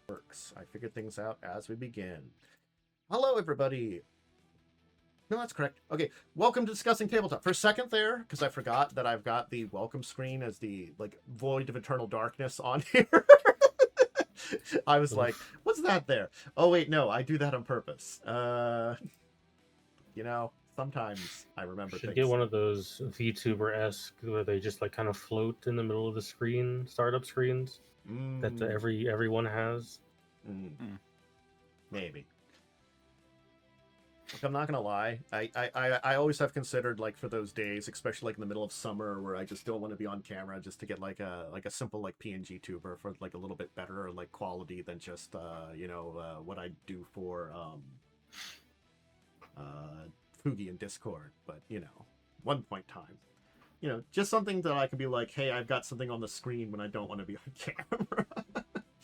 works. I figured things out as we begin. Hello, everybody. No, that's correct. Okay, welcome to Discussing Tabletop. For a second there, because I forgot that I've got the welcome screen as the, Void of Eternal Darkness on here. I was like, what's that there? Oh, wait, no, I do that on purpose. Sometimes I remember Should things. get one of those VTuber-esque where they just kind of float in the middle of the screen, startup screens that everyone has. Maybe. Like, I'm not gonna lie, I always have considered, for those days, especially in the middle of summer, where I just don't want to be on camera, just to get a simple PNG tuber for a little bit better quality than just what I do for Fugi and Discord. But one point in time, just something that I can be like, hey, I've got something on the screen when I don't want to be on camera.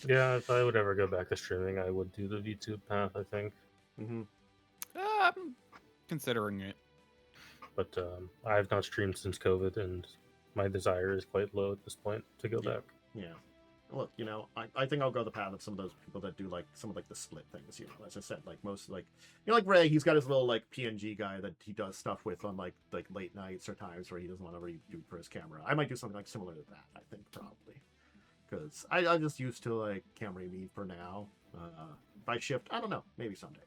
Yeah, if I would ever go back to streaming, I would do the VTube path, I think. I'm considering it. But I have not streamed since COVID, and my desire is quite low at this point to go back. Yeah. Look, I think I'll go the path of some of those people that do some of the split things. As I said, most Ray, he's got his little PNG guy that he does stuff with on like late nights or times where he doesn't want to really do for his camera. I might do something similar to that. I think probably because I'm just used to camera me for now. If I shift, I don't know, maybe someday.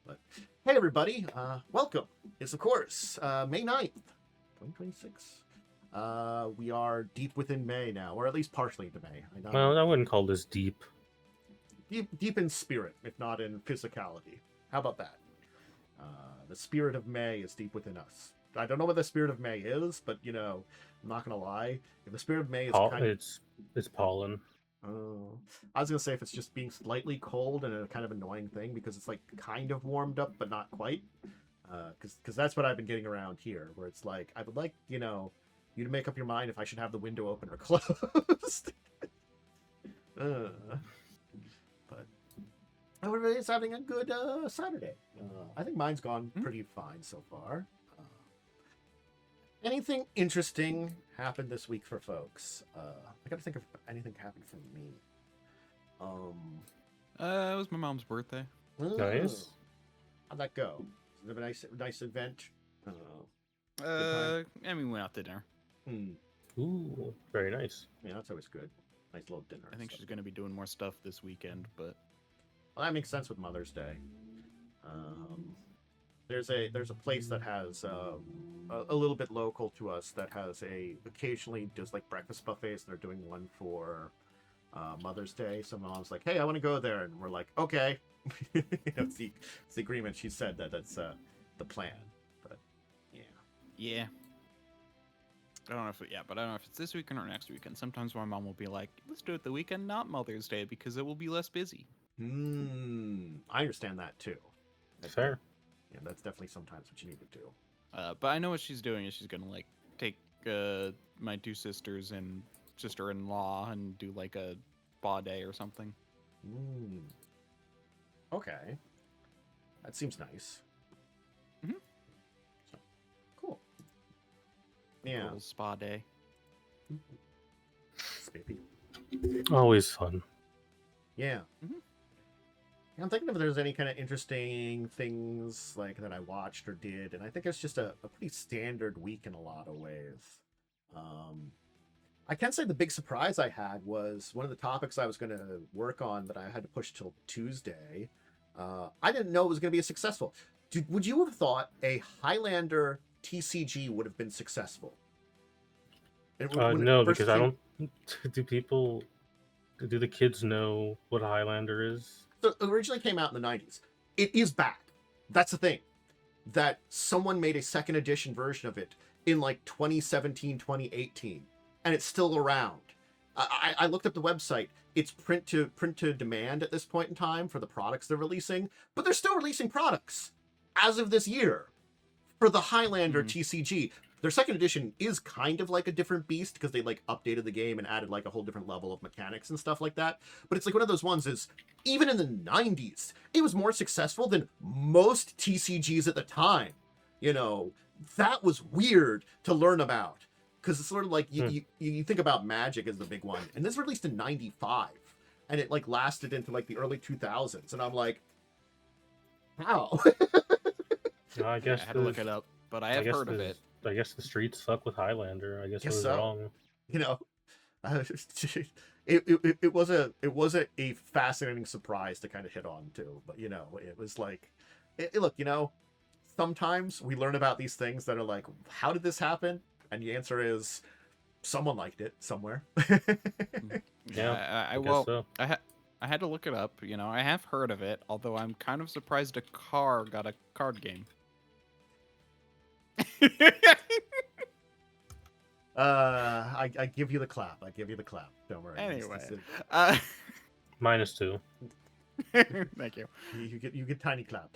But hey, everybody, welcome. It's of course May 9th, 2026. We are deep within May now, or at least partially into May. Well, I wouldn't call this deep. Deep in spirit, if not in physicality. How about that? The spirit of May is deep within us. I don't know what the spirit of May is, but I'm not gonna lie. If the spirit of May is it's pollen. Oh, I was gonna say if it's just being slightly cold and a kind of annoying thing because it's kind of warmed up but not quite. Because that's what I've been getting around here, where it's I would like you to make up your mind if I should have the window open or closed. But everybody's having a good Saturday. I think mine's gone pretty fine so far. Anything interesting happened this week for folks? I gotta think of anything happened for me. It was my mom's birthday. Nice. How'd that go? Was it a nice event? And we went out to dinner. Ooh, very nice. Yeah, that's always good. Nice little dinner. I think she's gonna be doing more stuff this weekend, but well, that makes sense with Mother's Day. There's a place that has a little bit local to us that has occasionally does breakfast buffets. They're doing one for Mother's Day. So my mom's like, "Hey, I want to go there," and we're like, "Okay." It's the agreement. She said that's the plan. But yeah. I don't know if it's this weekend or next weekend. Sometimes my mom will be like, "Let's do it the weekend, not Mother's Day, because it will be less busy." I understand that too. Fair. Yeah, that's definitely sometimes what you need to do. But I know what she's doing is she's gonna take my two sisters and sister-in-law and do a spa day or something. Okay, that seems nice. So, cool. Yeah, Little spa day. Spiffy. Always fun. Yeah. I'm thinking if there's any kind of interesting things that I watched or did, and I think it's just a pretty standard week in a lot of ways. I can say the big surprise I had was one of the topics I was going to work on that I had to push till Tuesday. I didn't know it was going to be as successful. Would you have thought a Highlander TCG would have been successful? No, because I don't. Do the kids know what a Highlander is? So it originally came out in the 90s. It is back. That's the thing. That someone made a second edition version of it in 2017, 2018, and it's still around. I looked up the website. It's print to demand at this point in time for the products they're releasing, but they're still releasing products as of this year for the Highlander TCG. Their second edition is kind of a different beast because they updated the game and added a whole different level of mechanics and stuff like that. But it's one of those ones is even in the 90s, it was more successful than most TCGs at the time. That was weird to learn about because it's sort of you think about Magic as the big one, and this was released in 95. and it like lasted into like the early 2000s, and I'm like, how? No, I guess I had to look it up, but I have heard of it. I guess the streets fuck with Highlander. I guess I was so. wrong. You know, it was a fascinating surprise to kind of hit on too. But you know, it was like, look, you know, sometimes we learn about these things that are like, how did this happen? And the answer is, someone liked it somewhere. Yeah, I guess so. I had to look it up. You know, I have heard of it, although I'm kind of surprised a car got a card game. I give you the clap. I give you the clap. Don't worry. Anyway, -2. Thank you. You get tiny clap.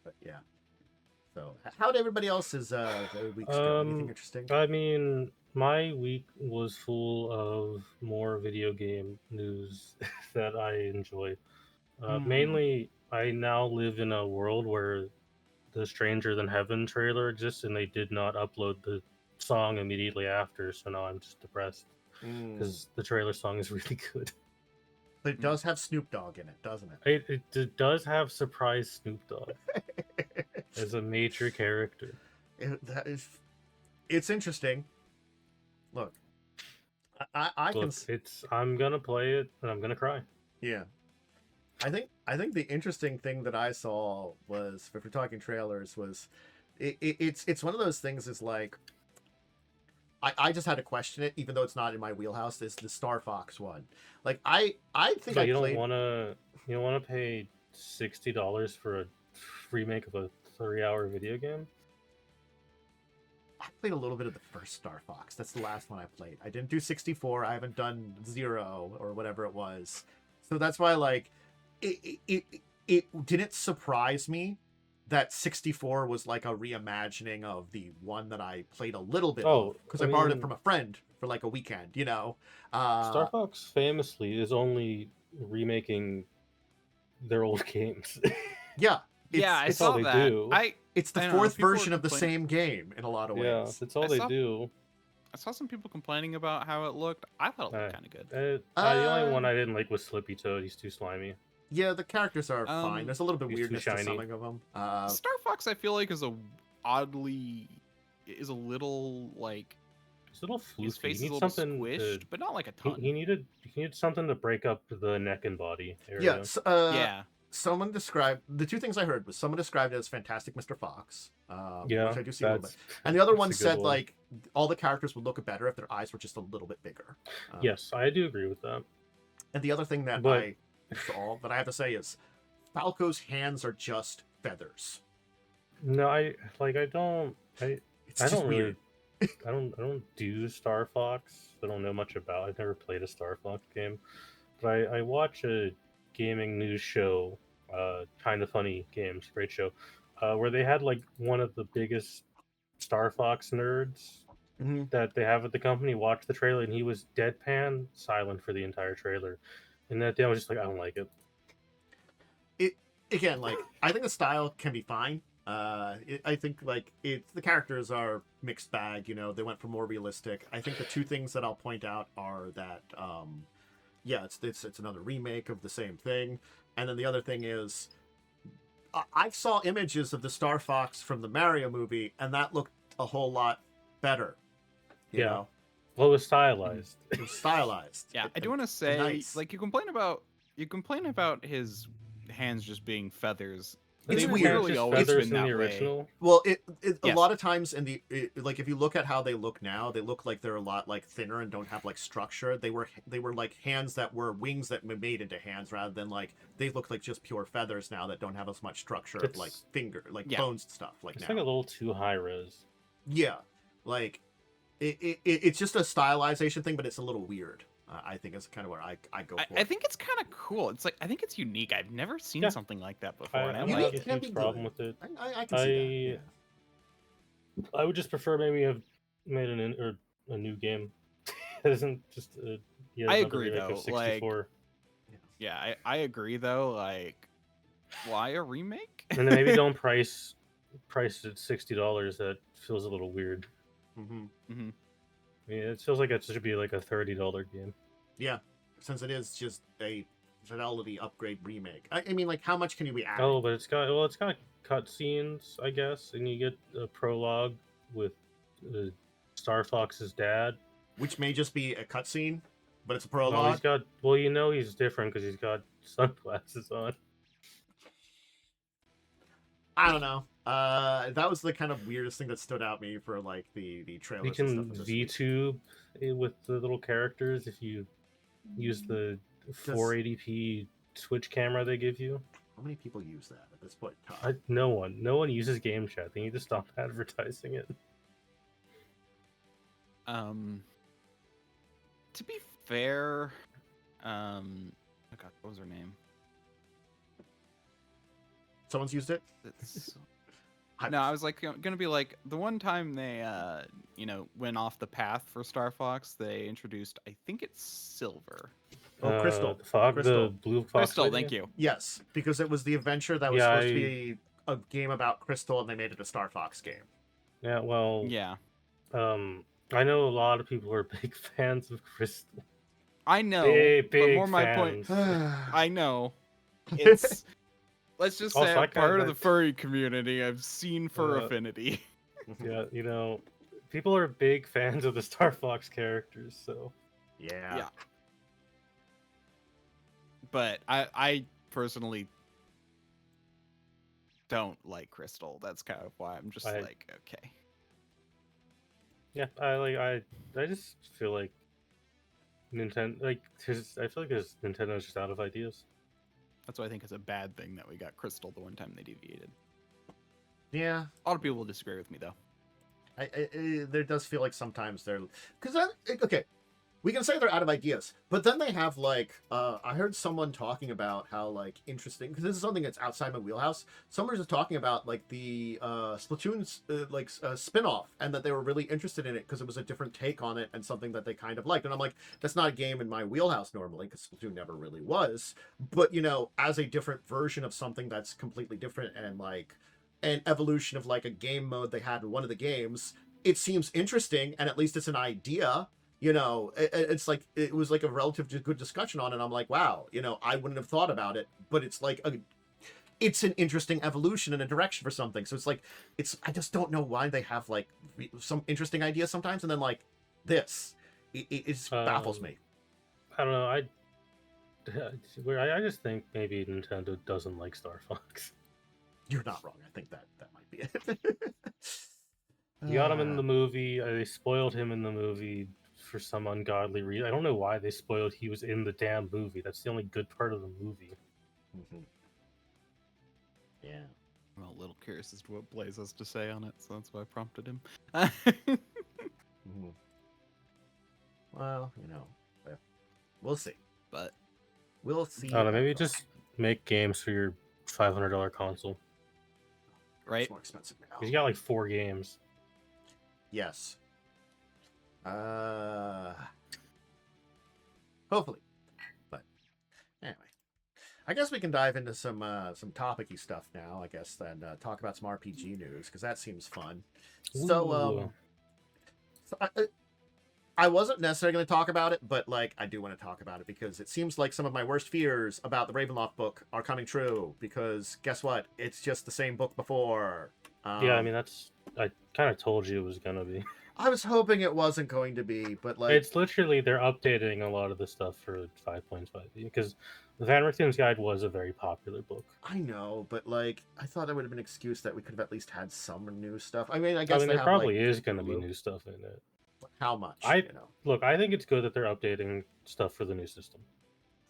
But yeah. So, how did everybody else's weeks go? Anything interesting? I mean, my week was full of more video game news that I enjoy. Mainly, I now live in a world where the Stranger Than Heaven trailer exists, and they did not upload the song immediately after, so now I'm just depressed because the trailer song is really good. But it does have Snoop Dogg in it, doesn't it? It does have surprise Snoop Dogg as a major character. It's interesting. Look, I'm gonna play it and I'm gonna cry. Yeah, I think the interesting thing that I saw was, if we're talking trailers, was it's one of those things. Is like, I just had to question it, even though it's not in my wheelhouse. Is the Star Fox one? Like, I think so you don't want to pay $60 for a remake of a 3-hour video game? I played a little bit of the first Star Fox. That's the last one I played. I didn't do 64. I haven't done 0 or whatever it was. So that's why, like, it didn't surprise me that 64 was like a reimagining of the one that I played a little bit of, because I borrowed it from a friend for like a weekend, you know. Star Fox famously is only remaking their old games. Yeah. It's all they do. It's the fourth version of the same game in a lot of ways. Yeah, that's all they do. I saw some people complaining about how it looked. I thought it looked kind of good. The only one I didn't like was Slippy Toad. He's too slimy. Yeah, the characters are fine. There's a little bit weirdness to some of them. Star Fox, I feel like, is a little like. It's a little fluky. His face he is needs a little something squished, but not like a ton. He needed something to break up the neck and body area. Yeah. Someone described, the two things I heard was, someone described it as Fantastic Mr. Fox, which I do see a little bit, and the other one said like all the characters would look better if their eyes were just a little bit bigger. Yes, I do agree with that. And the other thing that I saw that I have to say is, Falco's hands are just feathers. No, I don't weird. I don't do Star Fox. I don't know much about. I've never played a Star Fox game, but I watch a gaming news show, Kind of Funny Games, great show, where they had like one of the biggest Star Fox nerds that they have at the company watch the trailer, and he was deadpan silent for the entire trailer, and at the end I was just like, I don't like it. Again, like, I think the style can be fine. I think like the characters are mixed bag. You know, they went for more realistic. I think the two things that I'll point out are that it's another remake of the same thing, and then the other thing is, I saw images of the Star Fox from the Mario movie, and that looked a whole lot better. You know? Well, it was stylized. It was stylized. Yeah, I do want to say, like, you complain about his hands just being feathers. It's They've weird. really always been that way. Original. Well, a lot of times like, if you look at how they look now, they look like they're a lot like thinner and don't have like structure. They were like hands that were wings that were made into hands, rather than like they look like just pure feathers now that don't have as much structure of like bones and stuff like it's now. Like a little too high res. Yeah, like it's just a stylization thing, but it's a little weird. I think is kind of where I go for. I think it's kind of cool. It's like, I think it's unique. I've never seen something like that before. I don't have a huge problem with it. I can see that. I would just prefer maybe have made a new game. It isn't just I agree though. Like, I agree though. Like, why a remake? And then maybe don't price it at $60. That feels a little weird. Mm-hmm. Mm-hmm. I mean, it feels like it should be like a $30 game. Yeah, since it is just a fidelity upgrade remake. I mean, like, how much can you be adding? Oh, but it's got cutscenes, I guess, and you get a prologue with Star Fox's dad. Which may just be a cutscene, but it's a No, prologue. he's different because he's got sunglasses on. I don't know. That was the kind of weirdest thing that stood out me for like the trailers. You can VTube with the little characters if you use the 480p Twitch camera they give you. How many people use that at this point? No one uses game chat. They need to stop advertising it. To be fair, oh god, what was her name? Someone's used it. No, I was like gonna be like the one time they went off the path for Star Fox, they introduced, I think it's Silver. Oh, Crystal. The blue fox. Crystal, thank you. Yes, because it was the adventure that was supposed to be a game about Crystal, and they made it a Star Fox game. Yeah, well, yeah. I know a lot of people are big fans of Crystal. I know, big but more fans. my point. I know. It's let's just say I'm part of the furry community. I've seen fur affinity. Yeah, people are big fans of the Star Fox characters, so yeah. But I personally don't like Crystal. That's kind of why I'm just like, okay. Yeah, I just feel like Nintendo, I feel like Nintendo's just out of ideas. That's what I think is a bad thing that we got Crystal the one time they deviated. Yeah. A lot of people will disagree with me though. There does feel like sometimes they're okay. We can say they're out of ideas, but then they have like I heard someone talking about how like interesting, because this is something that's outside my wheelhouse. Someone was just talking about like the Splatoon's spin-off, and that they were really interested in it because it was a different take on it and something that they kind of liked. And I'm like, that's not a game in my wheelhouse normally, because Splatoon never really was. But as a different version of something that's completely different and like an evolution of like a game mode they had in one of the games, it seems interesting, and at least it's an idea. It's like it was like a relatively good discussion on it. And I'm like, wow, I wouldn't have thought about it, but it's like it's an interesting evolution and a direction for something. So it's like I just don't know why they have like some interesting ideas sometimes, and then like this, it just baffles me. I don't know. I just think maybe Nintendo doesn't like Star Fox. You're not wrong. I think that might be it. You got him in the movie. They spoiled him in the movie for some ungodly reason. I don't know why they spoiled he was in the damn movie. That's the only good part of the movie. Mm-hmm. Yeah. I'm a little curious as to what Blaze has to say on it, so that's why I prompted him. Mm-hmm. Well, we'll see. But we'll see. I don't know, maybe just make games for your $500 console. Right? It's more expensive now. He's got like 4 games. Yes. Hopefully. But anyway, I guess we can dive into some topic-y stuff now. I guess then talk about some RPG news, because that seems fun. So I wasn't necessarily going to talk about it, but like I do want to talk about it because it seems like some of my worst fears about the Ravenloft book are coming true. Because guess what? It's just the same book before. Yeah, I mean I kind of told you it was gonna be. I was hoping it wasn't going to be, but like it's literally they're updating a lot of the stuff for 5.5 because the Van Richten's Guide was a very popular book. I know, but like I thought that would have been an excuse that we could have at least had some new stuff. I mean, I guess there probably is going to be new stuff in it. How much? Look, I think it's good that they're updating stuff for the new system.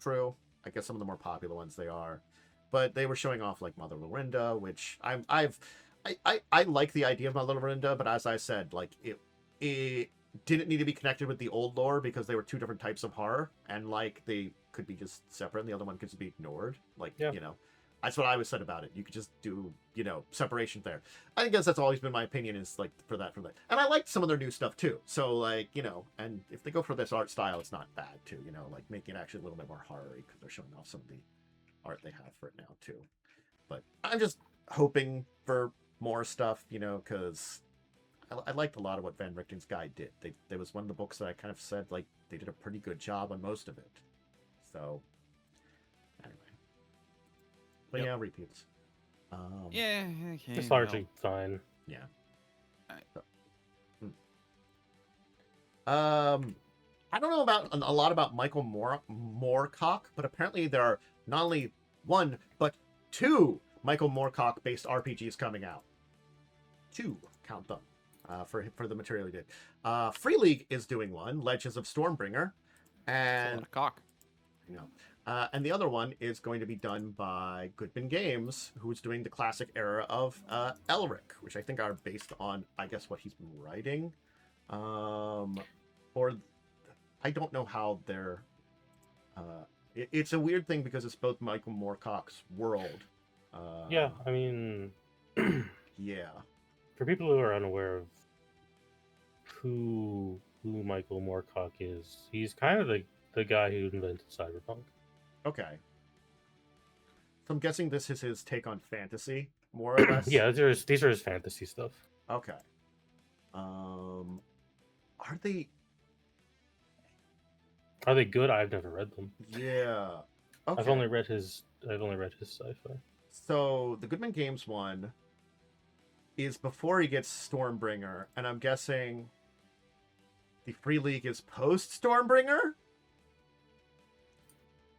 True. I guess some of the more popular ones they are, but they were showing off like Mother Lorinda, which I like the idea of Mother Lorinda, but as I said, like it didn't need to be connected with the old lore because they were two different types of horror, and like they could be just separate and the other one could just be ignored. Like, that's what I was said about it. You could just do, separation there. I guess that's always been my opinion, is like for that. And I liked some of their new stuff too. So like, and if they go for this art style, it's not bad too, like making it actually a little bit more horror-y because they're showing off some of the art they have for it now too. But I'm just hoping for more stuff, because I liked a lot of what Van Richten's Guide did. There was one of the books that I kind of said like they did a pretty good job on most of it. So anyway, but Yep. yeah, repeats. Yeah, okay. It's largely fine. Yeah. Alright. So, I don't know about a lot about Michael Moorcock, but apparently there are not only one but two Michael Moorcock based RPGs coming out. Two, count them. For the material he did. Free League is doing one, Legends of Stormbringer, It's a lot and of cock. you know, and the other one is going to be done by Goodman Games, who's doing the classic era of Elric, which I think are based on, I guess, what he's been writing, or I don't know how they're. It's a weird thing because it's both Michael Moorcock's world. Yeah, I mean, Yeah. for people who are unaware of who Michael Moorcock is, he's kind of the guy who invented cyberpunk. Okay. So I'm guessing this is his take on fantasy, more or less. Yeah, these are his fantasy stuff. Okay. Are they? Are they good? I've never read them. Yeah. Okay. I've only read his sci-fi. So the Goodman Games one is before he gets Stormbringer, and I'm guessing the Free League is post Stormbringer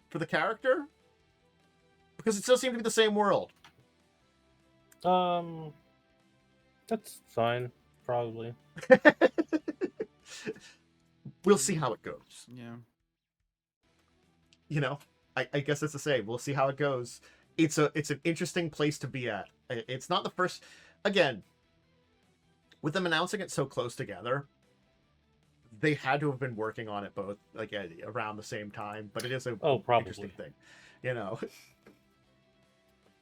for the character, because it still seems to be the same world. That's fine, probably. We'll see how it goes. Yeah. You know, I guess that's to say, we'll see how it goes. It's an interesting place to be at. It's not the first. Again, with them announcing it so close together, they had to have been working on it both like around the same time. But it is a Probably. interesting thing, you know.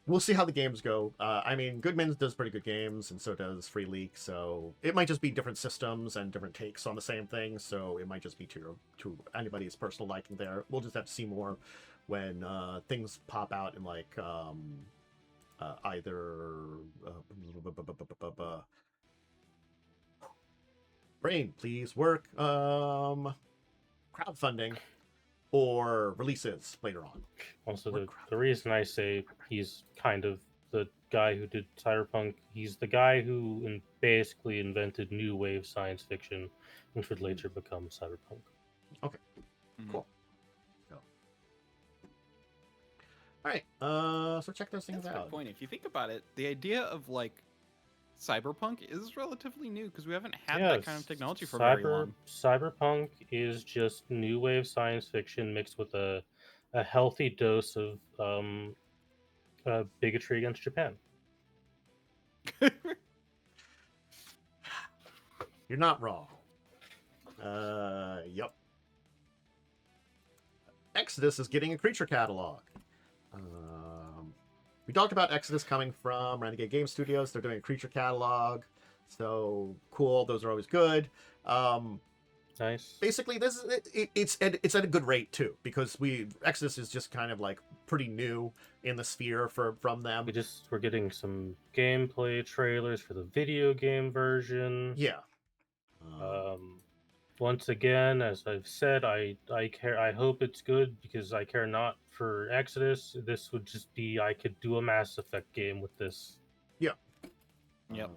We'll see how the games go. I mean, Goodman's does pretty good games, and so does Free League. So it might just be different systems and different takes on the same thing. So it might just be to anybody's personal liking there. We'll just have to see more when things pop out in like either brain, please work, crowdfunding, or releases later on. Also, the reason I say he's kind of the guy who did cyberpunk, he's the guy who basically invented new wave science fiction, which would later become cyberpunk. Okay, Mhm. cool. So, all right, so check those things That's a out. good point. If you think about it, the idea of like cyberpunk is relatively new because we haven't had that kind of technology for very long. Cyberpunk is just new wave science fiction mixed with a healthy dose of bigotry against Japan. You're not wrong. Yep. Exodus is getting a creature catalog. We talked about Exodus coming from Renegade Game Studios. They're doing a creature catalog, so cool. Those are always good. Nice. Basically, this is it's at a good rate too, because Exodus is just kind of like pretty new in the sphere from them. We're getting some gameplay trailers for the video game version. Yeah. Once again, as I've said, I care. I hope it's good because I care not for Exodus. This would just be I could do a Mass Effect game with this. Yeah. Yep.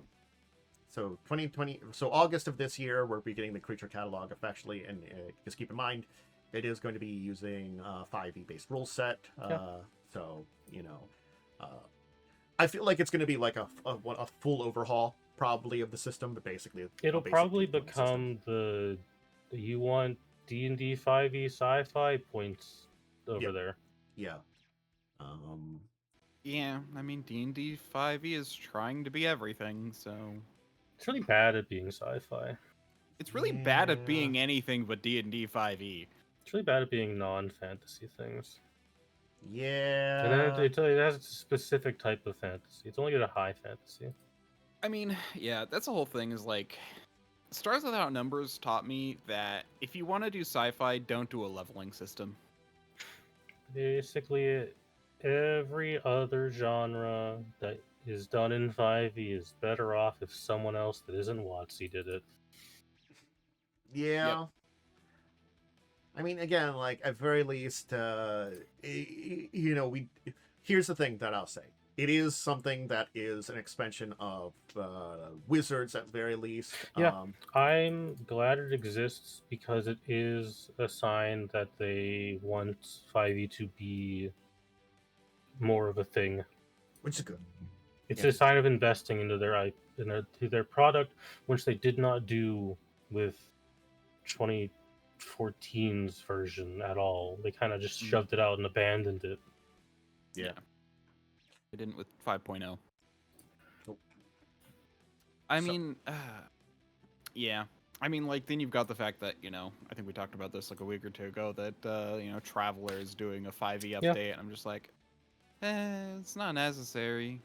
So 2020. So August of this year, we're beginning the creature catalog officially, and just keep in mind, it is going to be using 5e based rule set. So I feel like it's going to be like a full overhaul probably of the system, but basically It'll probably become the you want D&D 5e sci-fi points over there. Yeah. Yeah, I mean D&D 5e is trying to be everything, so it's really bad at being sci-fi. It's really bad at being anything but D&D 5e. It's really bad at being non-fantasy things. Yeah. And then it has a specific type of fantasy. It's only good at high fantasy. I mean, yeah, that's the whole thing is like Stars Without Numbers taught me that if you want to do sci-fi, don't do a leveling system. Basically, every other genre that is done in 5e is better off if someone else that isn't WoTC did it. Yeah. Yep. I mean, again, like at very least, here's the thing that I'll say. It is something that is an expansion of Wizards at very least. Yeah, I'm glad it exists because it is a sign that they want 5e to be more of a thing. Which is good. It's Yeah. a sign of investing into their product, which they did not do with 2014's version at all. They kind of just shoved it out and abandoned it. Yeah. They didn't with 5.0. Nope. I mean, yeah. I mean, like, then you've got the fact that, I think we talked about this like a week or two ago, that, Traveler is doing a 5e update, and I'm just like, it's not necessary.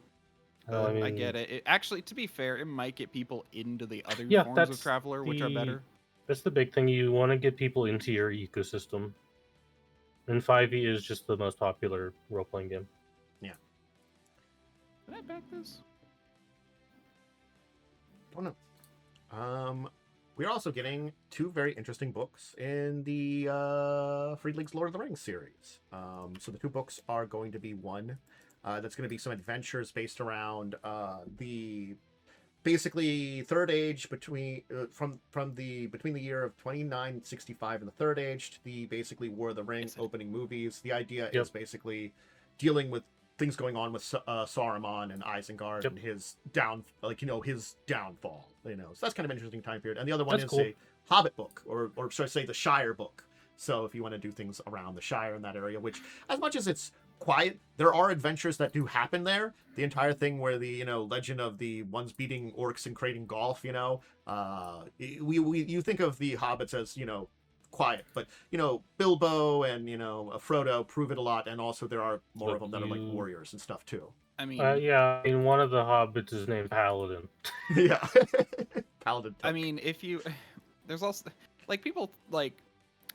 I get it. Actually, to be fair, it might get people into the other forms of Traveler, which are better. That's the big thing. You want to get people into your ecosystem. And 5e is just the most popular role-playing game. Yeah. Did I back this? Oh, no. We're also getting 2 very interesting books in the Freed League's Lord of the Rings series. So the 2 books are going to be one that's going to be some adventures based around the basically Third Age between the year of 2965 and the Third Age to the basically War of the Ring opening movies. The idea is basically dealing with things going on with Saruman and Isengard and his downfall. So that's kind of an interesting time period. And the other one is a Hobbit book, or should I say the Shire book. So if you want to do things around the Shire in that area, which as much as it's quiet, there are adventures that do happen there. The entire thing where the legend of the ones beating orcs and creating golf. You think of the hobbits as quiet, but Bilbo and Frodo prove it a lot, and also there are more of them that are like warriors and stuff too. I mean, one of the hobbits is named Paladin. Yeah. Paladin. I mean, there's also like people like.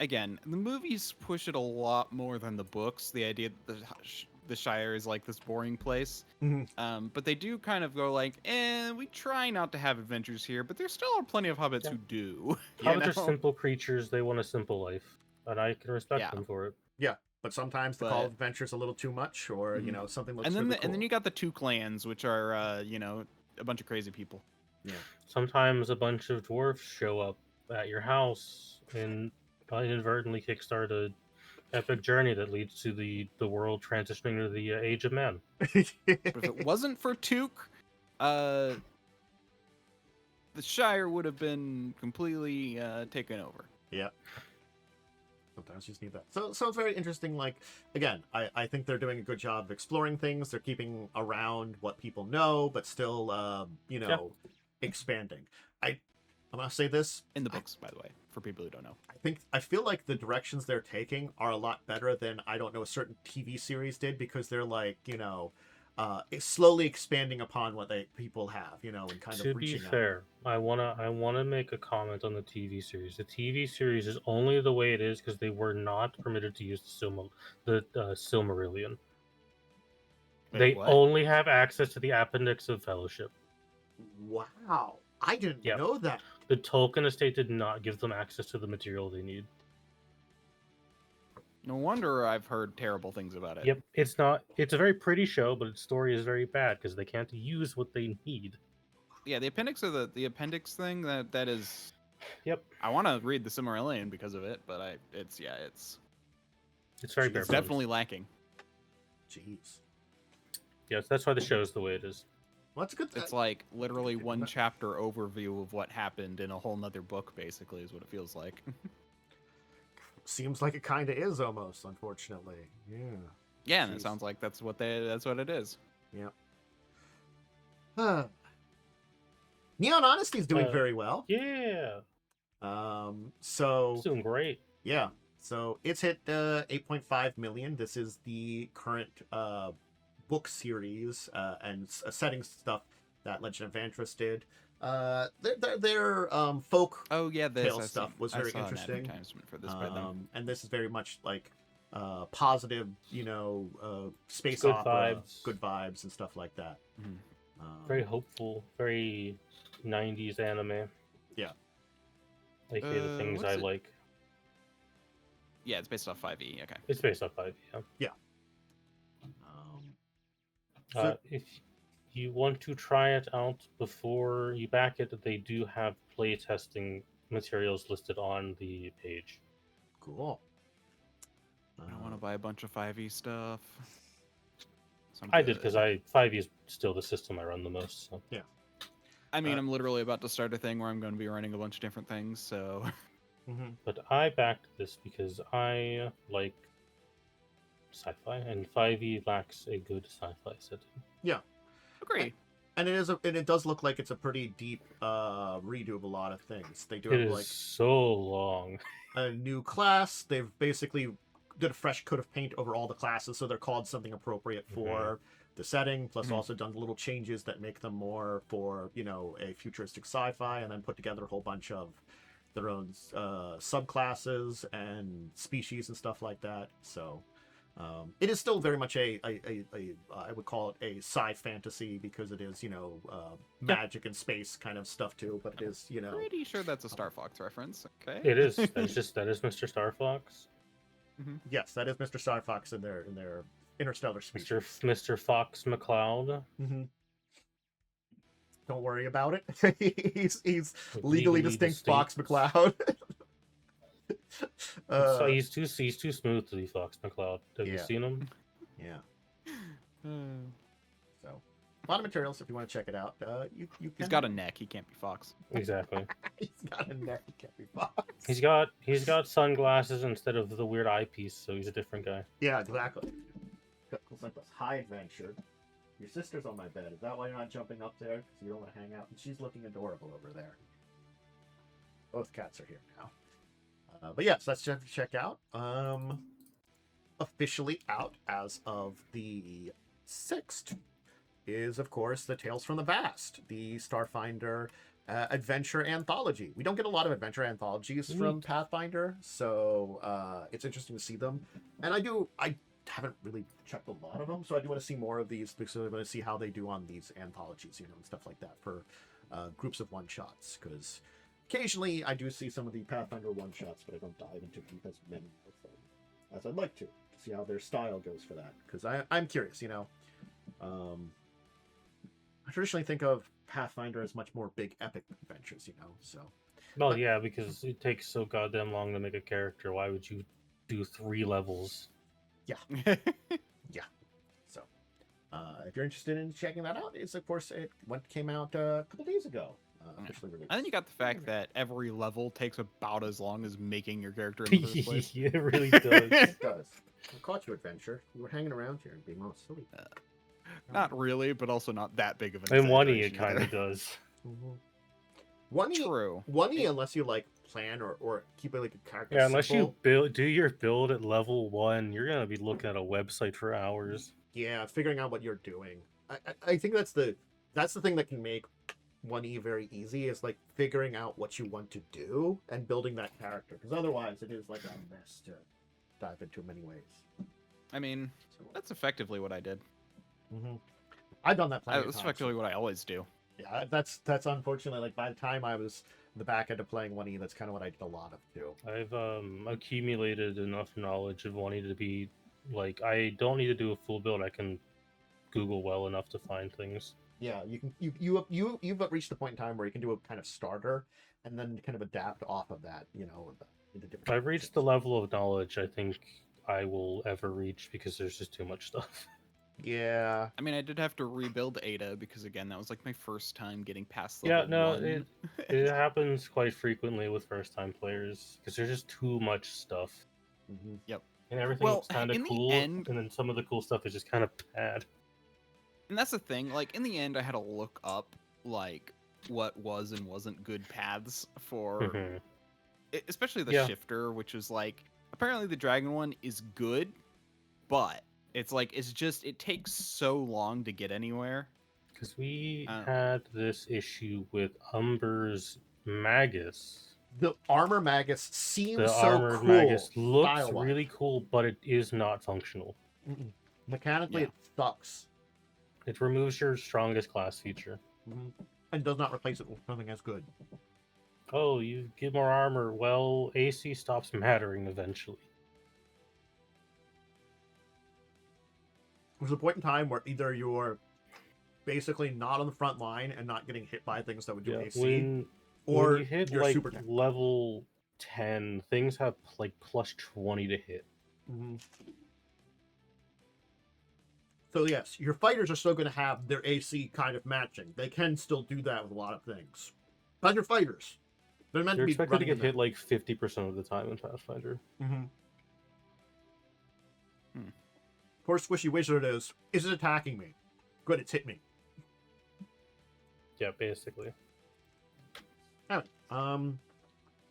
Again, the movies push it a lot more than the books. The idea that the Shire is like this boring place. Mm-hmm. But they do kind of go like, we try not to have adventures here, but there still are plenty of hobbits who do. Hobbits are simple creatures. They want a simple life. And I can respect them for it. Yeah, but sometimes the call of adventure is a little too much, or, something looks really cool. And then you got the 2 clans, which are, a bunch of crazy people. Yeah. Sometimes a bunch of dwarves show up at your house and inadvertently kickstart a epic journey that leads to the world transitioning to the Age of Man. But if it wasn't for Took, the Shire would have been completely taken over. Yeah. Sometimes you just need that. So it's very interesting. Like, again, I think they're doing a good job of exploring things. They're keeping around what people know, but still, expanding. I'm going to say this. In the books, by the way, for people who don't know. I feel like the directions they're taking are a lot better than, a certain TV series did, because they're like, slowly expanding upon what people have, and kind of reaching out. To be fair, I wanna make a comment on the TV series. The TV series is only the way it is because they were not permitted to use the Silmarillion. They only have access to the Appendix of Fellowship. Wow. I didn't know that. The Tolkien estate did not give them access to the material they need. No wonder I've heard terrible things about it. Yep, it's a very pretty show, but its story is very bad because they can't use what they need. Yeah, the appendix of the appendix thing that is. Yep. I want to read the Silmarillion because of it, but it's very bare bones. Definitely lacking. Jeez. Yes, that's why the show is the way it is. Well, that's a good thing. It's like literally one chapter overview of what happened in a whole nother book, basically, is what it feels like. Seems like it kind of is almost, unfortunately. Yeah. Yeah, and it sounds like that's what it is. Yeah. Neon Honesty is doing very well. Yeah. So it's doing great. Yeah. So it's hit 8.5 million. This is the current book series and setting stuff that Legend of Vantress did. Their folk tale stuff was very interesting. An advertisement for this by them. And this is very much like positive, space good opera, vibes. Good vibes and stuff like that. Mm-hmm. Very hopeful, very 90s anime. Yeah. Like the things I like. Yeah, it's based off 5e. Okay. It's based off 5e. Yeah. So, If you want to try it out before you back it, they do have play testing materials listed on the page. cool. I don't want to buy a bunch of 5e stuff. So I did because 5e is still the system I run the most. So. Yeah. I mean, I'm literally about to start a thing where I'm going to be running a bunch of different things, so... But I backed this because I like sci-fi, and 5e lacks a good sci-fi setting. Yeah. Agree. And it does look like it's a pretty deep redo of a lot of things. They do It have is like so long. a new class. They've basically did a fresh coat of paint over all the classes, so they're called something appropriate for the setting. Plus, also done little changes that make them more for a futuristic sci-fi, and then put together a whole bunch of their own subclasses and species and stuff like that. So it is still very much a I would call it a sci-fantasy because it is magic and space kind of stuff too. But it is Pretty sure that's a Star Fox reference. Okay. It is. That is Mr. Star Fox. Yes, that is Mr. Star Fox in their interstellar species. Mr. Fox McCloud. Don't worry about it. he's legally distinct Fox McCloud. So he's too smooth to be Fox McCloud. Have you Yeah. seen him? Yeah. So a lot of materials if you want to check it out. You can... He's got a neck. He can't be Fox. Exactly. He's got a neck. He can't be Fox. He's got sunglasses instead of the weird eyepiece, so he's a different guy. Yeah, exactly. Looks like this high adventure. Your sister's on my bed. Is that why you're not jumping up there? Because you don't want to hang out? And she's looking adorable over there. Both cats are here now. But yes, let's check out. Officially out as of the 6th is, of course, the Tales from the Vast, the Starfinder adventure anthology. We don't get a lot of adventure anthologies from Pathfinder, so it's interesting to see them. And I haven't really checked a lot of them, so I do want to see more of these because I want to see how they do on these anthologies, and stuff like that for groups of one-shots, because occasionally I do see some of the Pathfinder one-shots, but I don't dive into deep as many of them as I'd like to see how their style goes for that, because I'm curious, I traditionally think of Pathfinder as much more big epic adventures, so. Well, yeah, because it takes so goddamn long to make a character. Why would you do 3 levels? Yeah. So, if you're interested in checking that out, it's of course came out a couple days ago. Officially released. And then you got the fact that every level takes about as long as making your character in the first place. Yeah, it really does. It does. I caught you, adventure. You were hanging around here and being all silly. Not really, but also not that big of an. In 1E, it exaggeration kind either. of does. True. 1E, unless you plan or keep it like a character. Yeah, unless simple. you do your build at level 1, you're gonna be looking at a website for hours. Yeah, figuring out what you're doing. I think that's the thing that can make 1E very easy, is like figuring out what you want to do and building that character. Because otherwise, it is like a mess to dive into in many ways. I mean, that's effectively what I did. I've done that plenty of That's times. effectively what I always do. Yeah, that's unfortunately, like, by the time I was in the back end of playing 1E, that's kind of what I did a lot of too. I've accumulated enough knowledge of 1E to be like, I don't need to do a full build. I can Google well enough to find things. Yeah, you've reached the point in time where you can do a kind of starter and then kind of adapt off of that, into different. I've reached the level of knowledge I think I will ever reach because there's just too much stuff. Yeah. I mean, I did have to rebuild Ada because, again, that was like my first time getting past level Yeah, no, 1. it happens quite frequently with first-time players because there's just too much stuff. Yep. And everything Well, looks kind of in the cool, end- and then some of the cool stuff is just kind of bad. And that's the thing. Like, in the end, I had to look up, like, what was and wasn't good paths for, especially the Yeah. shifter, which is like, apparently the dragon one is good, but it's like, it takes so long to get anywhere. Because we had this issue with Umber's Magus. The armor magus seems The so armored cool. Magus looks style-wise. really cool, but it is not functional. Mechanically, Yeah. it sucks. It removes your strongest class feature. And does not replace it with something as good. Oh, you get more armor. Well, AC stops mattering eventually. there's a point in time where either you're basically not on the front line and not getting hit by things that would do AC, or when you hit you're like super tank. level 10, things have like plus 20 to hit. Mm-hmm. So yes, your fighters are still going to have their AC kind of matching. They can still do that with a lot of things. But your fighters, they're meant They're to be expected to running get hit like 50% of the time in Pathfinder. Mm-hmm. Poor squishy wizard is it attacking me? Good, it's hit me. Yeah, basically. Anyway,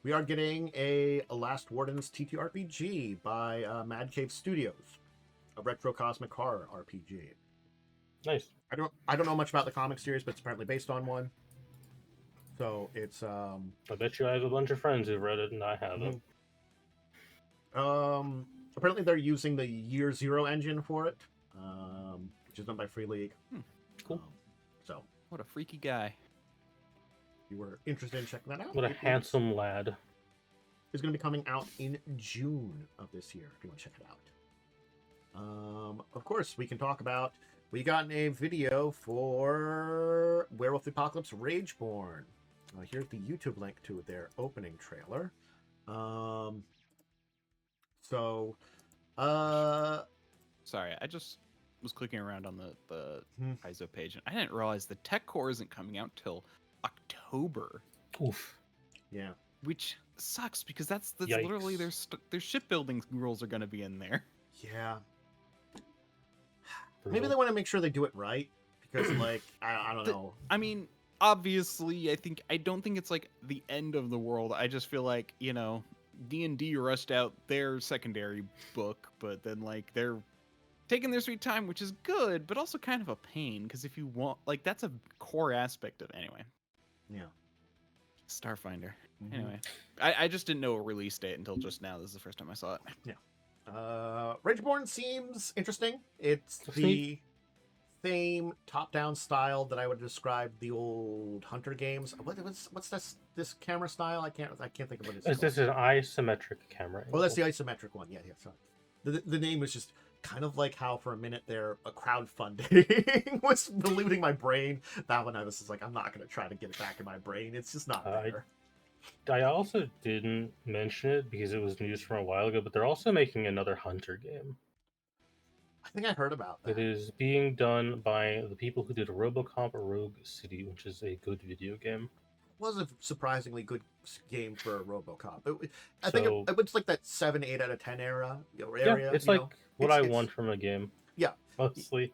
we are getting a Last Wardens TTRPG by Mad Cave Studios, a retro cosmic horror RPG. Nice. I don't know much about the comic series, but it's apparently based on one. So it's I bet you I have a bunch of friends who've read it and I haven't. Apparently they're using the Year Zero engine for it, which is done by Free League. Cool. So What a freaky guy. if you were interested in checking that out, What a handsome lad. It's going to be coming out in June of this year, if you want to check it out. Of course, we can talk about... We got a video for Werewolf the Apocalypse Rageborn. Here's the YouTube link to their opening trailer. Sorry, I just was clicking around on the ISO page, and I didn't realize the tech core isn't coming out till October. Oof. Yeah. Which sucks, because that's literally their shipbuilding rules are going to be in there. Yeah. Maybe they want to make sure they do it right, because, like, I don't know. I mean, obviously, I don't think it's, like, the end of the world. I just feel like, you know, D&D rushed out their secondary book, but then, like, they're taking their sweet time, which is good, but also kind of a pain, because if you want, like, that's a core aspect of, anyway. Yeah. Starfinder. Mm-hmm. Anyway, I just didn't know a release date until just now. This is the first time I saw it. Yeah. Rageborn seems interesting. It's the same top-down style that I would describe the old Hunter games. What's this camera style? I can't think of what it's called. This is an isometric camera. Oh, that's the isometric one. Yeah. Sorry. The name was just kind of like how for a minute there a crowdfunding was eluding my brain. That one I was just like, I'm not going to try to get it back in my brain. It's just not there. I also didn't mention it because it was news from a while ago, but they're also making another Hunter game. I think I heard about that. It is being done by the people who did RoboCop Rogue City, which is a good video game. It was a surprisingly good game for a RoboCop. I think it was like that 7, 8 out of 10 area. Yeah, it's like what I want from a game. Yeah. Mostly.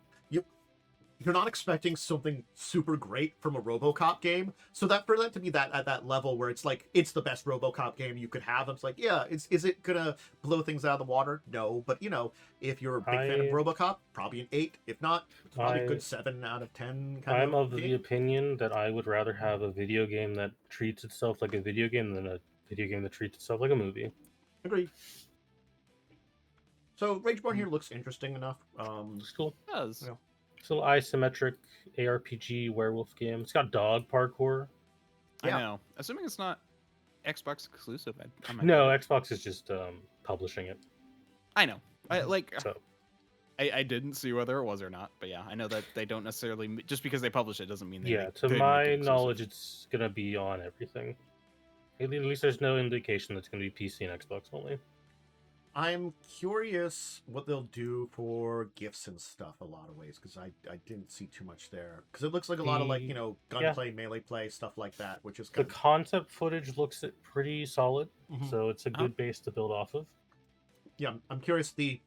You're not expecting something super great from a RoboCop game, so that for that to be that at that level where it's like it's the best RoboCop game you could have, it's like, yeah, is it gonna blow things out of the water? No, but you know, if you're a big fan of RoboCop, probably an 8. If not, it's probably a good 7 out of 10. I'm of the opinion that I would rather have a video game that treats itself like a video game than a video game that treats itself like a movie. Agreed. So Rageborn here looks interesting enough. It's cool. It does. Yeah. It's a little isometric ARPG werewolf game. It's got dog parkour. Yeah. I know. Assuming it's not Xbox exclusive. No, Xbox is just publishing it. I know. I didn't see whether it was or not, but yeah, I know that they don't necessarily just because they publish it doesn't mean they. Yeah, to my knowledge, it's gonna be on everything. At least there's no indication that it's gonna be PC and Xbox only. I'm curious what they'll do for gifts and stuff a lot of ways, because I didn't see too much there. Because it looks like a lot of, like, you know, gunplay, melee play, stuff like that, which is the concept footage looks pretty solid, so it's a good base to build off of. Yeah, I'm curious the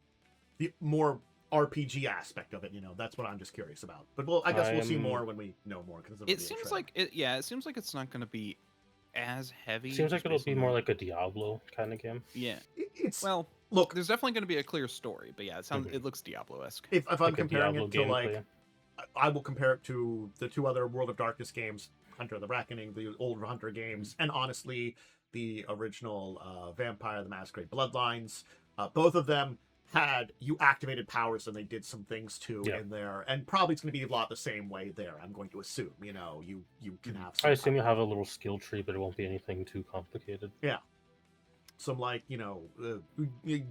more RPG aspect of it, you know, that's what I'm just curious about. But I guess we'll see more when we know more. It seems like it's not going to be as heavy. It seems like it'll be more like a Diablo kind of game. Yeah, well, look, there's definitely going to be a clear story, but yeah, it looks Diablo-esque. If I'm comparing it to like, I will compare it to the 2 other World of Darkness games, Hunter the Reckoning, the old Hunter games, and honestly, the original Vampire the Masquerade Bloodlines. Both of them you activated powers and they did some things too in there, and probably it's going to be a lot the same way there. I'm going to assume, you know, you can have. I assume you'll have a little skill tree, but it won't be anything too complicated. Yeah. some like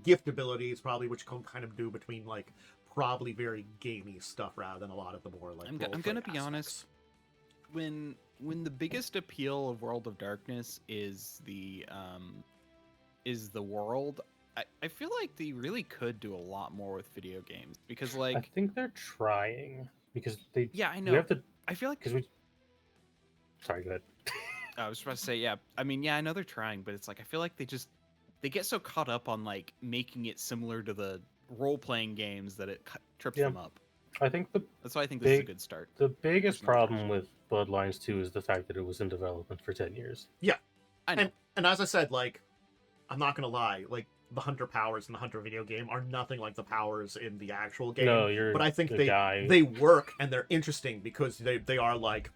gift abilities, probably, which can kind of do between like probably very gamey stuff rather than a lot of the more like. I'm gonna be honest. When the biggest appeal of World of Darkness is the world, I feel like they really could do a lot more with video games because like I think they're trying because they. Yeah, I know. We have to. I feel like because we. Sorry, go ahead. I was about to say, yeah. I mean, yeah, I know they're trying, but it's like I feel like they get so caught up on like making it similar to the role-playing games that it trips them up. I think that's why I think this is a good start. The biggest problem with Bloodlines 2 is the fact that it was in development for 10 years. Yeah, I know. And as I said, like, I'm not gonna lie, like the Hunter powers in the Hunter video game are nothing like the powers in the actual game. No, but I think they work and they're interesting because they are like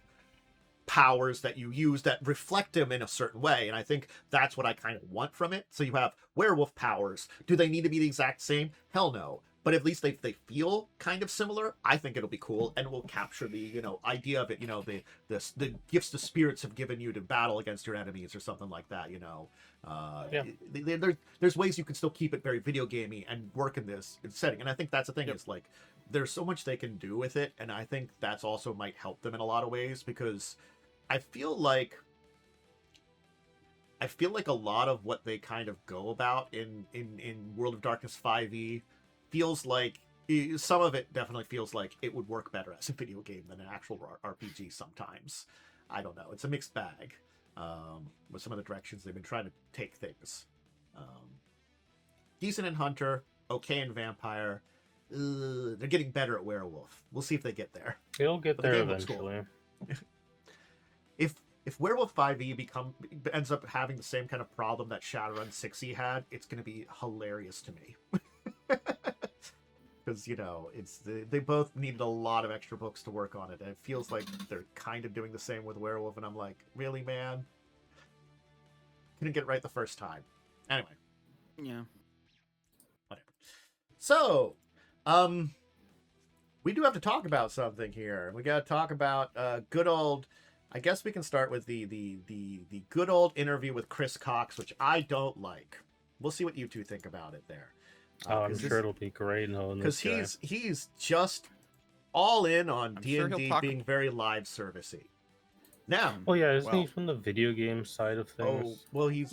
powers that you use that reflect them in a certain way, and I think that's what I kind of want from it. So you have werewolf powers. Do they need to be the exact same? Hell no. But at least they feel kind of similar. I think it'll be cool, and will capture the idea of it. The gifts the spirits have given you to battle against your enemies or something like that. There's ways you can still keep it very video gamey and work in this setting. And I think that's the thing is like there's so much they can do with it, and I think that's also might help them in a lot of ways because I feel like a lot of what they kind of go about in World of Darkness 5e feels like some of it definitely feels like it would work better as a video game than an actual RPG sometimes. I don't know. It's a mixed bag with some of the directions they've been trying to take things. Decent in Hunter, okay in Vampire. They're getting better at Werewolf. We'll see if they get there. They'll get there eventually. If Werewolf 5e ends up having the same kind of problem that Shadowrun 6e had, it's going to be hilarious to me. Because they both needed a lot of extra books to work on it, and it feels like they're kind of doing the same with Werewolf, and I'm like, really, man? Couldn't get it right the first time. Anyway. Yeah. Whatever. So, we do have to talk about something here. We got to talk about good old. I guess we can start with the good old interview with Chris Cox, which I don't like. We'll see what you two think about it there. I'm sure it'll be great knowing this guy. Because he's just all in on D&D being very live servicey. Now, well, yeah, isn't he from the video game side of things? Oh, well, he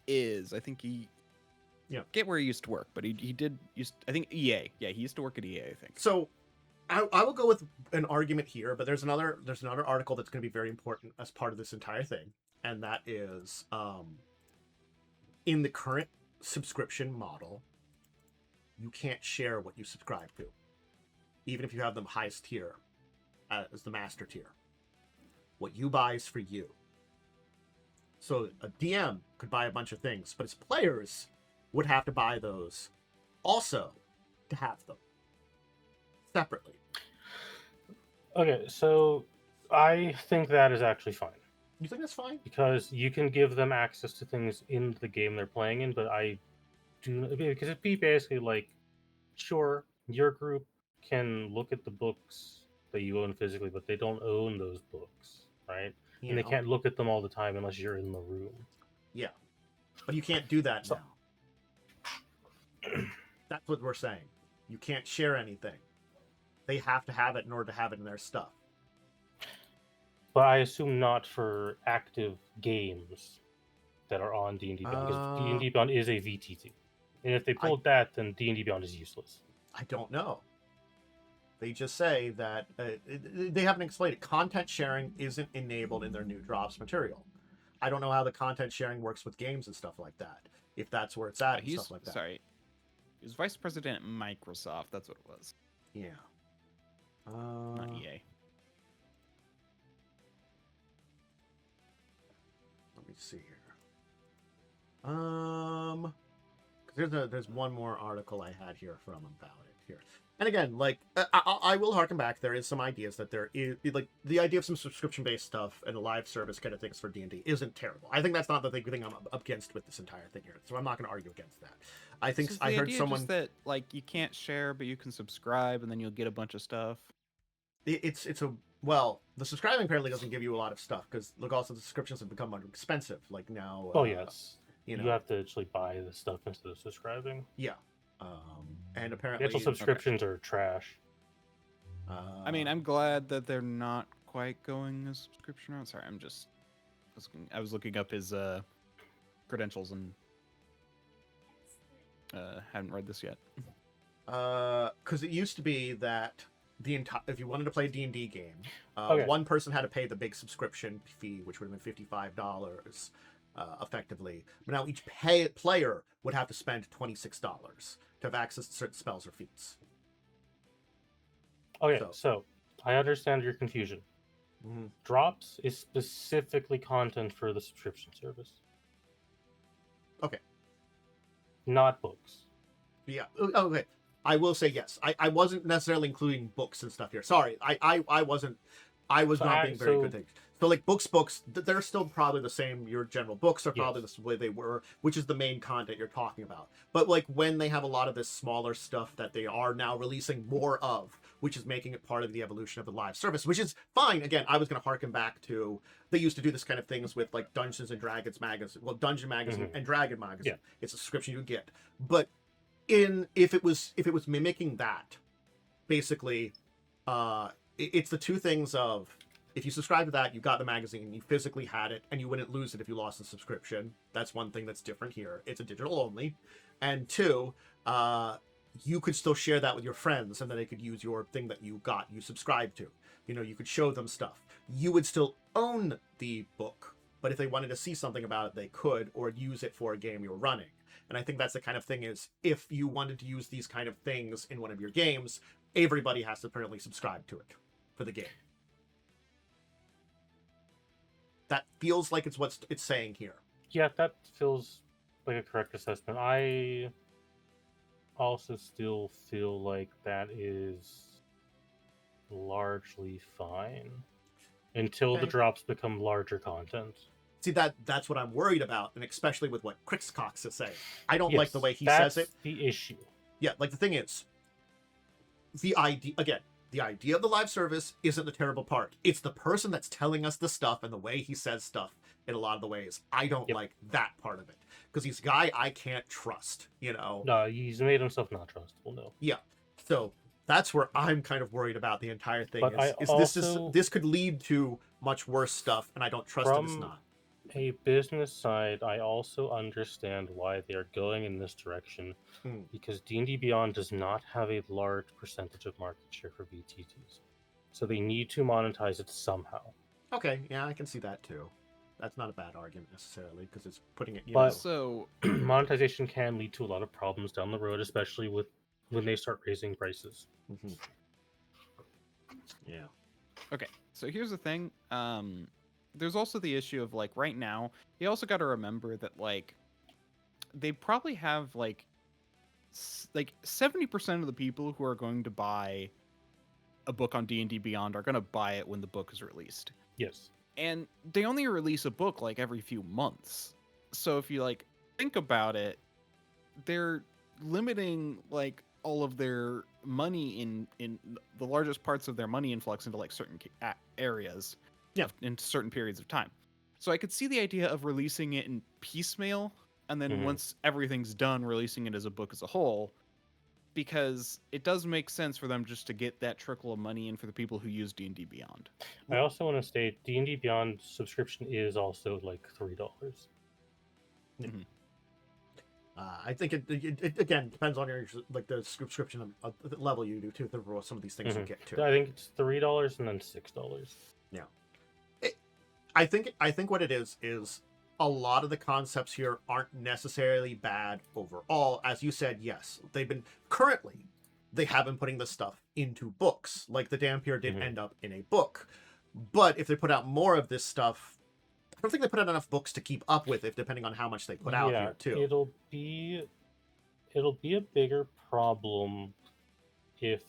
is. I think he. Get where he used to work, but he did I think EA. Yeah, he used to work at EA. I think. So, I will go with an argument here, but there's another article that's going to be very important as part of this entire thing, and that is in the current subscription model, you can't share what you subscribe to, even if you have the highest tier as the master tier. What you buy is for you. So a DM could buy a bunch of things, but his players would have to buy those also to have them separately. Okay, so I think that is actually fine. You think that's fine? Because you can give them access to things in the game they're playing in, but because it'd be basically like, sure, your group can look at the books that you own physically, but they don't own those books, right? And they can't look at them all the time unless you're in the room. Yeah, but you can't do that now. That's what we're saying. You can't share anything. They have to have it in order to have it in their stuff. But I assume not for active games that are on D&D Beyond, because D&D Beyond is a VTT. And if they pulled that, then D&D Beyond is useless. I don't know. They just say that they haven't explained it. Content sharing isn't enabled in their new drops material. I don't know how the content sharing works with games and stuff like that. If that's where it's at and stuff like that. Sorry. He was vice president at Microsoft. That's what it was. Yeah. Not EA. Let me see here. There's one more article I had here from about it here. And again, like, I will harken back. There is some ideas that there is, like, the idea of some subscription-based stuff and a live service kind of things for D&D isn't terrible. I think that's not the thing I'm up against with this entire thing here. So I'm not going to argue against that. I think I heard someone just that, like, you can't share, but you can subscribe, and then you'll get a bunch of stuff. Well, the subscribing apparently doesn't give you a lot of stuff because look, also the subscriptions have become more expensive. Like now. Oh yes. You know, you have to actually buy the stuff instead of subscribing. yeah. And The apparently, actual subscriptions are trash. I mean, I'm glad that they're not quite going a subscription route. Sorry, I was looking up his credentials and haven't read this yet. because it used to be that if you wanted to play a D&D game, Okay. one person had to pay the big subscription fee, which would have been $55 effectively. But now each player would have to spend $26 to have access to certain spells or feats. Okay, so I understand your confusion. Mhm. Drops is specifically content for the subscription service. Okay. Not books. Yeah. Okay. I will say yes. I wasn't necessarily including books and stuff here. Sorry. I wasn't. I was not being very good. So like books, they're still probably the same. Your general books are probably the way they were, which is the main content you're talking about. But like when they have a lot of this smaller stuff that they are now releasing more of, which is making it part of the evolution of the live service, which is fine. Again, I was going to harken back to they used to do this kind of things with like Dungeons and Dragons magazine, well, Dungeon magazine and Dragon magazine. Yeah. It's a subscription you get, but if it was mimicking that, basically, it's the two things of if you subscribe to that, you got the magazine, you physically had it, and you wouldn't lose it if you lost the subscription. That's one thing that's different here. It's a digital only. And two, you could still share that with your friends, and then they could use your thing that you subscribed to. You know, you could show them stuff. You would still own the book, but if they wanted to see something about it, they could, or use it for a game you're running. And I think that's the kind of thing is, if you wanted to use these kind of things in one of your games, everybody has to apparently subscribe to it for the game. That feels like it's what it's saying here. Yeah, that feels like a correct assessment. I also still feel like that is largely fine until the drops become larger content. See, that's what I'm worried about, and especially with what Quickstarts is saying. I don't like the way he says it. That's the issue. Yeah, like the thing is, the idea of the live service isn't the terrible part. It's the person that's telling us the stuff and the way he says stuff in a lot of the ways. I don't like that part of it. Because he's a guy I can't trust, you know? No, he's made himself not trustable, no. Yeah. So that's where I'm kind of worried about the entire thing. But This could lead to much worse stuff, and I don't trust it. It's not. A business side, I also understand why they are going in this direction, because D&D Beyond does not have a large percentage of market share for VTTs, so they need to monetize it somehow. Okay, yeah, I can see that too. That's not a bad argument necessarily, because it's putting it. So monetization can lead to a lot of problems down the road, especially when they start raising prices. Mm-hmm. Yeah. Okay, so here's the thing. There's also the issue of like right now, you also got to remember that like they probably have like 70% of the people who are going to buy a book on D&D Beyond are going to buy it when the book is released. Yes. And they only release a book like every few months. So if you like think about it, they're limiting like all of their money in the largest parts of their money influx into like certain areas. Yeah, in certain periods of time. So I could see the idea of releasing it in piecemeal, and then once everything's done, releasing it as a book as a whole, because it does make sense for them just to get that trickle of money in for the people who use D&D Beyond. I also want to state D&D Beyond subscription is also like $3. Mm-hmm. I think it again depends on your like the subscription level you do too. For some of these things you get to. I think it's $3 and then $6. Yeah. I think what it is a lot of the concepts here aren't necessarily bad overall. As you said, yes, they have been putting this stuff into books. Like the Dampier did end up in a book. But if they put out more of this stuff, I don't think they put out enough books to keep up with it, depending on how much they put out here too. It'll be a bigger problem if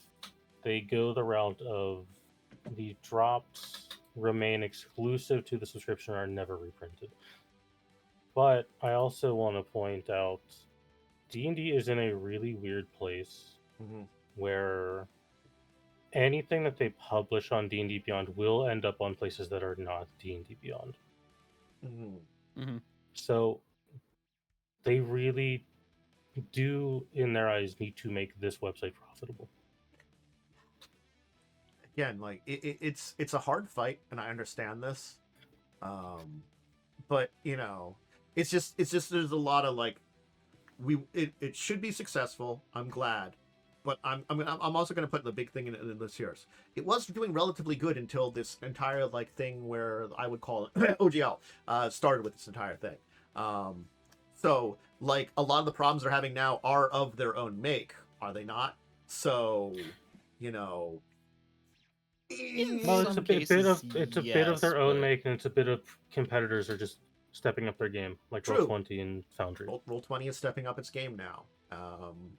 they go the route of the drops remain exclusive to the subscription or are never reprinted. But I also want to point out D&D is in a really weird place where anything that they publish on D&D Beyond will end up on places that are not D&D Beyond. So they really do, in their eyes, need to make this website profitable. Again, like it's a hard fight, and I understand this, but you know, it's just there's a lot of like it should be successful. I'm glad, but I'm also going to put the big thing in this here. It was doing relatively good until this entire like thing where I would call it OGL started with this entire thing. So like a lot of the problems they're having now are of their own make, are they not? So, you know. Well, it's a bit of yes, their own but- make, and it's a bit of competitors are just stepping up their game, like True. Roll20 and Foundry. Roll20 is stepping up its game now.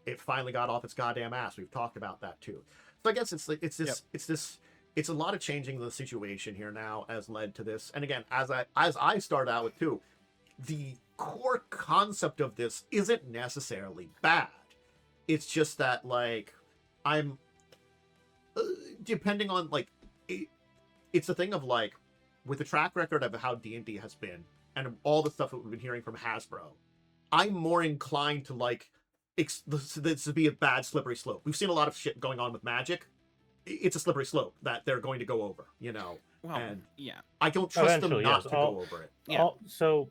It finally got off its goddamn ass. We've talked about that too. So I guess it's a lot of changing the situation here now has led to this. And again, as I start out with too, the core concept of this isn't necessarily bad. It's just that like I'm depending on like it's a thing of like with the track record of how D&D has been and all the stuff that we've been hearing from Hasbro, I'm more inclined to like this to be a bad slippery slope. We've seen a lot of shit going on with Magic. It's a slippery slope that they're going to go over, you know. Well, and yeah. I don't trust them Eventually, not yes. to go over it. Yeah. So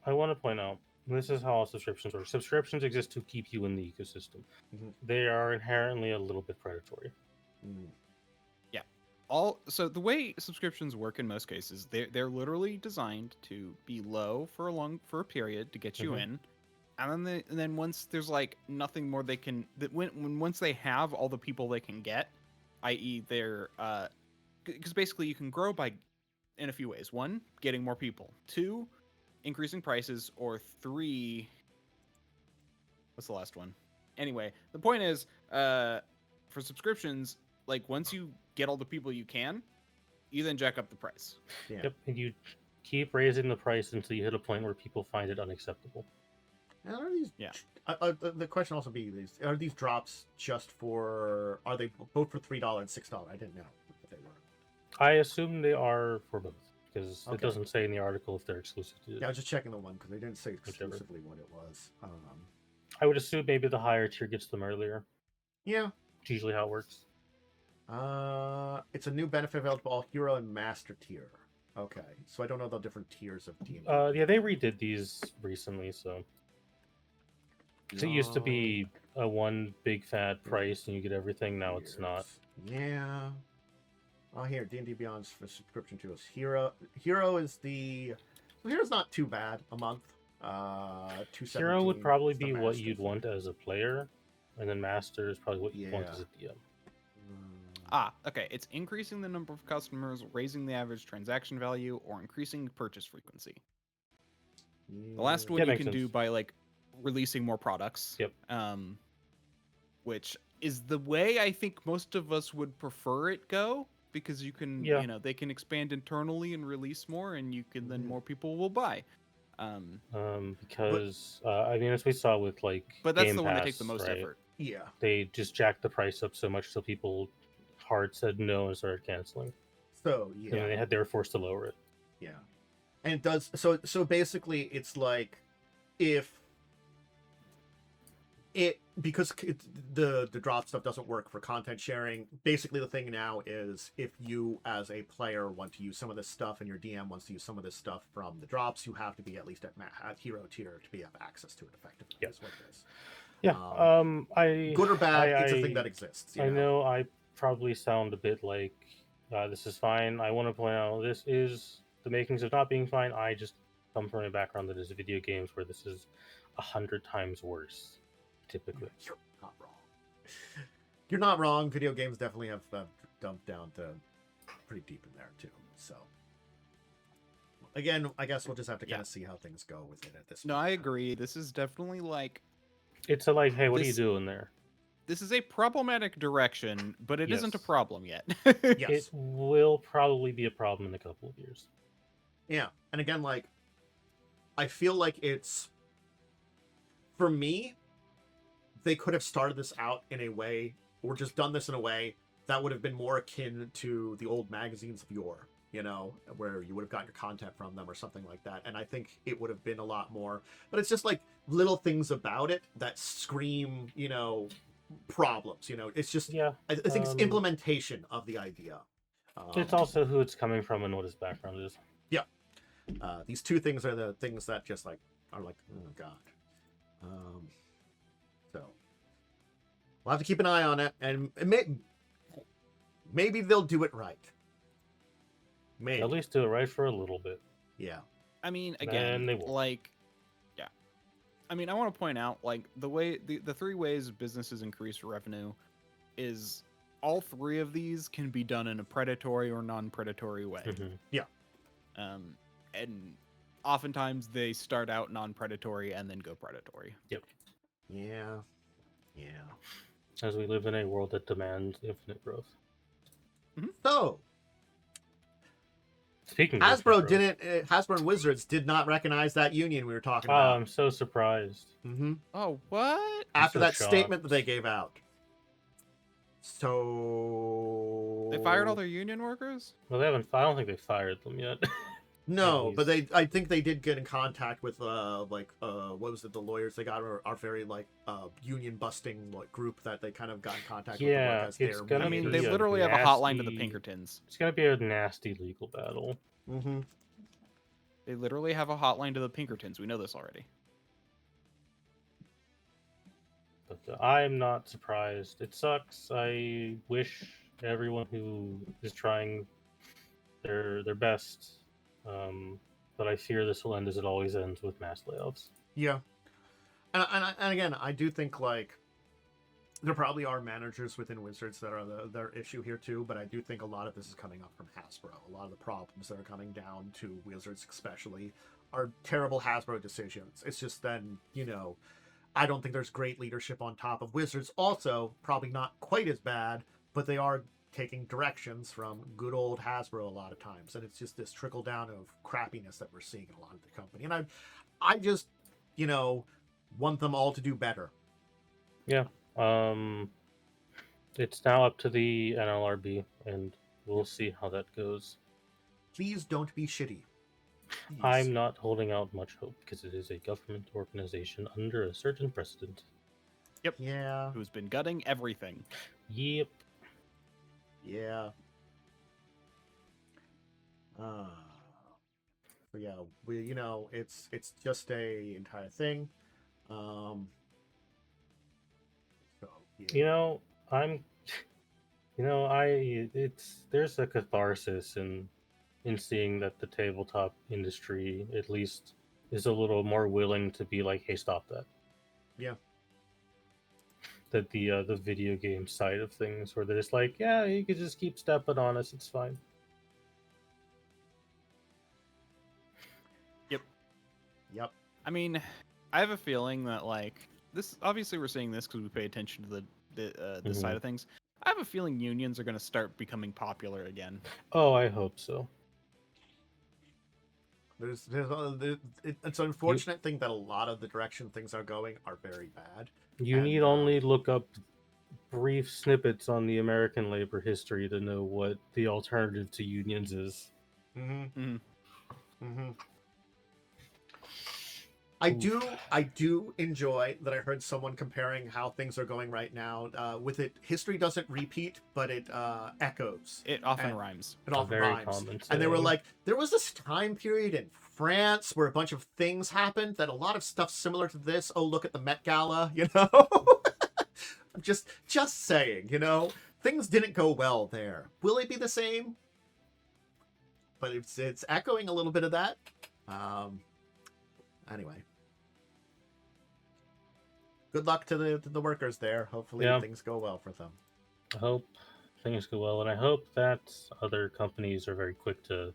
I want to point out, this is how all subscriptions work. Subscriptions exist to keep you in the ecosystem. Mhm. They are inherently a little bit predatory. Mm. So the way subscriptions work in most cases, they're literally designed to be low for a period to get you Mhm. in, and then once there's like nothing more they can once they have all the people they can get, i.e. they're because basically you can grow in a few ways. One, getting more people. Two, increasing prices. Or three, what's the last one? Anyway, the point is, for subscriptions, like once you get all the people you can, you then jack up the price. Yeah. Yep, and you keep raising the price until you hit a point where people find it unacceptable. Now, are these? Yeah. The question also be: are these drops just for? Are they both for $3 and $6? I didn't know if they were. I assume they are for both, because Okay. it doesn't say in the article if they're exclusive to Yeah, I was just checking the one because they didn't say Whichever. exclusively what it was. I would assume maybe the higher tier gets them earlier. Yeah. It's usually how it works. It's a new benefit available to all hero and master tier. Okay, so I don't know the different tiers of D&D. Yeah, they redid these recently, so. 'Cause it used to be a one big fat price and you get everything. Now it's not. Yeah. Oh, here D&D Beyond's for subscription to us. Hero is the. Well, Hero's not too bad a month. 217. Hero would probably is the be what master you'd fee. want as a player, and then Master is probably what you want as a DM. Okay. It's increasing the number of customers, raising the average transaction value, or increasing purchase frequency. The last one Yeah, you makes can do sense. by like releasing more products. Yep. Which is the way I think most of us would prefer it go, because you can, Yeah. they can expand internally and release more, and you can then Mhm. more people will buy. Because I mean, as we saw with like But that's Game the one that Pass, takes the most right? effort. Yeah. They just jacked the price up so much so people hard said no and started canceling. So And then they were forced to lower it. Yeah, and it does so basically it's like if it because the drop stuff doesn't work for content sharing. Basically, the thing now is if you as a player want to use some of this stuff and your DM wants to use some of this stuff from the drops, you have to be at least at hero tier to have access to it effectively. Yeah. Is what it is. Yeah. Good or bad, it's a I- thing that exists. I know I probably sound a bit like this is fine. I want to point out this is the makings of not being fine. I just come from a background that is video games where this is 100 times worse, typically. You're not wrong. You're not wrong. Video games definitely have dumped down to pretty deep in there too. So again, I guess we'll just have to kind of see how things go with it at this. No, point. I agree. This is definitely like It's a like, hey, what are you This- doing there? this is a problematic direction, but it isn't a Yes. problem yet. Yes. It will probably be a problem in a couple of years. Yeah, and again, like, I feel like it's for me. They could have started this out in a way, or just done this in a way that would have been more akin to the old magazines of yore. where you would have gotten your content from them or something like that. And I think it would have been a lot more. But it's just like little things about it that scream, problems. It's just, I think it's implementation of the idea. It's also who it's coming from and what his background is. Yeah. These two things are the things that just like are like, oh god. So we'll have to keep an eye on it, and maybe they'll do it right. Maybe At least do it right for a little bit. Yeah. I mean, again, like, yeah. I mean, I want to point out, like, the three ways businesses increase revenue is all three of these can be done in a predatory or non-predatory way. Mm-hmm. Yeah. And oftentimes they start out non-predatory and then go predatory. Yep. Yeah. As we live in a world that demands infinite growth. Mm-hmm. So, speaking Hasbro and Wizards did not recognize that union we were talking about. Oh, I'm so surprised. Mm-hmm. Oh, what? After so that shocked. statement that they gave out. So They fired all their union workers? Well, I don't think they fired them yet. No, but I think they did get in contact with what was it, the lawyers they got are very like union busting group that they kind of got in contact with. It's gonna I mean, be they a literally have a hotline to the nasty- Pinkertons. It's gonna be a nasty legal battle. Mm-hmm. They literally have a hotline to the Pinkertons. We know this already. But I'm not surprised. It sucks. I wish everyone who is trying their best. But I fear this will end as it always ends with mass layoffs. Yeah, and again, I do think like there probably are managers within Wizards that are their issue here too. But I do think a lot of this is coming up from Hasbro. A lot of the problems that are coming down to Wizards, especially, are terrible Hasbro decisions. It's just then I don't think there's great leadership on top of Wizards. Also, probably not quite as bad, but they are taking directions from good old Hasbro a lot of times, and it's just this trickle down of crappiness that we're seeing in a lot of the company. And I just want them all to do better. Yeah. It's now up to the NLRB, and we'll see how that goes. Please don't be shitty. Please. I'm not holding out much hope because it is a government organization under a certain precedent. Yep. Yeah. Who's been gutting everything. Yep. Yeah. So yeah, it's just a entire thing. So yeah. There's a catharsis in seeing that the tabletop industry at least is a little more willing to be like, hey, stop that. Yeah. That the video game side of things, where they're just like, yeah, you could just keep stepping on us, it's fine. Yep. I mean, I have a feeling that like this. Obviously, we're seeing this because we pay attention to this side of things. I have a feeling unions are going to start becoming popular again. Oh, I hope so. It's an unfortunate thing that a lot of the direction things are going are very bad. You need only look up brief snippets on the American labor history to know what the alternative to unions is. I do enjoy that I heard someone comparing how things are going right now. With it, history doesn't repeat, but it echoes. It often rhymes. It often rhymes. And they were like, there was this time period in France where a bunch of things happened that a lot of stuff similar to this. Oh, look at the Met Gala, I'm just saying, things didn't go well there. Will it be the same? But it's echoing a little bit of that. Anyway. Good luck to the workers there. Hopefully things go well for them. I hope things go well, and I hope that other companies are very quick to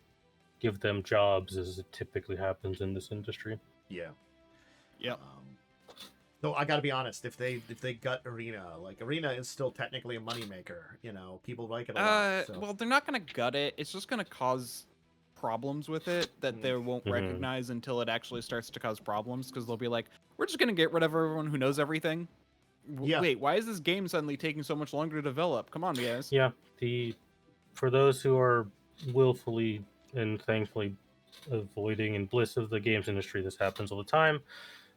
give them jobs, as it typically happens in this industry. Yeah. Yep. So I got to be honest. If they gut Arena, like Arena is still technically a moneymaker. People like it a lot. So. Well, they're not going to gut it. It's just going to cause problems with it that they won't recognize until it actually starts to cause problems, because they'll be like, we're just going to get rid of everyone who knows everything. Yeah. Wait, why is this game suddenly taking so much longer to develop? Come on, guys. Yeah, for those who are willfully and thankfully avoiding in bliss of the games industry. This happens all the time.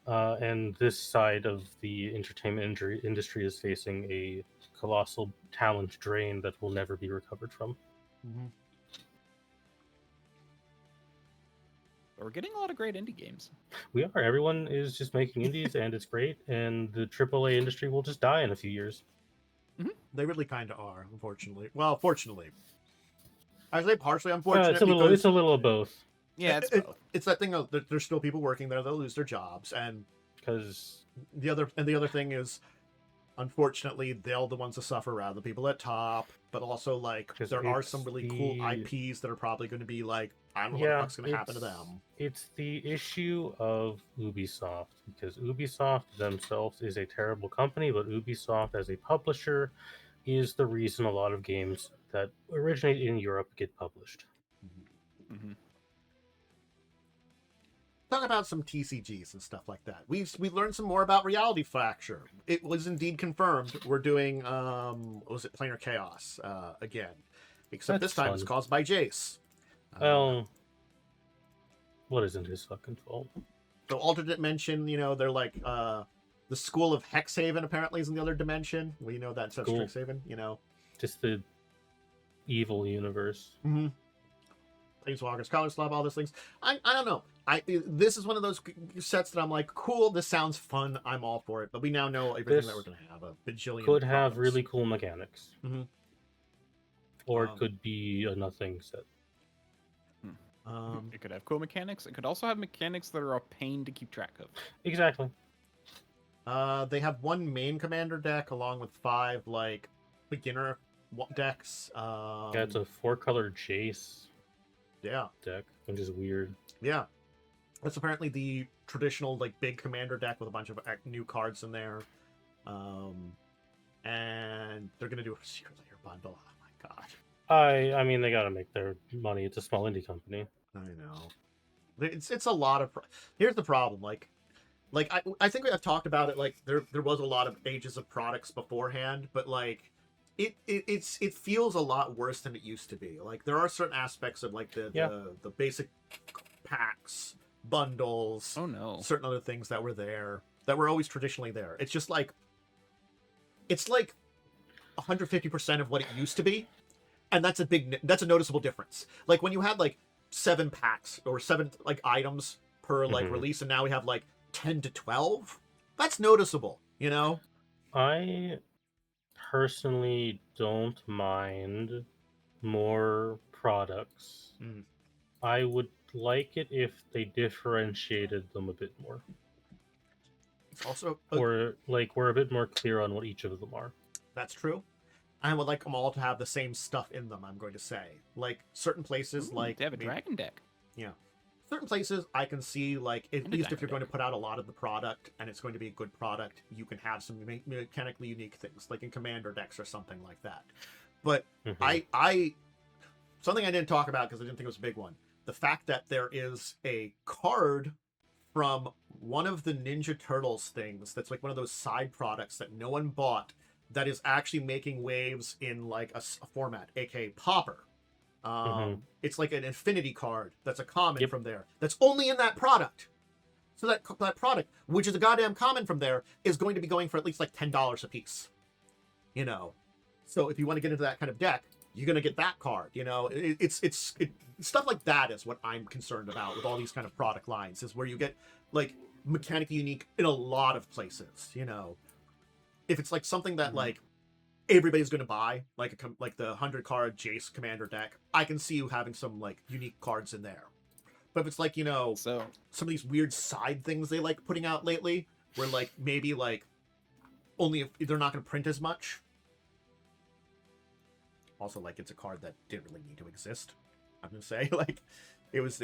And this side of the entertainment industry is facing a colossal talent drain that will never be recovered from. Mm-hmm. We're getting a lot of great indie games. We are. Everyone is just making indies, and it's great. And the AAA industry will just die in a few years. They really kind of are, unfortunately. Well, fortunately. I say partially unfortunate It's a little. because It's a little of both. Yeah, it's both. it's that thing of there's still people working there. They'll lose their jobs, and Because the other thing is, unfortunately, they're the ones that suffer rather than the people at top. But also, like, 'Cause there are it's some really cool the- IPs that are probably going to be like, I don't know what the fuck's going to happen to them. It's the issue of Ubisoft, because Ubisoft themselves is a terrible company, but Ubisoft as a publisher is the reason a lot of games that originate in Europe get published. Mm-hmm. Talk about some TCGs and stuff like that. We learned some more about Reality Fracture. It was indeed confirmed. We're doing what was it, Planar Chaos again, except That's this time it's fun. caused by Jace. Well, what isn't his fucking fault? So alternate dimension, they're like the school of Hexhaven apparently is in the other dimension. We know that instead of Cool. Strixhaven, Just the evil universe. Mm-hmm. Planeswalkers, Color Slab, all those things. I don't know. This is one of those sets that I'm like, cool. This sounds fun. I'm all for it. But we now know everything This that we're gonna have. A bajillion. Could have problems. really cool mechanics. Mhm. Or it could be a nothing set. It could have cool mechanics. It could also have mechanics that are a pain to keep track of. Exactly. They have one main commander deck along with 5 like beginner decks. Yeah, it's a 4-color Jace Yeah, deck, which is weird. yeah. That's apparently the traditional like big commander deck with a bunch of new cards in there. And they're gonna do a Secret Lair bundle. Oh my god. I mean, they gotta make their money. It's a small indie company. I know. It's a lot of. Here's the problem. Like I think I've talked about it. Like there was a lot of ages of products beforehand, but like it feels a lot worse than it used to be. Like there are certain aspects of like the basic packs, bundles. Oh no. Certain other things that were there that were always traditionally there. It's just like it's like 150% of what it used to be, and that's a noticeable difference. Like when you had like 7 packs or 7 like items per like release, and now we have like 10 to 12. That's noticeable, I personally don't mind more products. I would like it if they differentiated them a bit more. Also, Or like we're a bit more clear on what each of them are. that's true. I would like them all to have the same stuff in them. I'm going to say, like certain places, like they have a dragon deck. certain places, I can see like at And a least if you're going diamond to put out a lot of the product and it's going to be a good product, you can have some mechanically unique things, like in commander decks or something like that. But I something I didn't talk about because I didn't think it was a big one. The fact that there is a card from one of the Ninja Turtles things that's like one of those side products that no one bought that is actually making waves in like a format, aka Popper. It's like an infinity card that's a common from there that's only in that product. So that product, which is a goddamn common from there, is going to be going for at least like $10 a piece. So if you want to get into that kind of deck, you're going to get that card. It's stuff like that is what I'm concerned about with all these kind of product lines, is where you get like mechanically unique in a lot of places. If it's like something that like everybody's going to buy, like the 100 card Jace commander deck, I can see you having some like unique cards in there. But if it's like So some of these weird side things they like putting out lately, where like maybe like only if they're not going to print as much. Also, like it's a card that didn't really need to exist. I'm gonna say like it was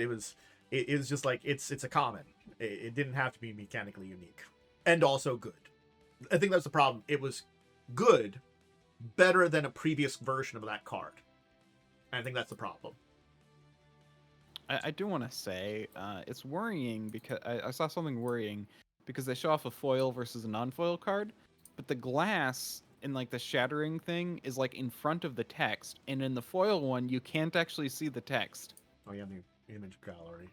just like it's a common. It didn't have to be mechanically unique, and also good. I think that's the problem. It was good, better than a previous version of that card. And I think that's the problem. I do want to say it's worrying because I saw something worrying because they show off a foil versus a non-foil card, but the glass in like the shattering thing is like in front of the text, and in the foil one you can't actually see the text. Oh yeah, the image gallery.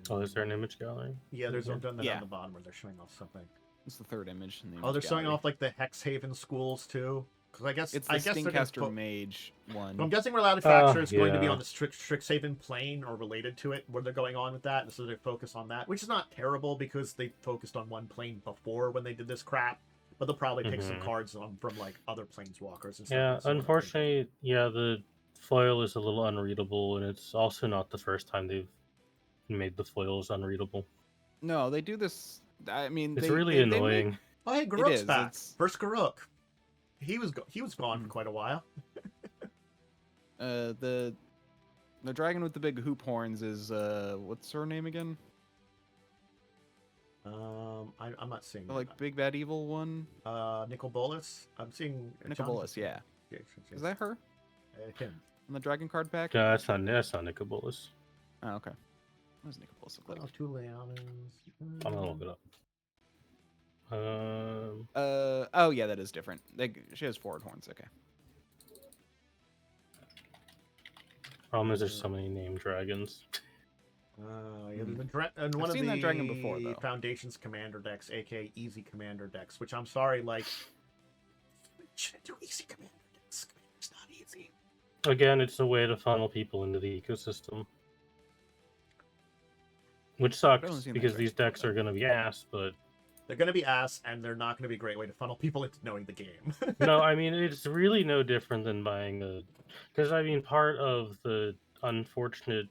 Oh, is there an image gallery? Yeah, there's one Yeah. on the bottom where they're showing off something. It's the third image in the Oh, image they're showing gallery. off like the Hexhaven schools too. Because I guess It's the Stinkcaster Mage one. So I'm guessing Relative Fracture is going to be yeah. on the Strixhaven plane or related to it, where they're going on with that, and so they focus on that, which is not terrible because they focused on one plane before when they did this crap. But they'll probably pick some cards from like other planeswalkers and stuff. Yeah, unfortunately, the foil is a little unreadable, and it's also not the first time they've made the foils unreadable. No, they do this. I mean, It's they, really they annoying. Make... Oh, hey, Garuk's is, back. it's- First Garuk. He was gone for quite a while. The dragon with the big hoop horns is what's her name again? I'm not seeing The, like big bad evil one. Nicol Bolas. I'm seeing Nicol Bolas, yeah. Is that her? Him. On the dragon card pack? Yeah, that's not Nicobolus. Oh, okay. What does Nicol Bolas look like? Two Leonas. I'm gonna look it up. Oh yeah, that is different. She has forward horns. Okay. Problem is, there's so many named dragons. Yeah, and one I've of seen the that dragon before, though. Foundation's commander decks, aka Easy Commander decks, which I'm sorry, like, shouldn't do Easy Commander decks. Commander's not easy. Again, it's a way to funnel people into the ecosystem. Which sucks, because these decks are going to be ass, but... They're going to be ass, and they're not going to be a great way to funnel people into knowing the game. No, I mean, it's really no different than buying a... Because, I mean, part of the unfortunate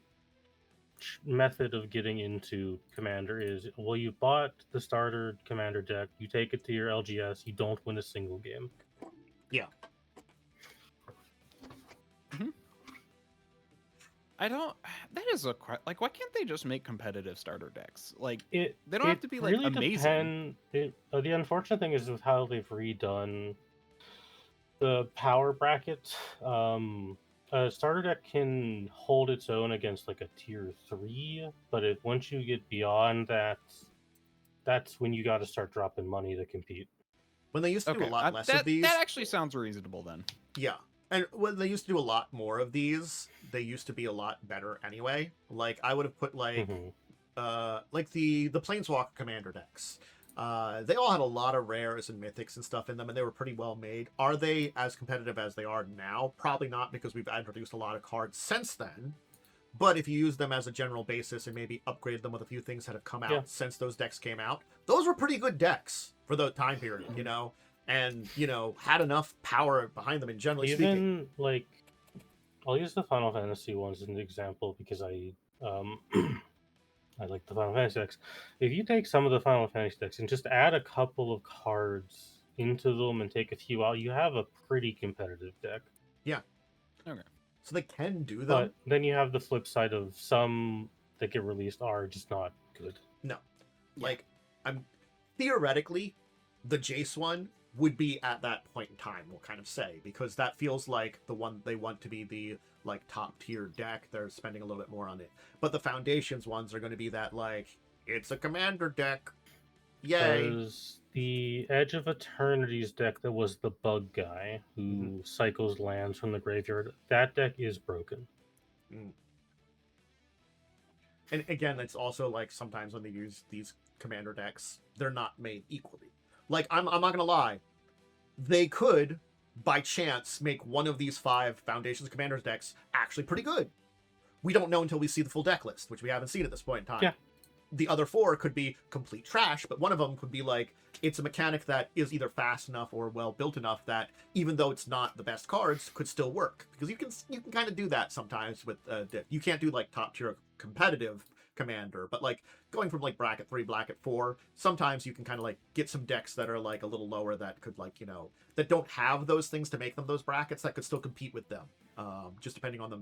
method of getting into Commander is, well, you bought the starter Commander deck, you take it to your LGS, you don't win a single game. Yeah. Mm-hmm. I don't. That is a like. Why can't they just make competitive starter decks? Like they don't have to be like really amazing. The unfortunate thing is with how they've redone the power bracket. A starter deck can hold its own against like a tier 3, but once you get beyond that, that's when you got to start dropping money to compete. When they used to do a lot less of these, that actually sounds reasonable then. Yeah. And when they used to do a lot more of these, they used to be a lot better anyway. Like I would have put like the Planeswalker Commander decks. They all had a lot of rares and mythics and stuff in them, and they were pretty well made. Are they as competitive as they are now? Probably not, because we've introduced a lot of cards since then. But if you use them as a general basis and maybe upgrade them with a few things that have come out since those decks came out, those were pretty good decks for the time period, you know? And, you know, had enough power behind them, and generally speaking. Like, I'll use the Final Fantasy ones as an example, because I like the Final Fantasy decks. If you take some of the Final Fantasy decks and just add a couple of cards into them and take a few out, you have a pretty competitive deck. Yeah. Okay. So they can do them. But then you have the flip side of some that get released are just not good. No. Like, theoretically, the Jace one would be at that point in time, we'll kind of say, because that feels like the one they want to be the like top tier deck. They're spending a little bit more on it. But the Foundations ones are going to be that like, it's a commander deck. Yay. Because the Edge of Eternity's deck that was the bug guy who cycles lands from the graveyard, that deck is broken. And again, it's also like sometimes when they use these commander decks, they're not made equally. Like, I'm not going to lie. They could, by chance, make one of these 5 Foundations Commanders decks actually pretty good. We don't know until we see the full deck list, which we haven't seen at this point in time. Yeah. The other 4 could be complete trash, but one of them could be like, it's a mechanic that is either fast enough or well built enough that even though it's not the best cards, could still work. Because you can kind of do that sometimes with you can't do like top tier competitive commander, but like going from like bracket 3, bracket 4, sometimes you can kind of like get some decks that are like a little lower that could like, you know, that don't have those things to make them those brackets that could still compete with them. Just depending on the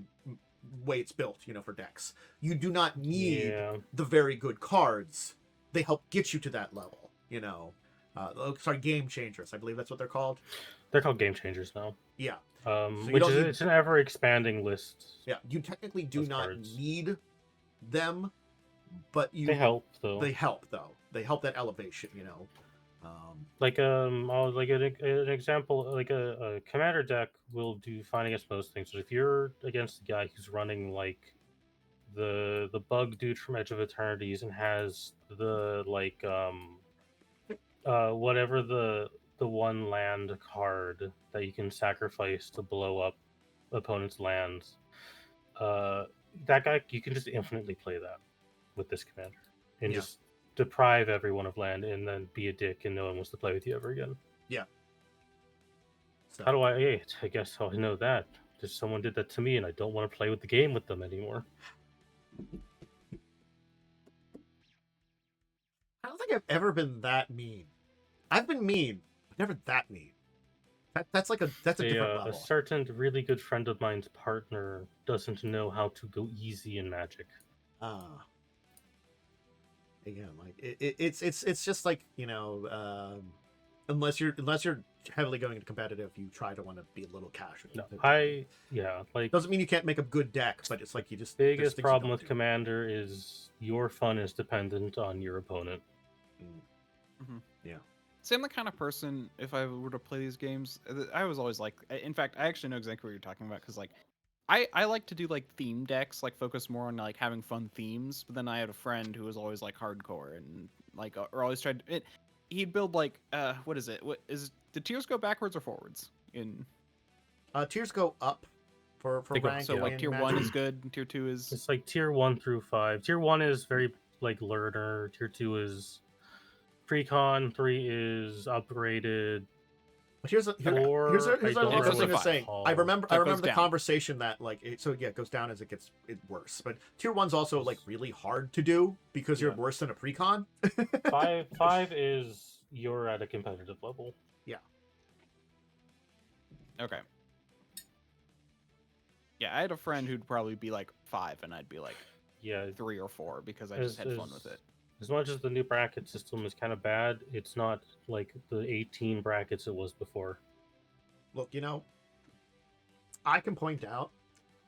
way it's built, you know, for decks. You do not need the very good cards. They help get you to that level, you know. Game changers. I believe that's what they're called. They're called game changers now. Yeah. It's an ever expanding list. Yeah, you technically do not need them, but they help though. They help though. They help that elevation, you know. Like like an example, like a commander deck will do fine against most things. But if you're against a guy who's running like the bug dude from Edge of Eternities and has the like whatever the one land card that you can sacrifice to blow up opponent's lands, that guy, you can just infinitely play that with this commander and Yeah. just deprive everyone of land and then be a dick and no one wants to play with you ever again. Yeah. So, How do I guess how I know that? Just someone did that to me and I don't want to play with the game with them anymore. I don't think I've ever been that mean. I've been mean, but never that mean. That's a different level. A certain really good friend of mine's partner doesn't know how to go easy in Magic. Again, like it's just like, you know, unless you're heavily going into competitive, you try to want to be a little casual. No, like doesn't mean you can't make a good deck, but it's like you just biggest problem with Commander is your fun is dependent on your opponent. Yeah. See, I'm the kind of person, if I were to play these games, I was always like, in fact, I actually know exactly what you're talking about, because like I like to do like theme decks, like focus more on like having fun themes. But then I had a friend who was always like hardcore and like or always tried to, he'd build like what is it? What is the tiers go backwards or forwards in? Tiers go up for rank. So like tier 1 is good, and tier 2 is. It's like tier 1 through 5. Tier 1 is very like learner. Tier 2 is pre-con. 3 is upgraded. But here's what I was going to say. I remember the conversation that like it goes down as it gets worse. But tier 1's also like really hard to do because you're worse than a pre-con. 5 is you're at a competitive level. Yeah. Okay. Yeah, I had a friend who'd probably be like 5, and I'd be like 3 or 4 because I just had fun with it. As much as the new bracket system is kind of bad, it's not like the 18 brackets it was before. Look, you know, I can point out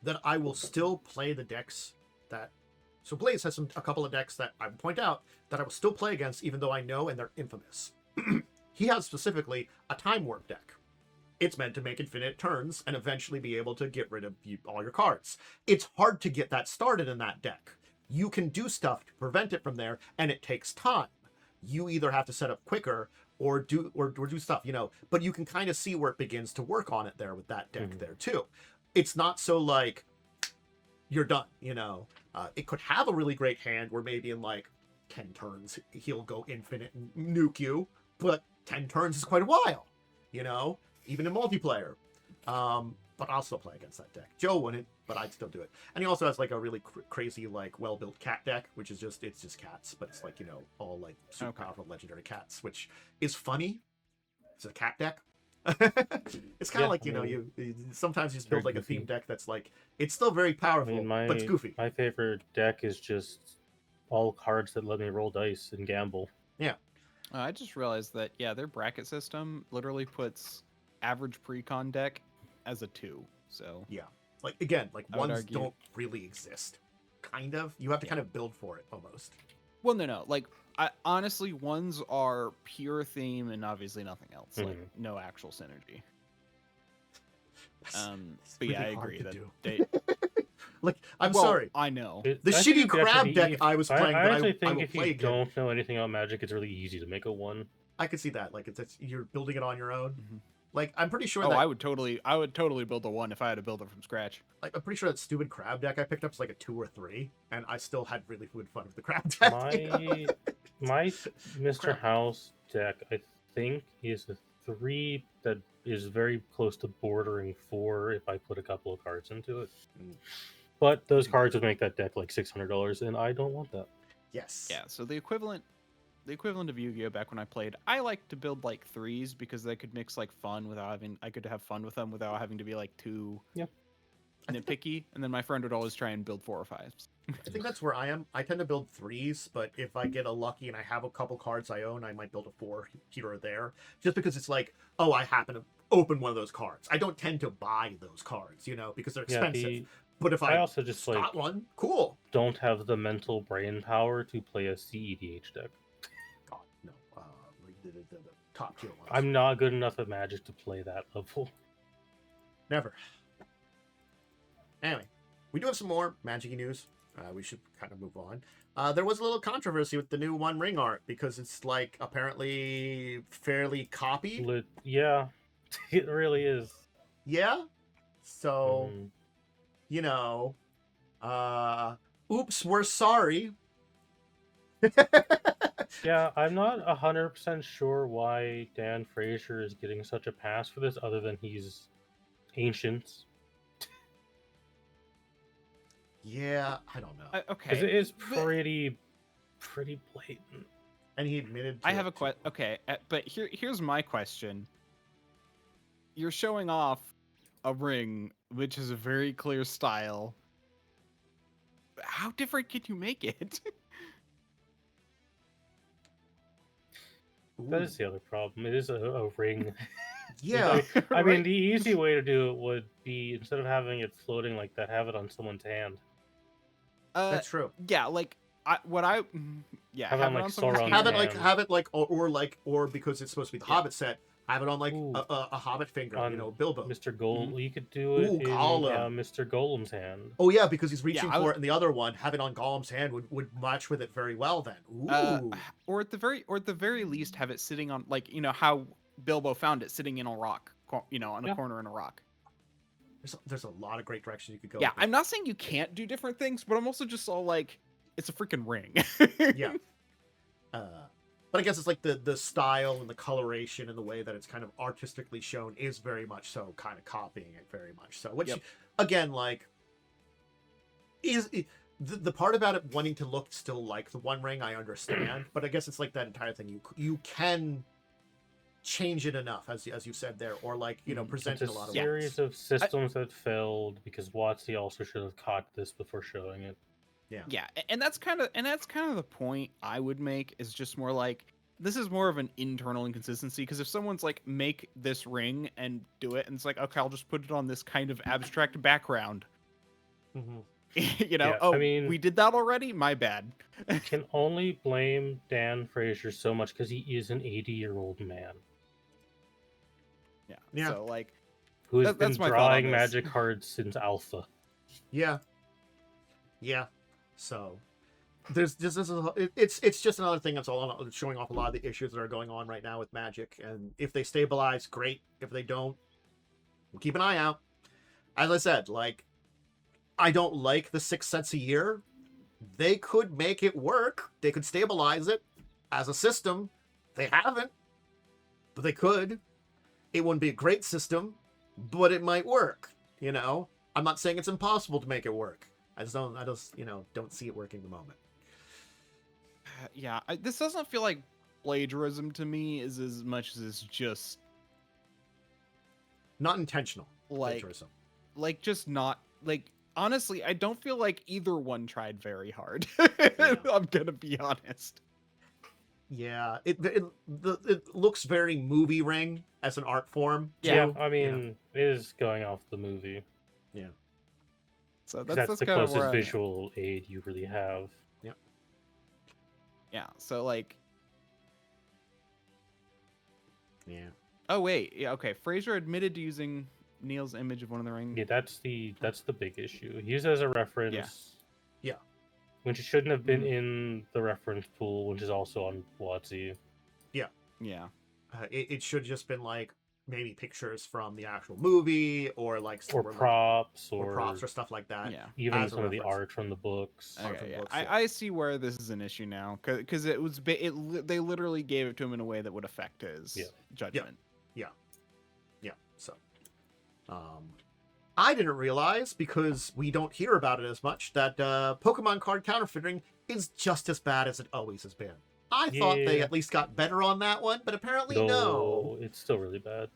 that I will still play the decks that... So Blaze has a couple of decks that I would point out that I will still play against, even though I know and they're infamous. He has specifically a Time Warp deck. It's meant to make infinite turns and eventually be able to get rid of all your cards. It's hard to get that started in that deck. You can do stuff to prevent it from there, and it takes time. You either have to set up quicker or do stuff, you know, but you can kind of see where it begins to work on it there with that deck there too. It's not so like you're done, you know. It could have a really great hand where maybe in like 10 turns he'll go infinite and nuke you, but 10 turns is quite a while, you know, even in multiplayer. But I'll still play against that deck. Joe wouldn't, but I'd still do it. And he also has like a really crazy, like well-built cat deck, which is just cats, but it's like, you know, all like super powerful legendary cats, which is funny. It's a cat deck. It's kind of like, you know, you sometimes you just build like a theme deck that's like, it's still very powerful, but it's goofy. My favorite deck is just all cards that let me roll dice and gamble. Yeah. I just realized that, their bracket system literally puts average pre-con deck as a 2. So yeah, like again, like ones don't really exist. Kind of, you have to kind of build for it almost. Well, no. Like, honestly, ones are pure theme and obviously nothing else. Like, no actual synergy. But really I agree that do. they. Like, I'm sorry. I know the shitty crab deck I was playing. I actually think I will if play you again. don't know anything about Magic, it's really easy to make a 1. I could see that. Like, it's you're building it on your own. Like, I'm pretty sure. Oh, I would totally build a 1 if I had to build it from scratch. Like, I'm pretty sure that stupid crab deck I picked up is like a 2 or 3, and I still had really good fun with the crab deck. My Mr. House deck, I think, is a 3 that is very close to bordering 4 if I put a couple of cards into it. But those cards would make that deck like $600, and I don't want that. Yes. Yeah. So the equivalent of Yu-Gi-Oh! Back when I played, I liked to build like 3s because they could mix like fun without having. I could have fun with them without having to be like too nitpicky. And then my friend would always try and build 4 or 5s. I think that's where I am. I tend to build 3s, but if I get a lucky and I have a couple cards I own, I might build a 4 here or there, just because it's like, oh, I happen to open one of those cards. I don't tend to buy those cards, you know, because they're expensive. But if I also just got one, cool. Don't have the mental brain power to play a CEDH deck. God, no. the top tier ones. I'm not good enough at Magic to play that level. Never. Anyway, we do have some more Magic news. We should kind of move on. There was a little controversy with the new One Ring art because it's like apparently fairly copied. Yeah, it really is. Yeah. So, Mhm. you know, oops, we're sorry. Yeah, I'm not 100% sure why Dan Fraser is getting such a pass for this, other than he's ancient. Yeah, I don't know. Okay. Because it is pretty blatant. And he admitted. I have a question. Okay, but here's my question. You're showing off a ring which is a very clear style. How different can you make it? That is the other problem. It is a ring. Yeah. I mean, Right? the easy way to do it would be, instead of having it floating like that, have it on someone's hand. That's true. Yeah, like Have it on, like, someone's Sauron's hand. Have it like, or because it's supposed to be the Yeah. Hobbit set. Have it on like Ooh. a Hobbit finger, On Bilbo. Mr. Golem. You could do it Ooh, in Gollum. Mr. Golem's hand. Oh yeah, because he's reaching I for was- it, and the other one, have it on Gollum's hand, would match with it very well. Then, ooh, Or at the very least, have it sitting on, like, how Bilbo found it, sitting in a rock, on a Yeah. corner in a rock. there's a lot of great directions you could go. Yeah, with it. I'm not saying you can't do different things, but I'm also just all like, it's a freaking ring. Yeah. But I guess it's like the style and the coloration and the way that it's kind of artistically shown is very much so kind of copying it very much so. Which, Yep. again, like, the part about it wanting to look still like the One Ring, I understand. But I guess it's like that entire thing. You can change it enough, as you said there, or like, present It's it a lot of series ways. of systems that failed because WoTC also should have caught this before showing it. Yeah, and that's kind of the point I would make, is just more like, this is more of an internal inconsistency, because if someone's like, make this ring and do it, and it's like, okay, I'll just put it on this kind of abstract background. Mhm. Yeah, oh, I mean- we did that already? My bad. Can only blame Dan Fraser so much because he is an 80-year-old man Yeah. So like, who has been that's my thought on drawing this. Magic cards since Alpha. Yeah. So there's it's just another thing that's all showing off a lot of the issues that are going on right now with Magic, and if they stabilize, great. If they don't, we'll keep an eye out. As I said, like, I don't like the 6 sets a year. They could make it work. They could stabilize it as a system. They haven't, but they could. It wouldn't be a great system, but it might work. I'm not saying it's impossible to make it work. I just don't see it working at the moment. yeah, this doesn't feel like plagiarism to me, as much as it's just Not intentional like, plagiarism. just not like. Honestly, I don't feel like either one tried very hard. Yeah. I'm gonna be honest. Yeah, it looks very movie ring as an art form. Yeah, too, I mean, it is going off the movie. So 'Cause that's that's the kind of closest where I'm at. visual aid you really have. Yeah. So like, Yeah. oh wait, yeah, okay. Fraser admitted to using Neil's image of one of the rings. Yeah, that's the big issue. Use it as a reference. Yeah. Which shouldn't have been Mhm. in the reference pool, which is also on WoTC. Yeah. It should just been like maybe pictures from the actual movie, or like Or somewhere like- props, or or props or stuff like that. Yeah. even as a some of the reference. art from the books. Art Okay, from yeah. books, yeah. I see where this is an issue now, because it was they literally gave it to him in a way that would affect his judgment. Yeah. So, I didn't realize, because we don't hear about it as much, that Pokemon card counterfeiting is just as bad as it always has been. I thought they Yeah. at least got better on that one, but apparently no. It's still really bad.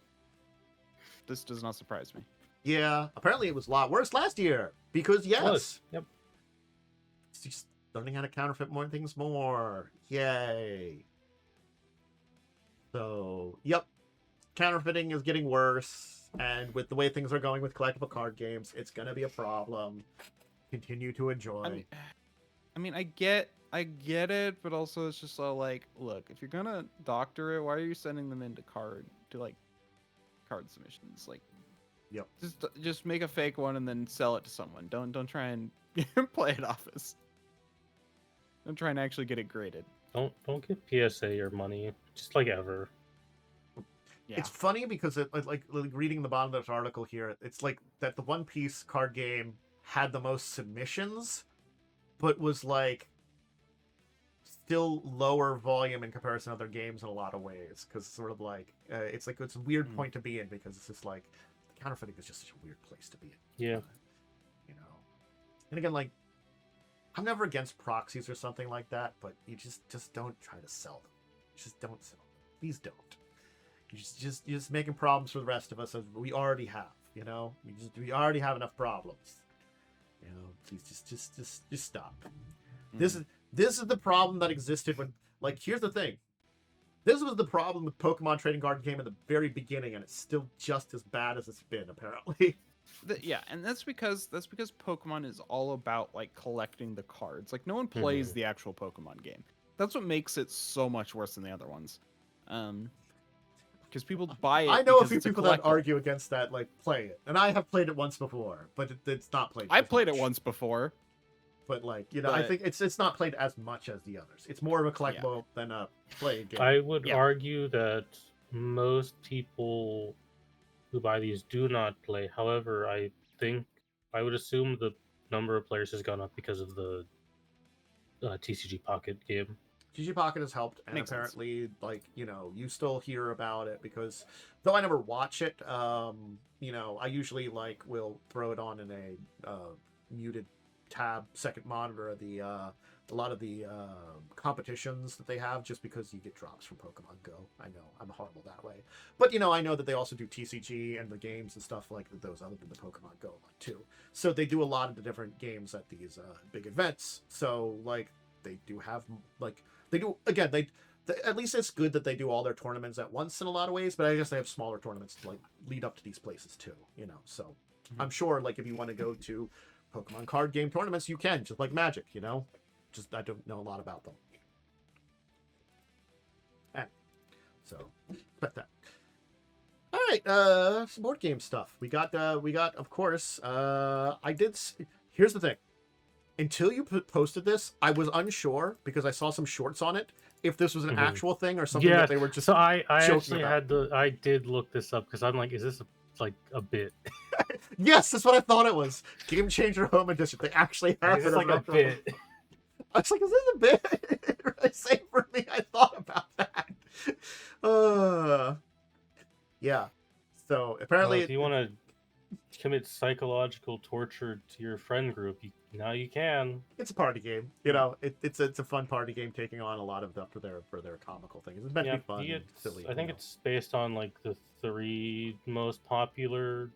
This does not surprise me. Yeah, apparently it was a lot worse last year, because It was. yes, Yep. it's just learning how to counterfeit more things more. Yay. So, yep, counterfeiting is getting worse, and with the way things are going with collectible card games, it's gonna be a problem. Continue to enjoy. I mean, I get I get it, but also it's just so like, look, if you're gonna doctor it, why are you sending them into card submissions? Like, Yep. just make a fake one and then sell it to someone. Don't try and play it off as. Don't try and actually get it graded. Don't give PSA your money, just like ever. Yeah. It's funny because like reading the bottom of this article here, it's like that the One Piece card game had the most submissions, but was like still lower volume in comparison to other games in a lot of ways. Because sort of like it's like it's a weird point to be in because it's just like counterfeiting is just such a weird place to be in. Yeah. You know, and again, like I'm never against proxies or something like that, but you just don't try to sell them. Just don't sell them. Please don't. You're just making problems for the rest of us as we already have. You know, we already have enough problems. You know, please just stop. This is the problem that existed when, like, here's the thing. This was the problem with Pokemon trading card game in the very beginning, and it's still just as bad as it's been, apparently. Yeah, and that's because Pokemon is all about like collecting the cards. Like no one plays the actual Pokemon game. That's what makes it so much worse than the other ones. Because people buy it. I know a because few it's people that collectible. argue against that, like play it, and I have played it once before, but it's not played. I as played much. it once before. But like I But- think it's not played as much as the others. It's more of a collectible than a play game. I would Yeah. argue that most people who buy these do not play. However, I would assume the number of players has gone up because of the TCG Pocket game. GG Pocket has helped, and Makes sense. apparently, like you still hear about it because though I never watch it, I usually like will throw it on in a muted tab second monitor of the a lot of the competitions that they have, just because you get drops from Pokemon Go. I know I'm horrible that way, but I know that they also do TCG and the games and stuff like those other than the Pokemon Go one too. So they do a lot of the different games at these big events. So like they do have like. They do again. They at least it's good that they do all their tournaments at once in a lot of ways. But I guess they have smaller tournaments to like lead up to these places too. So I'm sure like if you want to go to Pokemon card game tournaments, you can, just like Magic. Just I don't know a lot about them. So expect that. All right, some board game stuff. We got of course. Here's the thing. Until you posted this, I was unsure because I saw some shorts on it if this was an actual thing or something that they were just. So I joking actually about. I did look this up because I'm like, is this a bit? Yes, that's what I thought it was. Game Changer Home Edition. They actually have Is it this like a bit? I was like, is this a bit? Really same for me. I thought about that. Yeah. So apparently, If you want to commit psychological torture to your friend group, now you can. it's a party game. It's a fun party game taking on a lot of stuff for their comical things. It's meant to be fun and silly. I think it's based on like the 3 most popular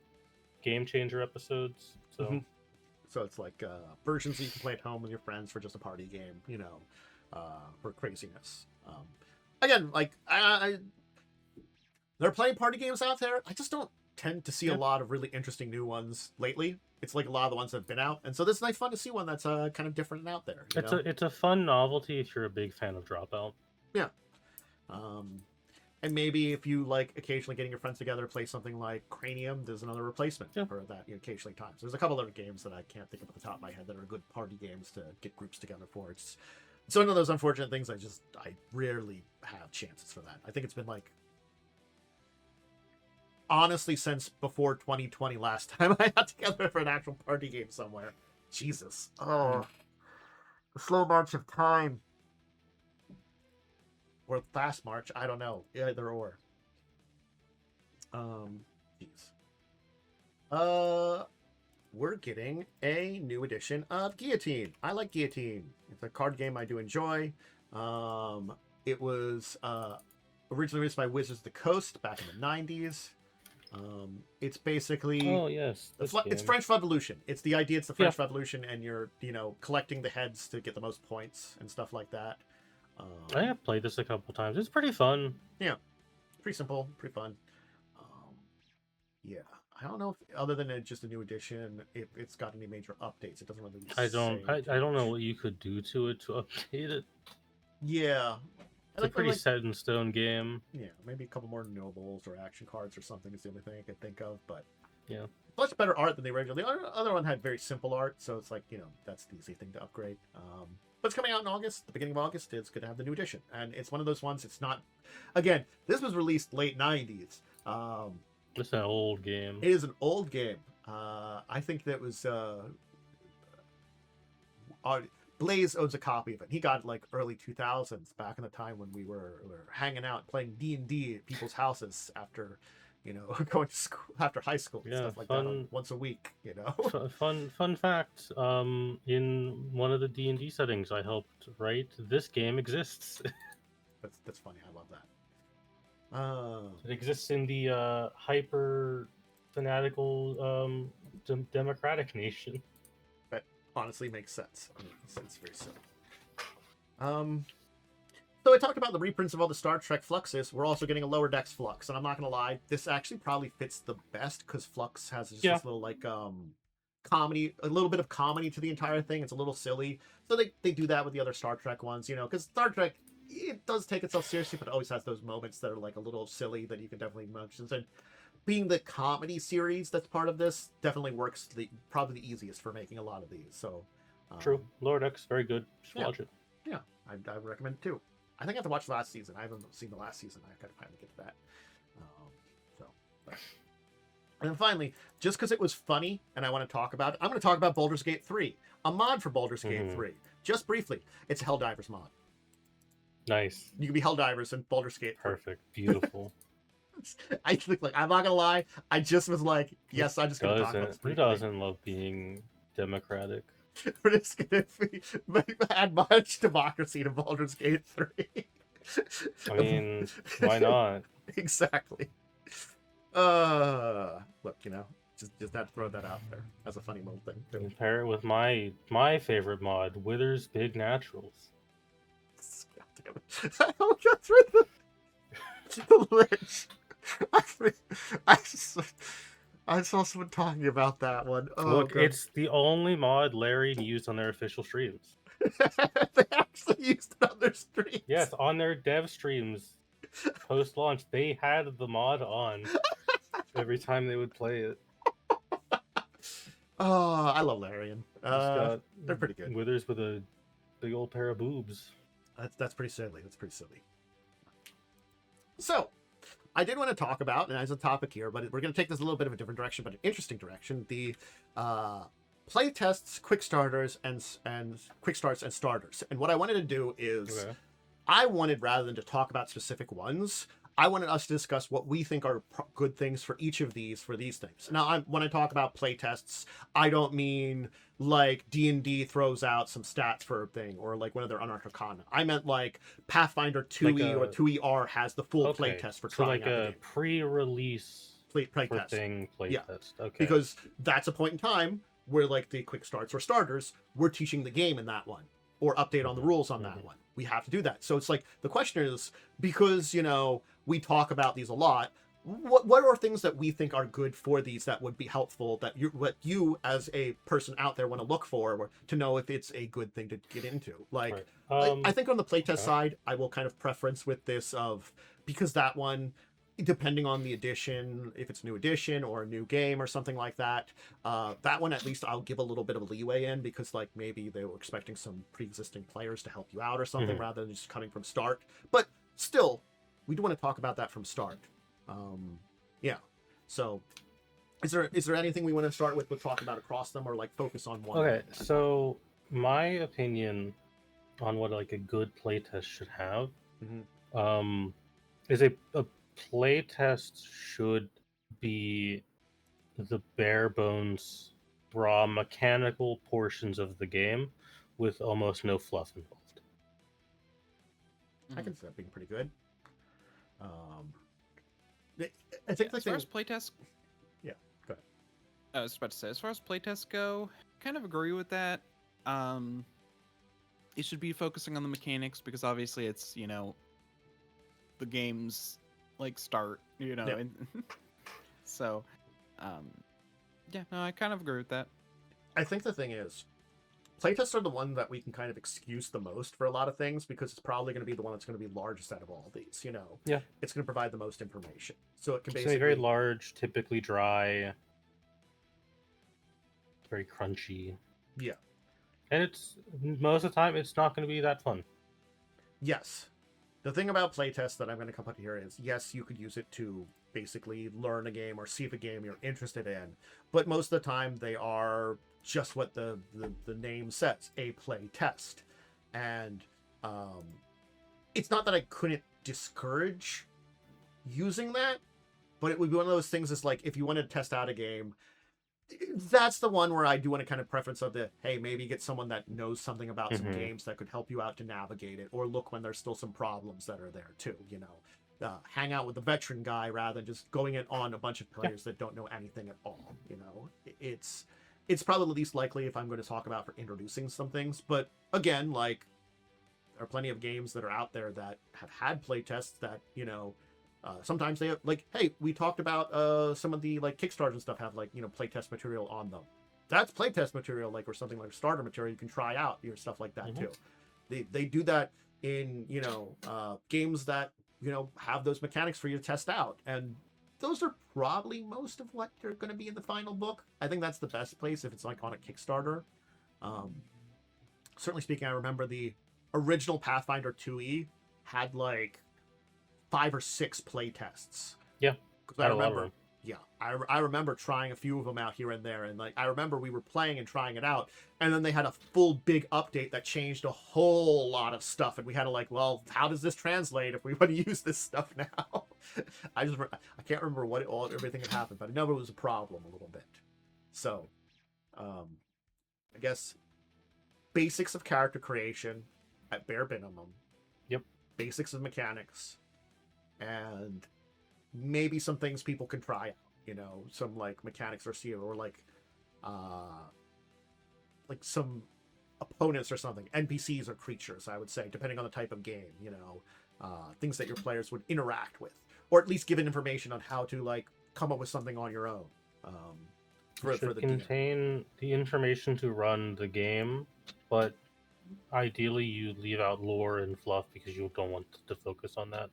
Game Changer episodes. So So it's like versions that you can play at home with your friends for just a party game, for craziness. Again, like there are plenty of party games out there. I just don't tend to see a lot of really interesting new ones lately. It's like a lot of the ones that have been out, and so this is nice fun to see one that's kind of different and out there. It's a fun novelty if you're a big fan of Dropout. Yeah. And maybe if you like occasionally getting your friends together to play something like Cranium, there's another replacement for that occasionally times. There's a couple other games that I can't think of at the top of my head that are good party games to get groups together for. It's one of those unfortunate things I rarely have chances for that. I think it's been like honestly since before 2020 last time I got together for an actual party game somewhere. Jesus. Oh. The slow march of time. Or fast march, I don't know. Either or. Jeez. We're getting a new edition of Guillotine. I like Guillotine. It's a card game I do enjoy. It was originally released by Wizards of the Coast back in the 90s. It's basically it's French Revolution. It's the idea it's the French Revolution, and you're collecting the heads to get the most points and stuff like that. I have played this a couple times. It's pretty fun. Yeah, pretty simple, pretty fun. Yeah, I don't know if other than just a new edition, if it's got any major updates. It doesn't really. I don't. Say I don't know what you could do to it to update it. Yeah, It's a pretty set in stone game. Yeah, maybe a couple more nobles or action cards or something is the only thing I could think of. But yeah, much better art than the original. The other one had very simple art, so it's like that's the easy thing to upgrade. But it's coming out in August, the beginning of August. It's going to have the new edition, and it's one of those ones. It's not. Again, this was released late '90s. It's an old game. It is an old game. I think that was Blaze owns a copy of it. He got it like early 2000s, back in the time when we were hanging out playing D&D at people's houses after, going to school after high school and stuff like that once a week. Fun fact. In one of the D&D settings I helped write, this game exists. That's funny. I love that. It exists in the hyper fanatical democratic nation. That honestly makes sense. It's very silly. So I talked about the reprints of all the Star Trek Fluxes. We're also getting a lower decks Fluxx, and I'm not gonna lie, this actually probably fits the best because Fluxx has just this little like comedy, a little bit of comedy to the entire thing. It's a little silly, so they do that with the other Star Trek ones, because Star Trek, it does take itself seriously, but it always has those moments that are like a little silly that you can definitely mention. And being the comedy series that's part of this definitely works probably the easiest for making a lot of these. So true, lower decks very good. Just watch it. Yeah, I recommend it too. I think I have to watch the last season. I haven't seen the last season. I gotta finally get to that. And then finally, just because it was funny and I want to talk about it, I'm going to talk about Baldur's Gate 3, a mod for Baldur's Gate 3. Just briefly, it's a Helldivers mod. Nice. You can be Helldivers in Baldur's Gate 3. Perfect. Beautiful. I think, I'm not gonna lie, I just was like, yes, I'm just gonna talk about this. Who doesn't love being democratic? We're just gonna add much democracy to Baldur's Gate 3. I mean, why not? Exactly. Look, just had to throw that out there as a funny little thing. Compare it with my favorite mod, Wither's Big Naturals. God damn it. I don't go through the Lich. I saw someone talking about that one. Look, God. it's the only mod Larian used on their official streams. They actually used it on their streams. Yes, on their dev streams post-launch, they had the mod on every time they would play it. Oh, I love Larian. They're pretty good. Withers with a big old pair of boobs. That's pretty silly. That's pretty silly. So, I did want to talk about, and as a topic here, but we're going to take this a little bit of a different direction, but an interesting direction. The playtests, Quickstarters, and Quickstarts and starters. And what I wanted to do is, I wanted, rather than to talk about specific ones, I wanted us to discuss what we think are good things for each of these, for these things. Now, when I talk about playtests, I don't mean like D&D throws out some stats for a thing, or like one of their Unearthed Arcana. I meant like Pathfinder 2e or 2ER has the full playtest for trying out like a pre-release playtest. Playtest. Okay. Because that's a point in time where like the quick starts or starters, we're teaching the game in that one, or update on the rules on that one. We have to do that. So it's like, the question is, because, we talk about these a lot, what are things that we think are good for these that would be helpful, that what you as a person out there want to look for, or to know if it's a good thing to get into? Like, I think on the playtest side, I will kind of preference with this because that one, depending on the edition, if it's a new edition or a new game or something like that, that one at least I'll give a little bit of leeway in, because like maybe they were expecting some pre-existing players to help you out or something rather than just coming from start. But still, we do want to talk about that from start. So is there anything we want to start with talk about across them, or like focus on one? Okay, so my opinion on what like a good playtest should have is a playtest should be the bare bones raw mechanical portions of the game with almost no fluff involved. I can see that being pretty good. I think as far as playtests, go ahead. I was about to say, as far as playtests go, kind of agree with that. It should be focusing on the mechanics, because obviously it's the game's like start, and so Yeah, no, I kind of agree with that. I think the thing is, playtests are the one that we can kind of excuse the most for a lot of things because it's probably going to be the one that's going to be largest out of all of these. Yeah. It's going to provide the most information, so it can It's basically very large, typically dry, very crunchy. Yeah. And it's most of the time it's not going to be that fun. Yes. The thing about playtests that I'm going to come up here is, yes, you could use it to basically learn a game or see if a game you're interested in, but most of the time they are just what the name says, a play test. And it's not that I couldn't discourage using that, but it would be one of those things is like, if you wanted to test out a game, that's the one where I do want to kind of preference of the, hey, maybe get someone that knows something about some games that could help you out to navigate it, or look when there's still some problems that are there too, hang out with the veteran guy rather than just going in on a bunch of players that don't know anything at all. It's probably the least likely if I'm going to talk about for introducing some things, but again, like, there are plenty of games that are out there that have had playtests that, sometimes they have, like, hey, we talked about some of the like Kickstarters and stuff have like, playtest material on them. That's playtest material, like, or something like starter material you can try out, stuff like that too. They do that in games that have those mechanics for you to test out, and those are probably most of what they're going to be in the final book. I think that's the best place if it's like on a Kickstarter. Certainly speaking, I remember the original Pathfinder 2e had like 5 or 6 play tests. Yeah, because I remember trying a few of them out here and there, and like I remember we were playing and trying it out, and then they had a full big update that changed a whole lot of stuff, and we had to like, well, how does this translate if we want to use this stuff now? I can't remember everything that happened, but I know it was a problem a little bit. So, I guess basics of character creation at bare minimum. Yep. Basics of mechanics. And maybe some things people can try out, some like mechanics or see, or like some opponents or something, NPCs or creatures, I would say, depending on the type of game, things that your players would interact with, or at least given information on how to like come up with something on your own. Should contain the information to run the game, but ideally you leave out lore and fluff because you don't want to focus on that.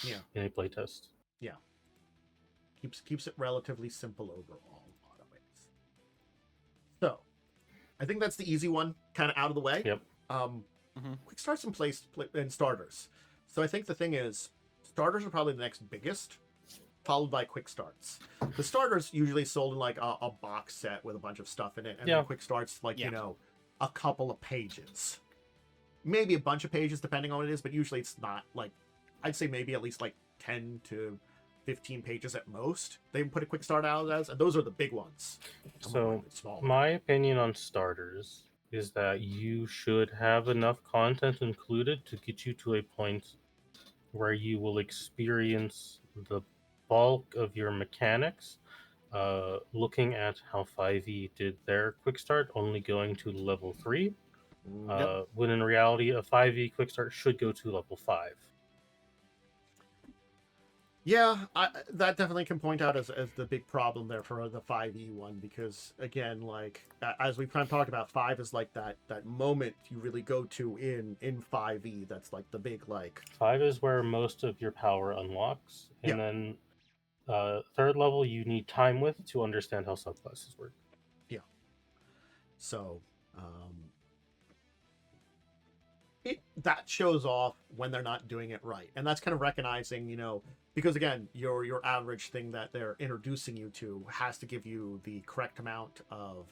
Yeah. In a playtest. Yeah. Keeps it relatively simple overall in a lot of ways. So, I think that's the easy one kind of out of the way. Yep. Quick starts and starters. So I think the thing is, starters are probably the next biggest, followed by quick starts. The starters usually sold in like a box set with a bunch of stuff in it, and the quick starts like a couple of pages, maybe a bunch of pages depending on what it is, but usually it's not like, I'd say maybe at least like 10 to 15 pages at most. They put a quick start out as, and those are the big ones. So my opinion on starters is that you should have enough content included to get you to a point where you will experience the bulk of your mechanics. Looking at how 5e did their quick start, only going to level 3, when in reality a 5e quick start should go to level 5. Yeah, that definitely can point out as the big problem there for the 5e one, because again, like as we've kind of talked about, 5 is like that moment you really go to in 5e. That's like the big like 5 is where most of your power unlocks, and then 3rd level you need time with to understand how subclasses work. Yeah. So that shows off when they're not doing it right, and that's kind of recognizing, because again, your average thing that they're introducing you to has to give you the correct amount of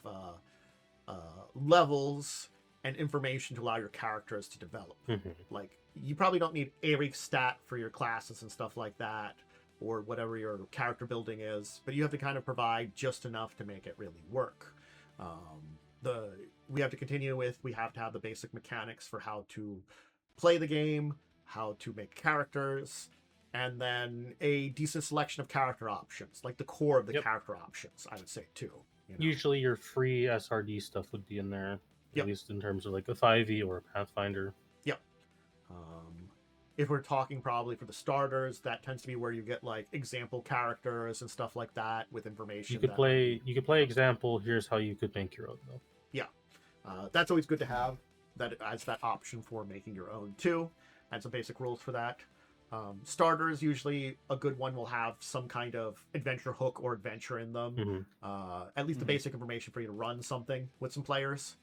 levels and information to allow your characters to develop. Like, you probably don't need every stat for your classes and stuff like that, or whatever your character building is, but you have to kind of provide just enough to make it really work. We have to have the basic mechanics for how to play the game, how to make characters, and then a decent selection of character options, like the core of the character options, I would say too. Usually your free SRD stuff would be in there, at least in terms of like a 5e or a Pathfinder. if we're talking probably for the starters, that tends to be where you get like example characters and stuff like that with information. You could play example. Here's how you could make your own though. Yeah, that's always good to have. That as that option for making your own too, and some basic rules for that. Starters, usually a good one will have some kind of adventure hook or adventure in them. At least the basic information for you to run something with some players.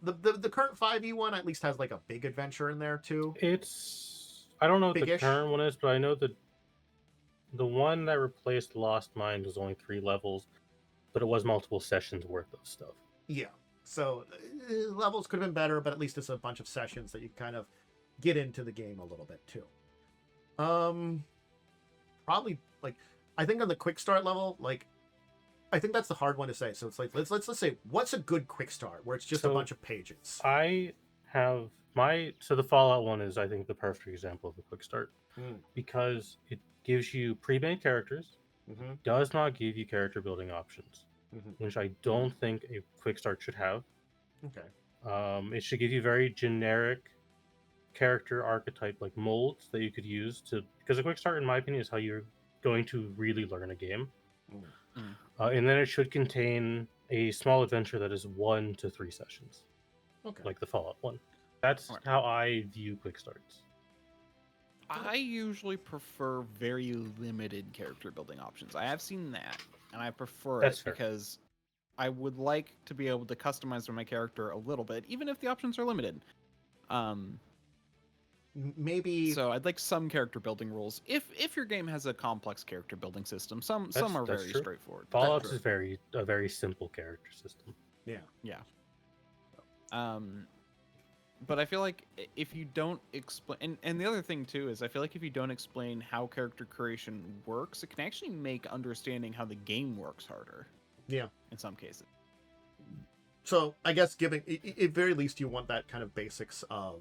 The current 5e one at least has like a big adventure in there too. I don't know what Big-ish. the current one is, but I know that the one that replaced Lost Mine was only 3 levels, but it was multiple sessions worth of stuff. Yeah, so levels could have been better, but at least it's a bunch of sessions that you kind of get into the game a little bit too. Probably like I think on the quick start level, like I think that's the hard one to say. So it's like let's say what's a good quick start where it's just a bunch of pages. I have the Fallout one is I think the perfect example of a quick start because it gives you pre-made characters, does not give you character building options, which I don't think a quick start should have. Okay. It should give you very generic character archetype like molds that you could use because a quick start in my opinion is how you're going to really learn a game. And then it should contain a small adventure that is 1 to 3 sessions, like the Fallout one. That's how I view quick starts. I usually prefer very limited character building options. I have seen that, and I prefer it because I would like to be able to customize my character a little bit, even if the options are limited. Maybe so I'd like some character building rules. If your game has a complex character building system, some are very straightforward. Fallout is a very simple character system. Yeah. But I feel like if you don't explain, and the other thing too is I feel like if you don't explain how character creation works, it can actually make understanding how the game works harder. Yeah. In some cases. So I guess at very least you want that kind of basics of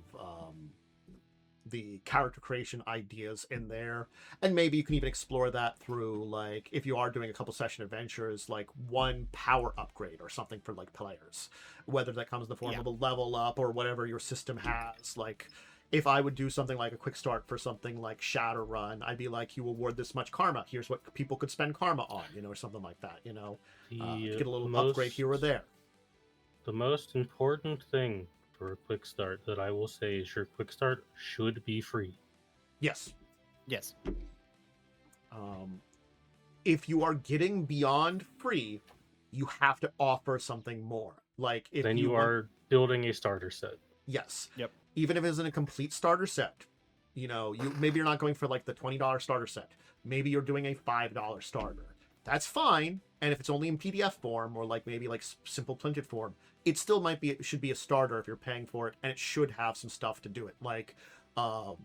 the character creation ideas in there, and maybe you can even explore that through like if you are doing a couple session adventures, like one power upgrade or something for like players, whether that comes in the form of a level up or whatever your system has. Like if I would do something like a quick start for something like Shadowrun, I'd be like, you award this much karma, here's what people could spend karma on, or something like that, get a little upgrade here or there. The most important thing for a quick start that I will say is your quick start should be free. Yes. Yes. If you are getting beyond free, you have to offer something more. Like if then you are building a starter set. Yes. Yep. Even if it isn't a complete starter set, maybe you're not going for like the $20 starter set. Maybe you're doing a $5 starter. That's fine. And if it's only in PDF form or like maybe like simple printed form, it still should be a starter if you're paying for it, and it should have some stuff to do it, like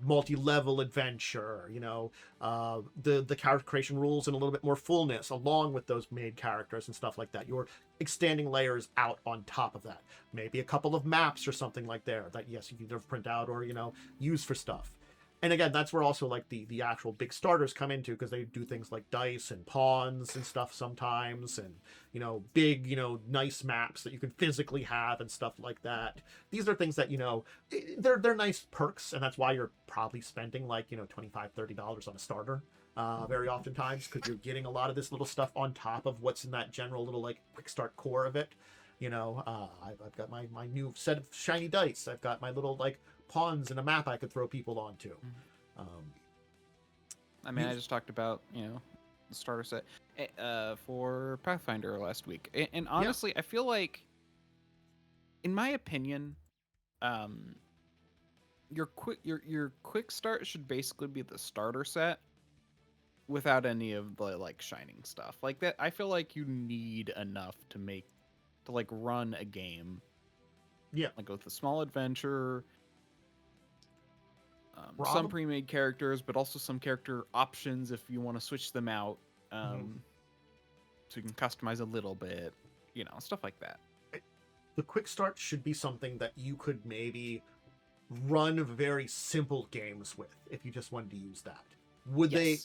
multi-level adventure, the character creation rules and a little bit more fullness along with those made characters and stuff like that. You're extending layers out on top of that. Maybe a couple of maps or something like there that yes you can either print out or use for stuff. And again, that's where also like the actual big starters come into, because they do things like dice and pawns and stuff sometimes, and big nice maps that you can physically have and stuff like that. These are things that they're nice perks, and that's why you're probably spending like $25-$30 on a starter very oftentimes, because you're getting a lot of this little stuff on top of what's in that general little like quick start core of it. I've got my new set of shiny dice. I've got my little like pawns and a map I could throw people onto. I just talked about the starter set for Pathfinder last week, and honestly, I feel like, in my opinion, your quick start should basically be the starter set without any of the like shining stuff like that. I feel like you need enough to like run a game. Yeah, like with a small adventure. Some pre-made characters, but also some character options if you want to switch them out, so you can customize a little bit, stuff like that. The quick start should be something that you could maybe run very simple games with if you just wanted to use that. Would they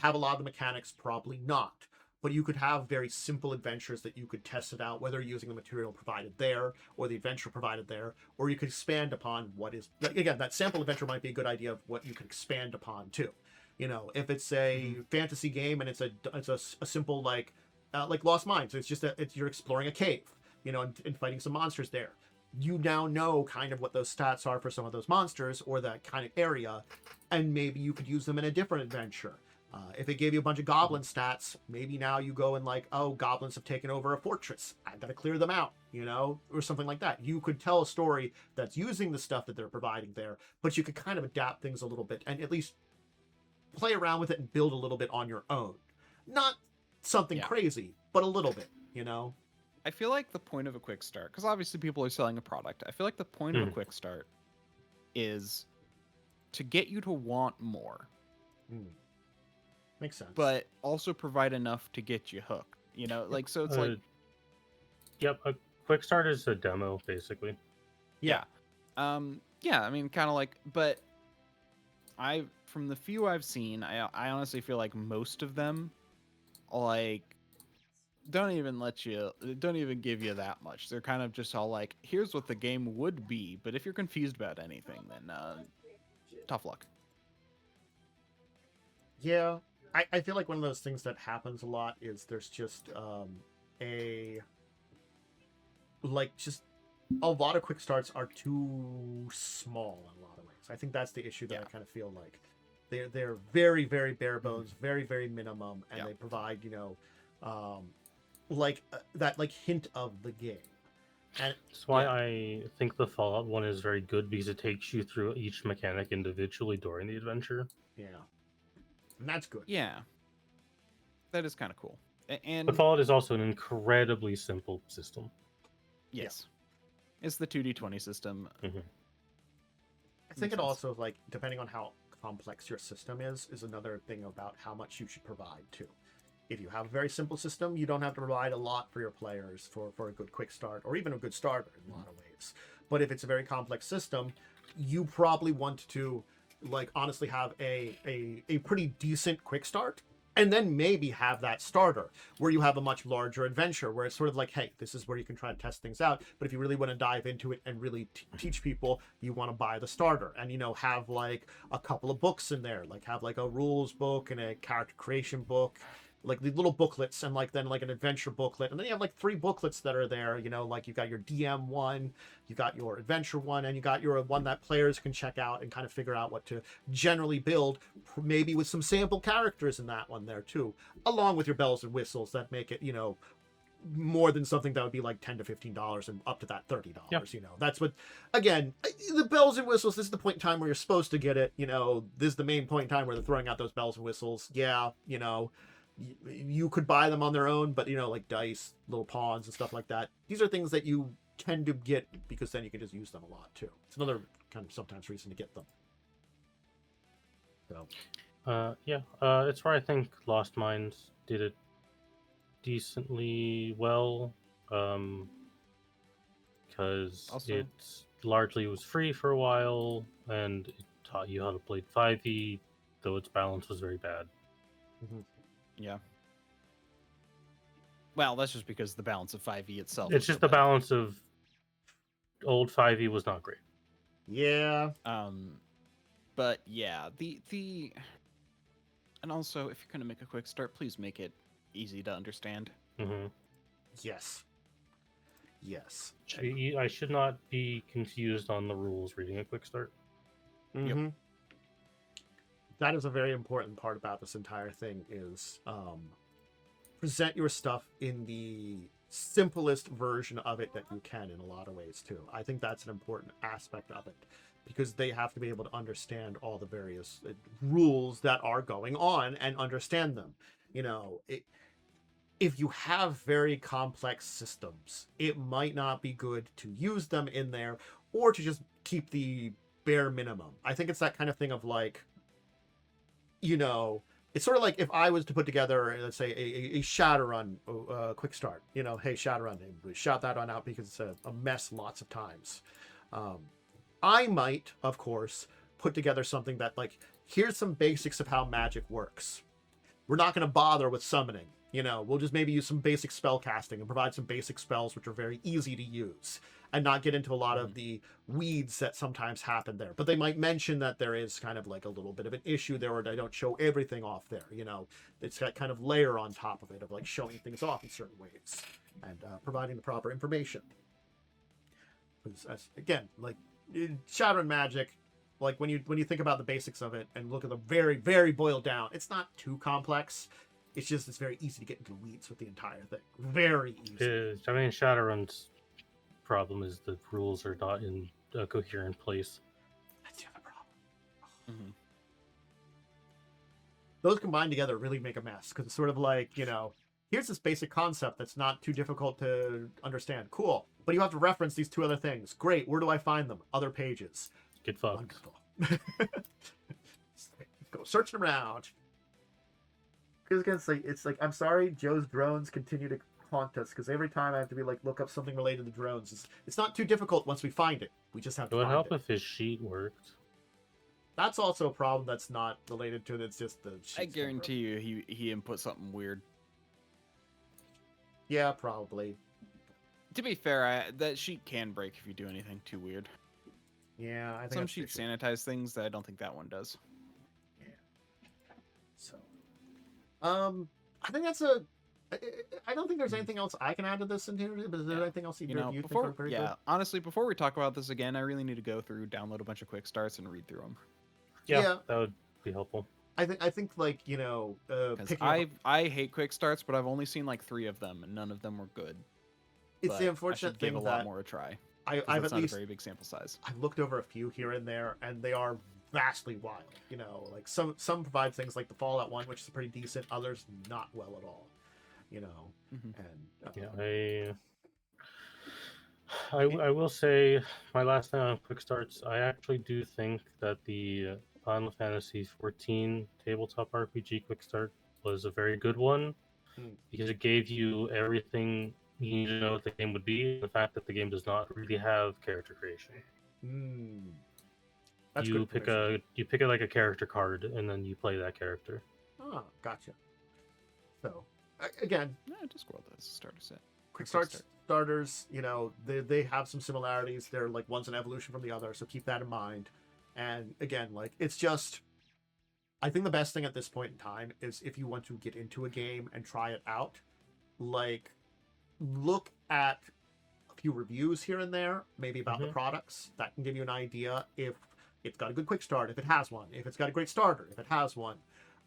have a lot of the mechanics? Probably not. but you could have very simple adventures that you could test it out, whether you're using the material provided there or the adventure provided there, or you could expand upon what is, again, that sample adventure might be a good idea of what you can expand upon too. You know, if it's a fantasy game and it's a simple like Lost Mines, so it's just you're exploring a cave, you know, and fighting some monsters there. You now know kind of what those stats are for some of those monsters or that kind of area, and maybe you could use them in a different adventure. If it gave you a bunch of goblin stats, maybe now you go and like, oh, goblins have taken over a fortress. I've got to clear them out, you know, or something like that. You could tell a story that's using the stuff that they're providing there, but you could kind of adapt things a little bit and at least play around with it and build a little bit on your own. Not something crazy, but a little bit, you know? I feel like the point of a quick start, because obviously people are selling a product, I feel like the point of a quick start is to get you to want more. Makes sense. But also provide enough to get you hooked. You know, like, so it's like... Yep, a quick start is a demo, basically. Yeah. Yeah, I mean, kind of like... But from the few I've seen, I honestly feel like most of them, like, don't even give you that much. They're kind of just all like, here's what the game would be, but if you're confused about anything, then tough luck. Yeah, I feel like one of those things that happens a lot is there's just just a lot of quick starts are too small in a lot of ways. I think that's the issue that I kind of feel like they're very, very bare bones, very, very minimum, and they provide, you know, that hint of the game. And that's why I think the Fallout one is very good, because it takes you through each mechanic individually during the adventure. Yeah. And that's good. Yeah. That is kind of cool. And But Fallout is also an incredibly simple system. Yes. It's the 2d20 system. I think it also, like, depending on how complex your system is another thing about how much you should provide, too. If you have a very simple system, you don't have to provide a lot for your players for a good quick start, or even a good starter in a lot of ways. But if it's a very complex system, you probably want to, like, honestly have a pretty decent quick start, and then maybe have that starter where you have a much larger adventure where it's sort of like, hey, this is where you can try to test things out. But if you really want to dive into it and really teach people, you want to buy the starter and, you know, have like a couple of books in there, like have like a rules book and a character creation book, like the little booklets, and like then like an adventure booklet, and then you have like 3 booklets that are there, you know, like you got your DM one, you got your adventure one, and you got your one that players can check out and kind of figure out what to generally build, maybe with some sample characters in that one there too, along with your bells and whistles that make it, you know, more than something that would be like $10 to $15 and up to that $30. You know, that's what, again, the bells and whistles, this is the point in time where you're supposed to get it, you know, this is the main point in time where they're throwing out those bells and whistles. Yeah, you know, you could buy them on their own, but, you know, like dice, little pawns and stuff like that, these are things that you tend to get because then you can just use them a lot too. It's another kind of sometimes reason to get them. So it's where I think Lost Mines did it decently well, because it largely was free for a while, and it taught you how to play 5e, though its balance was very bad. Yeah. Well, that's just because the balance of 5e itself. It's just the balance of old 5e was not great. Yeah. But yeah, the and also if you're gonna make a quick start, please make it easy to understand. Yes. Yes. I should not be confused on the rules reading a quick start. Yep. That is a very important part about this entire thing is present your stuff in the simplest version of it that you can in a lot of ways too. I think that's an important aspect of it because they have to be able to understand all the various rules that are going on and understand them. You know, if you have very complex systems, it might not be good to use them in there or to just keep the bare minimum. I think it's that kind of thing of like, you know, it's sort of like if I was to put together, let's say, a Shadowrun quick start, you know, hey, Shadowrun, shout that one out because it's a mess lots of times. I might, of course, put together something that, like, here's some basics of how magic works. We're not going to bother with summoning. We'll just maybe use some basic spell casting and provide some basic spells which are very easy to use and not get into a lot of the weeds that sometimes happen there. But they might mention that there is kind of like a little bit of an issue there, or they don't show everything off there. It's got kind of layer on top of it of like showing things off in certain ways and providing the proper information. Because again, like Shadow and Magic, like when you think about the basics of it and look at the very, very boiled down, it's not too complex. It's very easy to get into the weeds with the entire thing. Very easy. Shadowrun's problem is the rules are not in a coherent place. That's the other problem. Those combined together really make a mess, because it's sort of like, here's this basic concept that's not too difficult to understand. Cool. But you have to reference these two other things. Great. Where do I find them? Other pages. Get fucked. Wonderful. Go searching around. Because it's like, I'm sorry, Joe's drones continue to haunt us, because every time I have to be like, look up something related to drones. It's not too difficult once we find it. We just have to find it. It would help it. if his sheet worked. That's also a problem that's not related to it. It's just the sheet. I guarantee you he input something weird. Yeah, probably. To be fair, that sheet can break if you do anything too weird. Yeah, I think some sheets sanitize things that I don't think that one does. Yeah. So, I think that's I don't think there's anything else I can add to this in here. But is there anything else you think are very good? Honestly, before we talk about this again, I really need to go through, download a bunch of Quickstarts, and read through them. Yeah, that would be helpful. I think like I hate Quickstarts, but I've only seen like 3 of them, and none of them were good. It's the unfortunate thing give a lot more a try. I've at not least a very big sample size. I've looked over a few here and there, and they are vastly wild. Like some provide things like the Fallout one, which is pretty decent. Others not well at all. And I will say my last time on Quickstarts, I actually do think that the Final Fantasy XIV tabletop RPG Quickstart was a very good one, because it gave you everything you need to know what the game would be. The fact that the game does not really have character creation. That's you pick like a character card, and then you play that character. Oh, gotcha. So again, Discord does starter set. Quickstarts starters, they have some similarities. They're like one's an evolution from the other, so keep that in mind. And again, like it's just, I think the best thing at this point in time is if you want to get into a game and try it out, like look at a few reviews here and there, maybe about the products. That can give you an idea if it's got a good quick start, if it has one, if it's got a great starter, if it has one,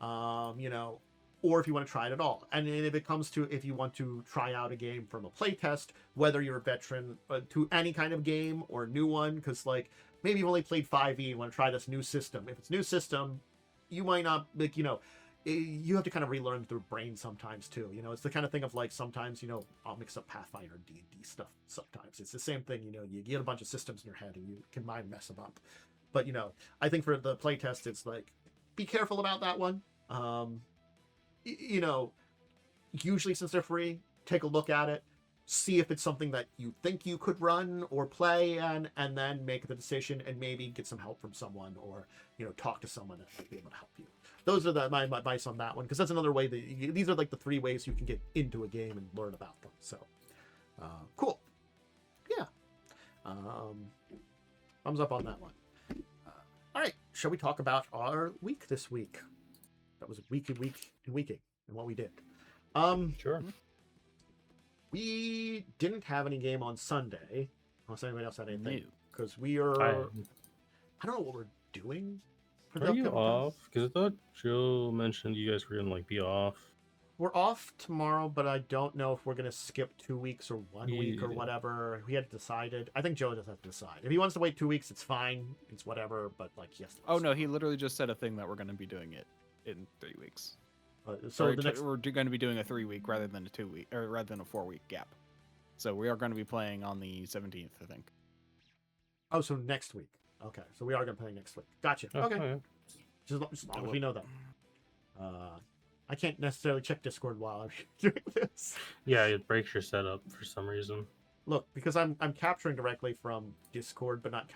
or if you want to try it at all. And if it comes to, if you want to try out a game from a playtest, whether you're a veteran to any kind of game or a new one, because like maybe you've only played 5e and want to try this new system. If it's new system, you might not, like, you have to kind of relearn through brain sometimes too. It's the kind of thing of like sometimes, I'll mix up Pathfinder and D&D stuff sometimes. It's the same thing, you get a bunch of systems in your head and you can mind mess them up. But, I think for the playtest, it's like, be careful about that one. Usually since they're free, take a look at it, see if it's something that you think you could run or play, and then make the decision and maybe get some help from someone, or talk to someone that might be able to help you. Those are my advice on that one, because that's another way that these are like the 3 ways you can get into a game and learn about them. So cool. Yeah. Thumbs up on that one. All right, shall we talk about our week this week? That was weeking and what we did. Sure. We didn't have any game on Sunday, unless anybody else had anything, because we are. I don't know what we're doing. Are you off? Because I thought Joe mentioned you guys were gonna be off. We're off tomorrow, but I don't know if we're gonna skip 2 weeks or 1 week or whatever. We hadn't decided. I think Joe does have to decide. If he wants to wait 2 weeks, it's fine. It's whatever. But like, yes. Oh no, he literally just said a thing that we're gonna be doing it in 3 weeks. So we're going to be doing a 3 week rather than a 2 week, or rather than a 4 week gap. So we are going to be playing on the 17th, I think. Oh, so next week. Okay, so we are going to play next week. Gotcha. Okay. Just as long as we know that. I can't necessarily check Discord while I'm doing this. Yeah, it breaks your setup for some reason. Look, because I'm capturing directly from Discord, but not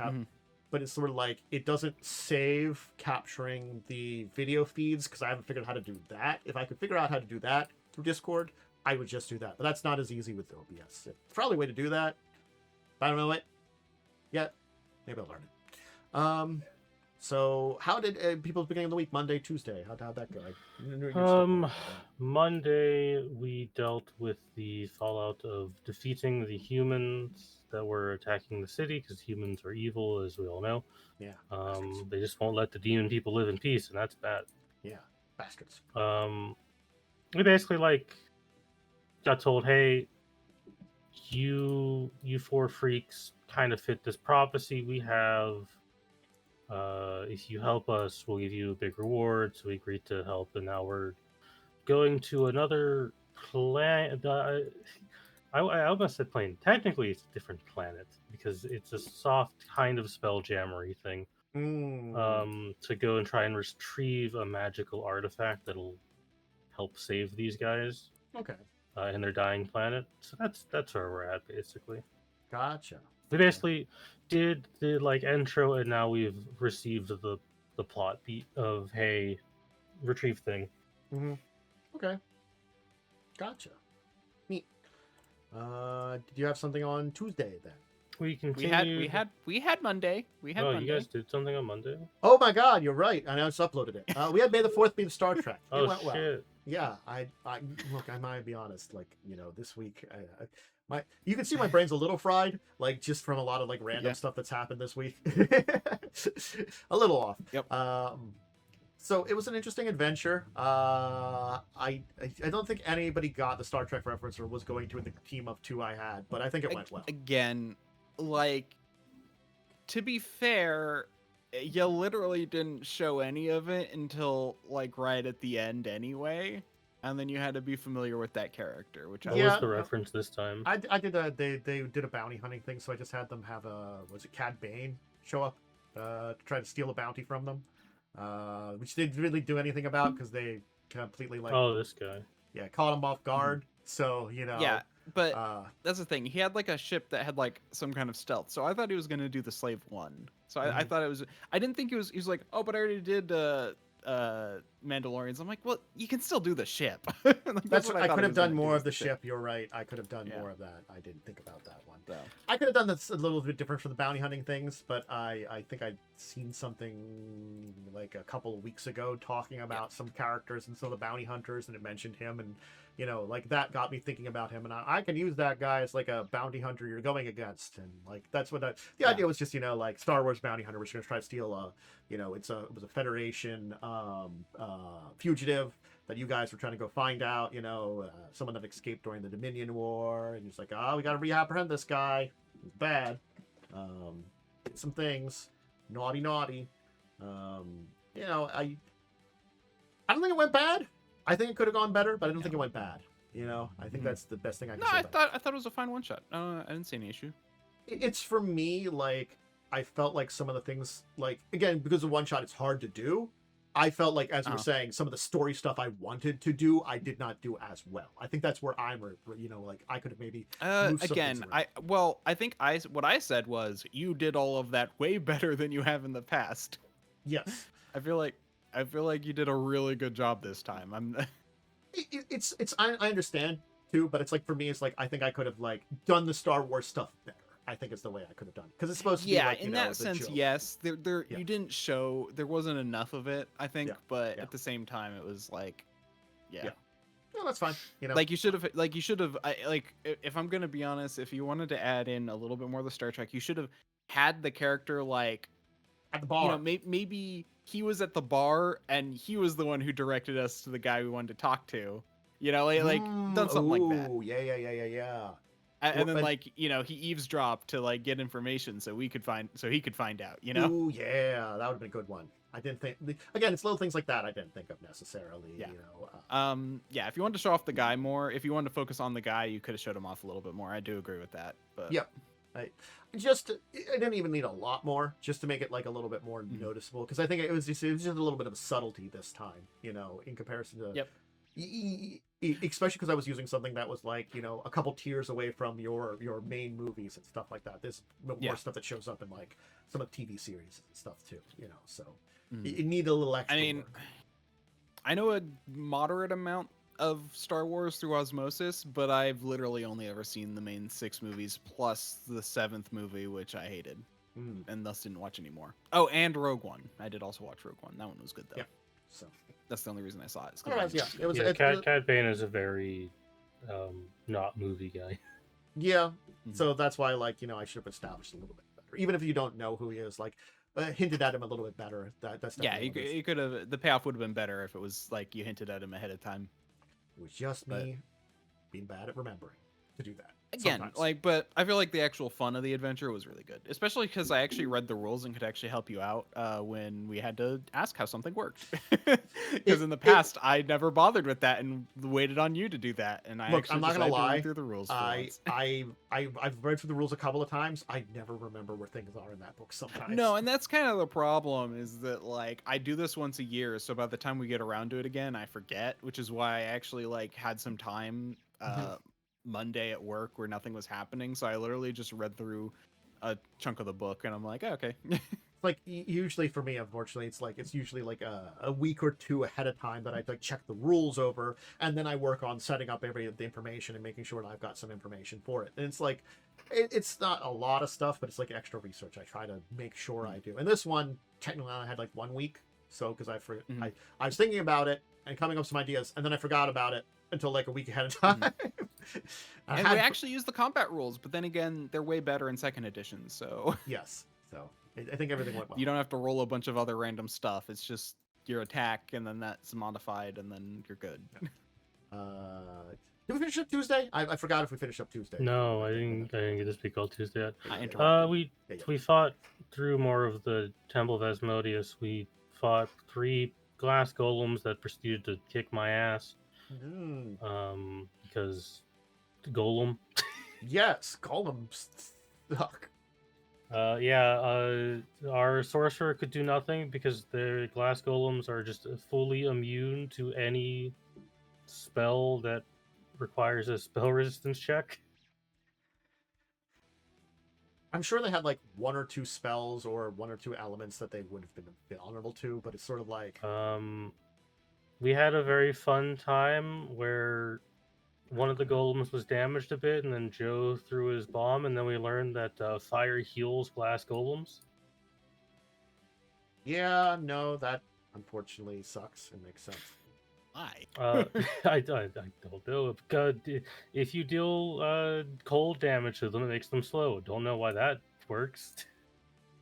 But it's sort of like it doesn't save capturing the video feeds because I haven't figured out how to do that. If I could figure out how to do that, through Discord, I would just do that. But that's not as easy with OBS. It's probably a way to do that. But I don't know it yet. Maybe I'll learn it. So how did people's beginning of the week, Monday, Tuesday? How'd that go? Monday we dealt with the fallout of defeating the humans that were attacking the city, because humans are evil, as we all know. Yeah. They just won't let the demon people live in peace, and that's bad. Yeah, bastards. We basically got told, hey, you four freaks kind of fit this prophecy we have. If you help us, we'll give you a big reward. So we agreed to help, and now we're going to another planet. I almost said plane. Technically, it's a different planet because it's a soft kind of spelljammery thing. To go and try and retrieve a magical artifact that'll help save these guys. Okay. In their dying planet. So that's where we're at, basically. Gotcha. We basically did the intro, and now we've received the plot beat of, hey, retrieve thing. Mm-hmm. Okay. Gotcha. Neat. Did you have something on Tuesday then? We continued. We had Monday. We had Monday. You guys did something on Monday? Oh my God, you're right. I just uploaded it. We had May the 4th be the Star Trek. It went well. Shit. Yeah, I look. I might be honest. This week, you can see my brain's a little fried, just from a lot of random stuff that's happened this week. A little off. Yep. So it was an interesting adventure. I don't think anybody got the Star Trek reference or was going to with the team of two I had, but I think it went well. Again, to be fair, you literally didn't show any of it until right at the end anyway, and then you had to be familiar with that character, which what was the reference this time? I did they did a bounty hunting thing, so I just had them have Cad Bane show up to try to steal a bounty from them, which they didn't really do anything about because they completely this guy. Yeah, caught him off guard. So yeah. But that's the thing. He had a ship that had some kind of stealth. So I thought he was gonna do the Slave One. So I thought it was. I didn't think he was like, oh, but I already did Mandalorians. I'm like, well, you can still do the ship. That's what I could have done more of the ship. You're right. I could have done more of that. I didn't think about that one. So. I could have done this a little bit different for the bounty hunting things, but I think I'd seen something a couple of weeks ago talking about some characters and some of the bounty hunters, and it mentioned him, and that got me thinking about him, and I can use that guy as a bounty hunter you're going against, and that's what the idea was. Just Star Wars bounty hunter was going to try to steal it was a Federation fugitive that you guys were trying to go find out, someone that escaped during the Dominion War, and he's like, we got to reapprehend this guy. He's bad. Did some things, naughty. I don't think it went bad. I think it could have gone better, but I don't think it went bad. I think that's the best thing I can say. I thought it was a fine one shot. I didn't see any issue. It's for me, I felt like some of the things, again, because of one shot, it's hard to do. I felt like, as you were saying, some of the story stuff I wanted to do, I did not do as well. I think that's where I could have maybe again. I think what I said was you did all of that way better than you have in the past. Yes, I feel like you did a really good job this time. I understand too, but it's for me, it's I think I could have done the Star Wars stuff better. I think it's the way I could have done it because it's supposed to be in that sense, yes. You didn't show, there wasn't enough of it, I think, but at the same time, it was No, that's fine. You should have. If I'm gonna be honest, if you wanted to add in a little bit more of the Star Trek, you should have had the character at the bar. Maybe he was at the bar and he was the one who directed us to the guy we wanted to talk to. Done something like that. Oh, yeah. And then he eavesdropped to get information so he could find out. Oh yeah, that would have been a good one. I didn't think. Again, it's little things like that I didn't think of necessarily. Yeah. If you wanted to show off the guy more, if you wanted to focus on the guy, you could have showed him off a little bit more. I do agree with that. But yep. I didn't even need a lot more just to make it a little bit more noticeable, because I think it was just a little bit of a subtlety this time, in comparison to especially because I was using something that was a couple tiers away from your main movies and stuff like that. There's more stuff that shows up in some of the TV series and stuff too, so it needed a little extra. I mean, work. I know a moderate amount of Star Wars through osmosis, but I've literally only ever seen the main 6 movies plus the 7th movie, which I hated, and thus didn't watch anymore. Oh, and Rogue One. I did also watch Rogue One. That one was good though. Yeah. So that's the only reason I saw it. otherwise, yeah, it was. Yeah, Cad Bane is a very not movie guy. Yeah, so that's why, like, I should have established a little bit better, even if you don't know who he is. Like, hinted at him a little bit better. That's yeah. You could have. The payoff would have been better if it was like you hinted at him ahead of time. It was just me being bad at remembering to do that. Again, sometimes. but I feel like the actual fun of the adventure was really good, especially because I actually read the rules and could actually help you out when we had to ask how something worked. Because in the past, I never bothered with that and waited on you to do that. And Look, I'm not gonna lie. Through the rules. I've read through the rules a couple of times. I never remember where things are in that book sometimes. No, and that's kind of the problem, is that like I do this once a year, so by the time we get around to it again, I forget, which is why I actually like had some time Monday at work where nothing was happening, so I literally just read through a chunk of the book and I'm like, oh, okay. Like, usually for me, unfortunately, it's usually like a week or two ahead of time that I like check the rules over, and then I work on setting up the information and making sure that I've got some information for it. And it's like, it's not a lot of stuff, but it's like extra research I try to make sure I do. And this one, technically, I had like 1 week, so because I was thinking about it and coming up with some ideas, and then I forgot about it until like a week ahead of time. And we actually use the combat rules, but then again, they're way better in 2nd edition, so yes, so I think everything went well. You don't have to roll a bunch of other random stuff. It's just your attack, and then that's modified, and then you're good. Did we finish up Tuesday? I forgot if we finished up Tuesday. No, I didn't get to speak all Tuesday yet. I interrupted. We fought through more of the Temple of Asmodeus. We fought 3 glass golems that proceeded to kick my ass. Because golem. Yes, golems suck. Our sorcerer could do nothing because their glass golems are just fully immune to any spell that requires a spell resistance check. I'm sure they had like 1 or 2 spells or 1 or 2 elements that they would have been vulnerable to, but it's sort of like we had a very fun time where one of the golems was damaged a bit, and then Joe threw his bomb, and then we learned that fire heals glass golems. Yeah, no, that unfortunately sucks. It makes sense. Why? I don't know. If you deal cold damage to them, it makes them slow. Don't know why that works.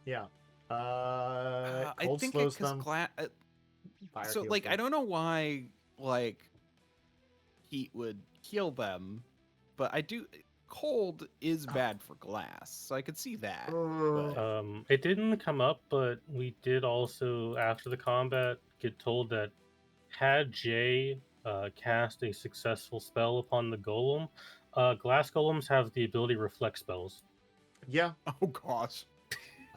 Yeah. I Cold think slows because them. so like them. I don't know why like heat would heal them, but I do. Cold is bad for glass, so I could see that. But... It didn't come up, but we did also after the combat get told that had Jay cast a successful spell upon the golem, glass golems have the ability to reflect spells. Yeah. Oh gosh.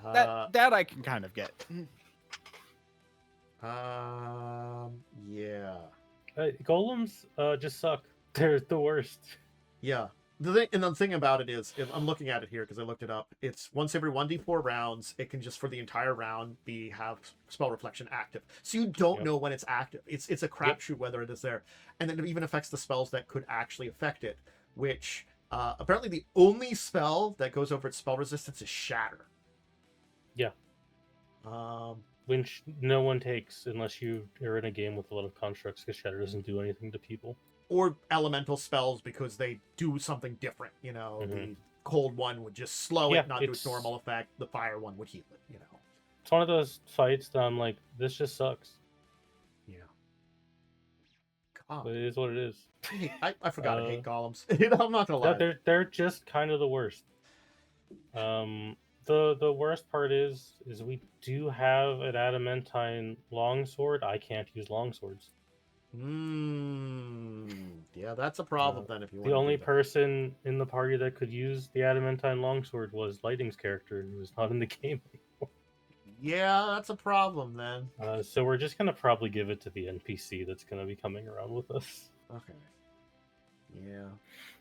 That I can kind of get. Yeah. Golems just suck. They're the worst. Yeah. The thing about it is, if I'm looking at it here because I looked it up, it's once every 1d4 rounds, it can just for the entire round have spell reflection active. So you don't know when it's active. It's a crapshoot whether it is there. And then it even affects the spells that could actually affect it, which apparently the only spell that goes over its spell resistance is Shatter. Yeah. Which no one takes unless you are in a game with a lot of constructs, because Shatter doesn't do anything to people. Or elemental spells because they do something different. You know, the cold one would just slow it, not do its normal effect. The fire one would heal it. You know, it's one of those fights that I'm like, this just sucks. Yeah. But it is what it is. I forgot I hate golems. I'm not gonna lie. They're just kind of the worst. The worst part is we do have an adamantine longsword. I can't use longswords. Yeah, that's a problem then. If you the only person in the party that could use the adamantine longsword was Lighting's character, who was not in the game anymore. Yeah, that's a problem then. So we're just gonna probably give it to the NPC that's gonna be coming around with us. Okay. Yeah.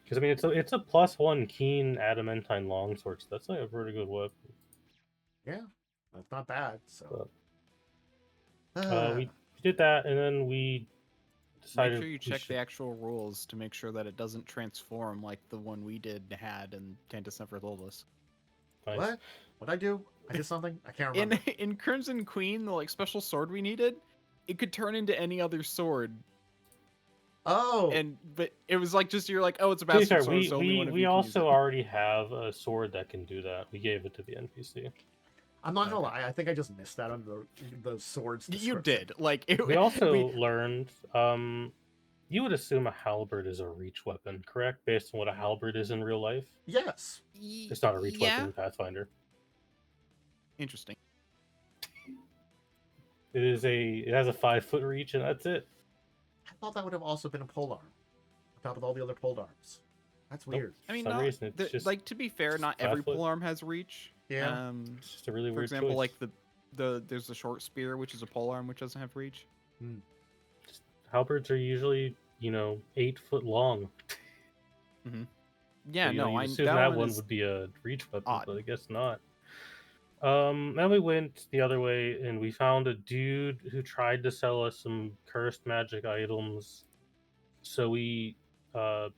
Because I mean, it's a +1 keen adamantine longsword. So that's like a pretty good weapon. Yeah, that's not bad. So we did that, and then we decided Make sure you we check should- the actual rules to make sure that it doesn't transform like the one we had and Tantus never told us. Nice. What? What'd I do? I did something? I can't In remember. in Crimson Queen, the like special sword we needed, it could turn into any other sword. Oh, But it was like just you're like, oh, it's a To be bastard fair, sword, so only one of we you can use also it. already have a sword that can do that. We gave it to the NPC. I'm not gonna Okay. lie. I think I just missed that under the swords. You description. did. Like it, We also learned. You would assume a halberd is a reach weapon, correct? Based on what a halberd is in real life. Yes. It's not a reach weapon in Pathfinder. Interesting. It has a 5-foot reach, and that's it. I thought that would have also been a polearm, on top of all the other polearms. That's Nope. weird. I mean, For some not, reason, it's just like to be fair, not every 5 foot. polearm has reach. Yeah. It's just a really For weird example, choice. like there's the short spear, which is a polearm, which doesn't have reach. Halberds are usually 8 foot long. Yeah, So, no, you'd I assume that one would be a reach weapon, odd. but I guess not. Then we went the other way, and we found a dude who tried to sell us some cursed magic items. So we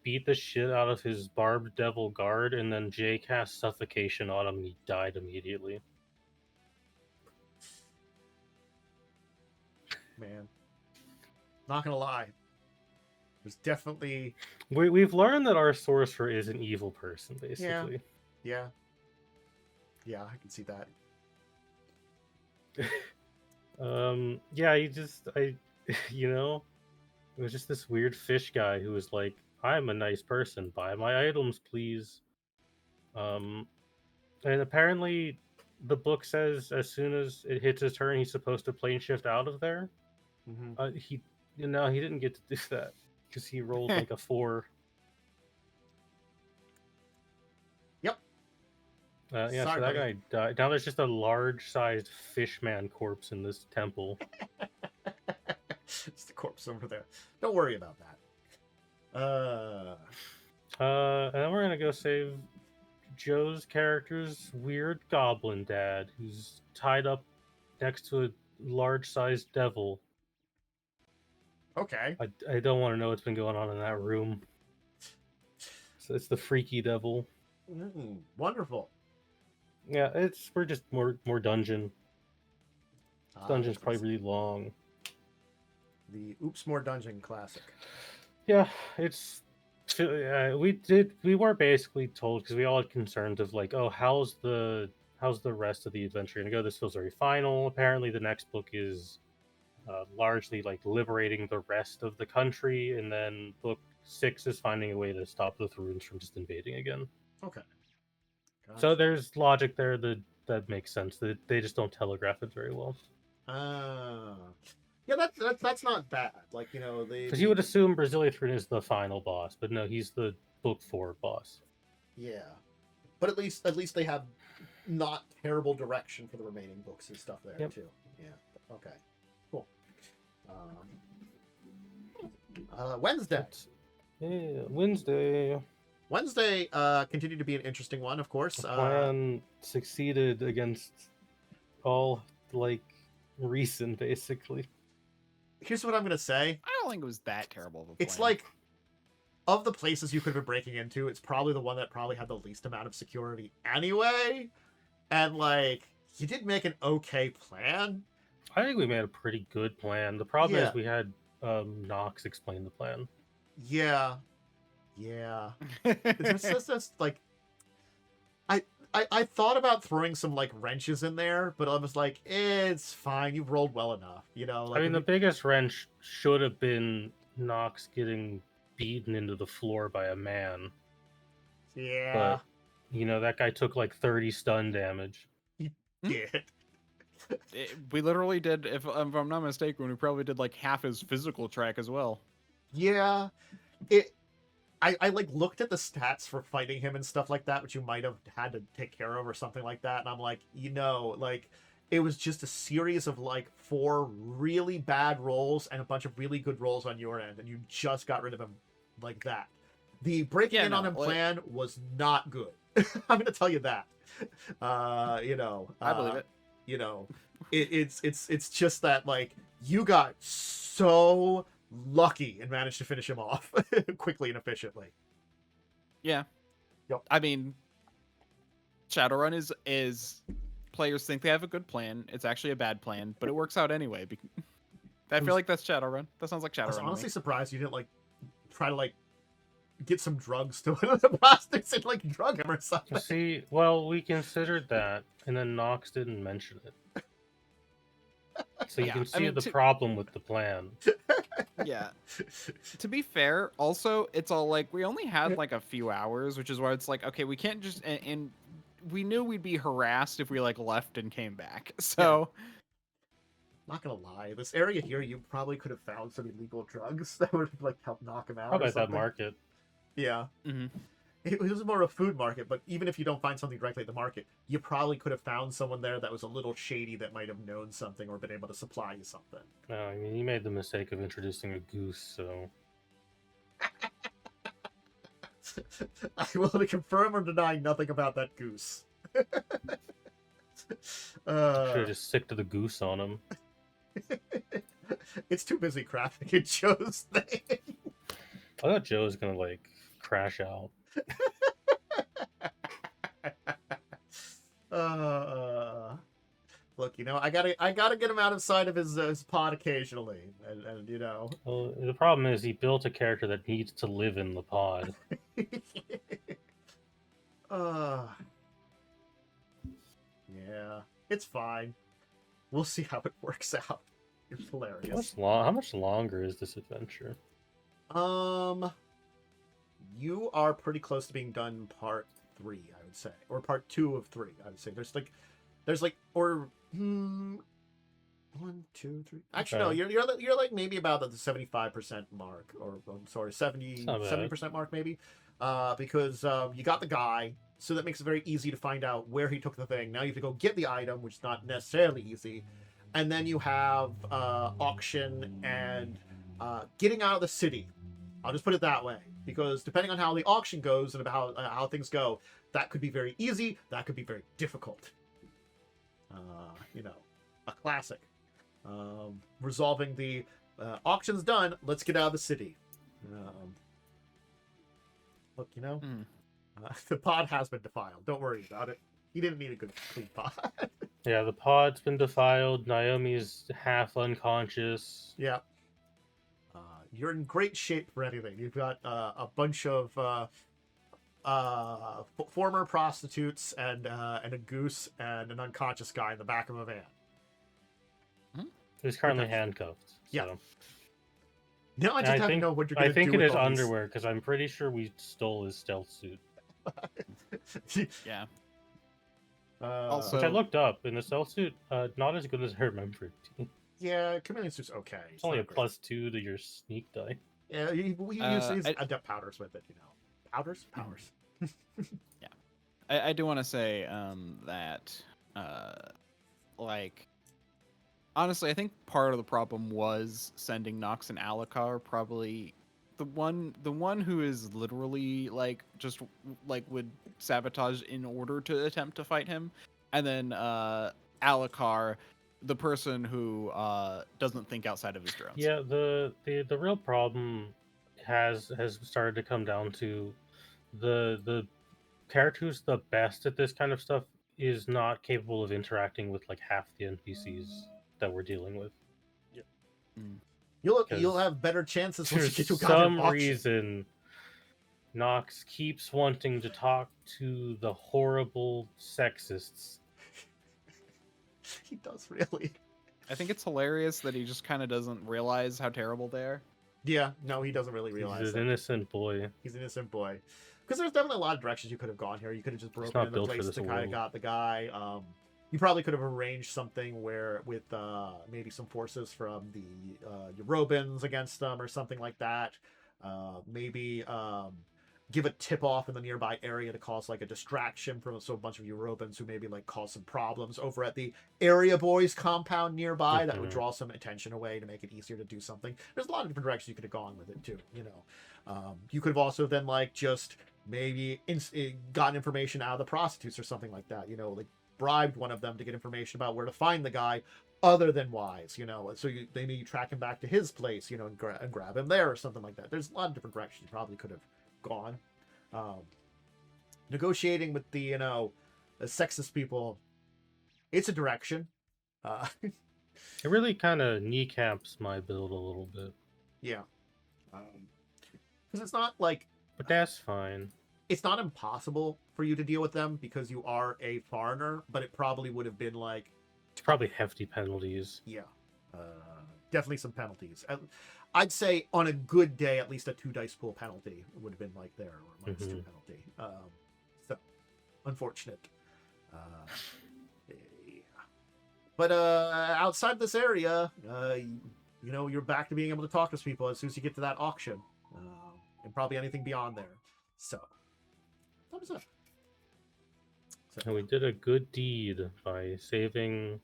beat the shit out of his barbed devil guard, and then Jay cast suffocation on him, and he died immediately. Man. Not gonna lie. There's definitely We've learned that our sorcerer is an evil person, basically. yeah. Yeah, I can see that. Yeah, it was just this weird fish guy who was like, I'm a nice person, buy my items, please. And apparently the book says as soon as it hits his turn, he's supposed to plane shift out of there. Mm-hmm. He didn't get to do that because he rolled like a 4. Yep. Yeah, Sorry, so that buddy. guy died. Now there's just a large-sized fishman corpse in this temple. It's the corpse over there. Don't worry about that. And then we're gonna go save Joe's character's weird goblin dad, who's tied up next to a large-sized devil. Okay. I don't want to know what's been going on in that room. So it's the freaky devil. Wonderful. Yeah, we're just more dungeon. Dungeon's that's probably really long. the Oops More Dungeon classic. Yeah, we were basically told because we all had concerns of like, oh, how's the rest of the adventure gonna go? This feels very final. Apparently, the next book is largely like liberating the rest of the country, and then book 6 is finding a way to stop the Throoms from just invading again. Okay. So Gotcha. there's logic there that makes sense. They just don't telegraph it very well. Yeah, that's not bad. Like, Because you would assume Brazilian is the final boss, but no, he's the book 4 boss. Yeah. But at least they have not terrible direction for the remaining books and stuff there too. Yeah. Okay. Cool. Wednesday. Yeah, Wednesday. Wednesday continued to be an interesting one, of course. The plan succeeded against all reason, basically. Here's what I'm gonna say. I don't think it was that terrible of a plan. It's like, of the places you could have been breaking into, it's probably the one that probably had the least amount of security anyway. And you did make an okay plan. I think we made a pretty good plan. The problem is we had Nox explain the plan. Yeah. It's just I thought about throwing some wrenches in there, but I was like, it's fine. You've rolled well enough, I mean, the biggest wrench should have been Nox getting beaten into the floor by a man. Yeah. But that guy took 30 stun damage. He did. We literally did, if I'm not mistaken, we probably did half his physical track as well. Yeah. I looked at the stats for fighting him and stuff like that, which you might have had to take care of or something like that, and I'm like, it was just a series of 4 really bad rolls and a bunch of really good rolls on your end, and you just got rid of him like that. The breaking in on him plan was not good. I'm gonna tell you that. I believe it. It's just that you got so lucky and managed to finish him off quickly and efficiently. Yeah. Yep. I mean, Shadowrun is players think they have a good plan. It's actually a bad plan, but it works out anyway. I feel like that's Shadowrun. That sounds like Shadowrun. I was to honestly me. surprised you didn't like try to like get some drugs to one of the prostitutes and like drug him or something. See, well, we considered that, and then Nox didn't mention it. So you Yeah, can see I mean, the problem with the plan. Yeah. To be fair, also, it's all like, we only had like a few hours, which is why it's like, okay, we can't just, and we knew we'd be harassed if we like left and came back. So, Not gonna lie, this area here, you probably could have found some illegal drugs that would have like helped knock him out. Probably or at that something. market. Yeah. mhm. It was more of a food market, but even if you don't find something directly at the market, you probably could have found someone there that was a little shady that might have known something or been able to supply you something. I mean, you made the mistake of introducing a goose, so... I will confirm or deny nothing about that goose. Should have just stick to the goose on him. It's too busy crafting in Joe's thing. I thought Joe was gonna, like, crash out. Look, you know, I gotta get him out of sight of his pod occasionally, and you know. Well, the problem is he built a character that needs to live in the pod. Yeah, it's fine. We'll see how it works out. It's hilarious. How much longer is this adventure? You are pretty close to being done part 3, I would say, or part 2 of 3. I would say there's like 1, 2, 3. Actually, Okay. no, you're like maybe about the 75% mark, or I'm sorry, 70% mark maybe, because you got the guy, so that makes it very easy to find out where he took the thing. Now you have to go get the item, which is not necessarily easy, and then you have auction and getting out of the city. I'll just put it that way, because depending on how the auction goes and about how things go, that could be very easy, that could be very difficult. You know, a classic. Resolving the auction's done, let's get out of the city. Look, you know, the pod has been defiled. Don't worry about it. He didn't need a good clean pod. Yeah, the pod's been defiled. Naomi's half unconscious. Yeah. You're in great shape for anything. You've got a bunch of former prostitutes and a goose and an unconscious guy in the back of a van. Who's currently handcuffed. So. Yeah. Now I just have to know what you're going to do. I think it with is all these. underwear, because I'm pretty sure we stole his stealth suit. Yeah. Also, Which I looked up, and the stealth suit, not as good as I remembered. yeah, chameleon suit's okay. It's only a not great. +2 to your sneak die. Yeah, we use his adept powders with it, you know. Powders? Yeah. I do want to say that, like, honestly, I think part of the problem was sending Nox and Alucard. Probably the one who is literally like just like would sabotage in order to attempt to fight him, and then Alucard, the person who doesn't think outside of his drones. Yeah, the real problem has started to come down to the character who's the best at this kind of stuff is not capable of interacting with like half the NPCs that we're dealing with. You'll have better chances once you For get to a goddamn some auction. reason, Nox keeps wanting to talk to the horrible sexists. He does, really. I think it's hilarious that he just kind of doesn't realize how terrible they are. Yeah, no, he doesn't really realize He's that. an innocent boy. He's an innocent boy. Because there's definitely a lot of directions you could have gone here. You could have just broken not into built for place this to kind of world. got the guy. You probably could have arranged something where with maybe some forces from the Eurobins against them or something like that. Maybe give a tip off in the nearby area to cause like a distraction from a bunch of Eurobins who maybe like cause some problems over at the area boys compound nearby. That would draw some attention away to make it easier to do something. There's a lot of different directions you could have gone with it too, you know. You could have also then like just maybe gotten information out of the prostitutes or something like that, you know, like bribed one of them to get information about where to find the guy, other than Wise, so maybe you track him back to his place, and grab him there or something like that. There's a lot of different directions you probably could have gone. Negotiating with the sexist people, it's a direction. It really kind of kneecaps my build a little bit. Yeah, because it's not like, but that's fine. It's not impossible for you to deal with them because you are a foreigner, but it probably would have been like, it's probably hefty penalties. Yeah, definitely some penalties. I'd say on a good day, at least a 2 dice pool penalty would have been like there, or -2 penalty. So unfortunate. Yeah. But outside this area, you're back to being able to talk to people as soon as you get to that auction, and probably anything beyond there. So, thumbs up. And we did a good deed by saving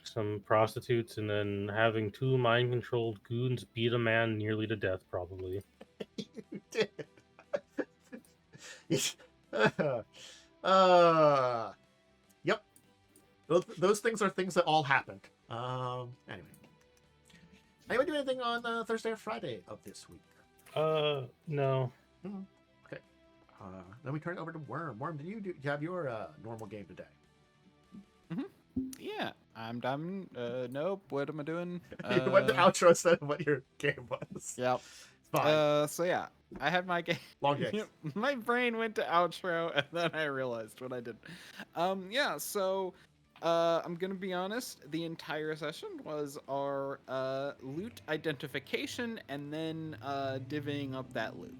some prostitutes and then having 2 mind-controlled goons beat a man nearly to death, probably. You did. Yep. Those things are things that all happened. Anyway. Anybody do anything on Thursday or Friday of this week? No. Okay. Then we turn it over to Worm. Worm, did you have your normal game today? Yeah, I'm done. Nope. What am I doing? You went to outro instead of what your game was. Yep. Fine. So yeah, I had my game. Long day. My brain went to outro, and then I realized what I did. Yeah. So, I'm gonna be honest. The entire session was our loot identification, and then divvying up that loot.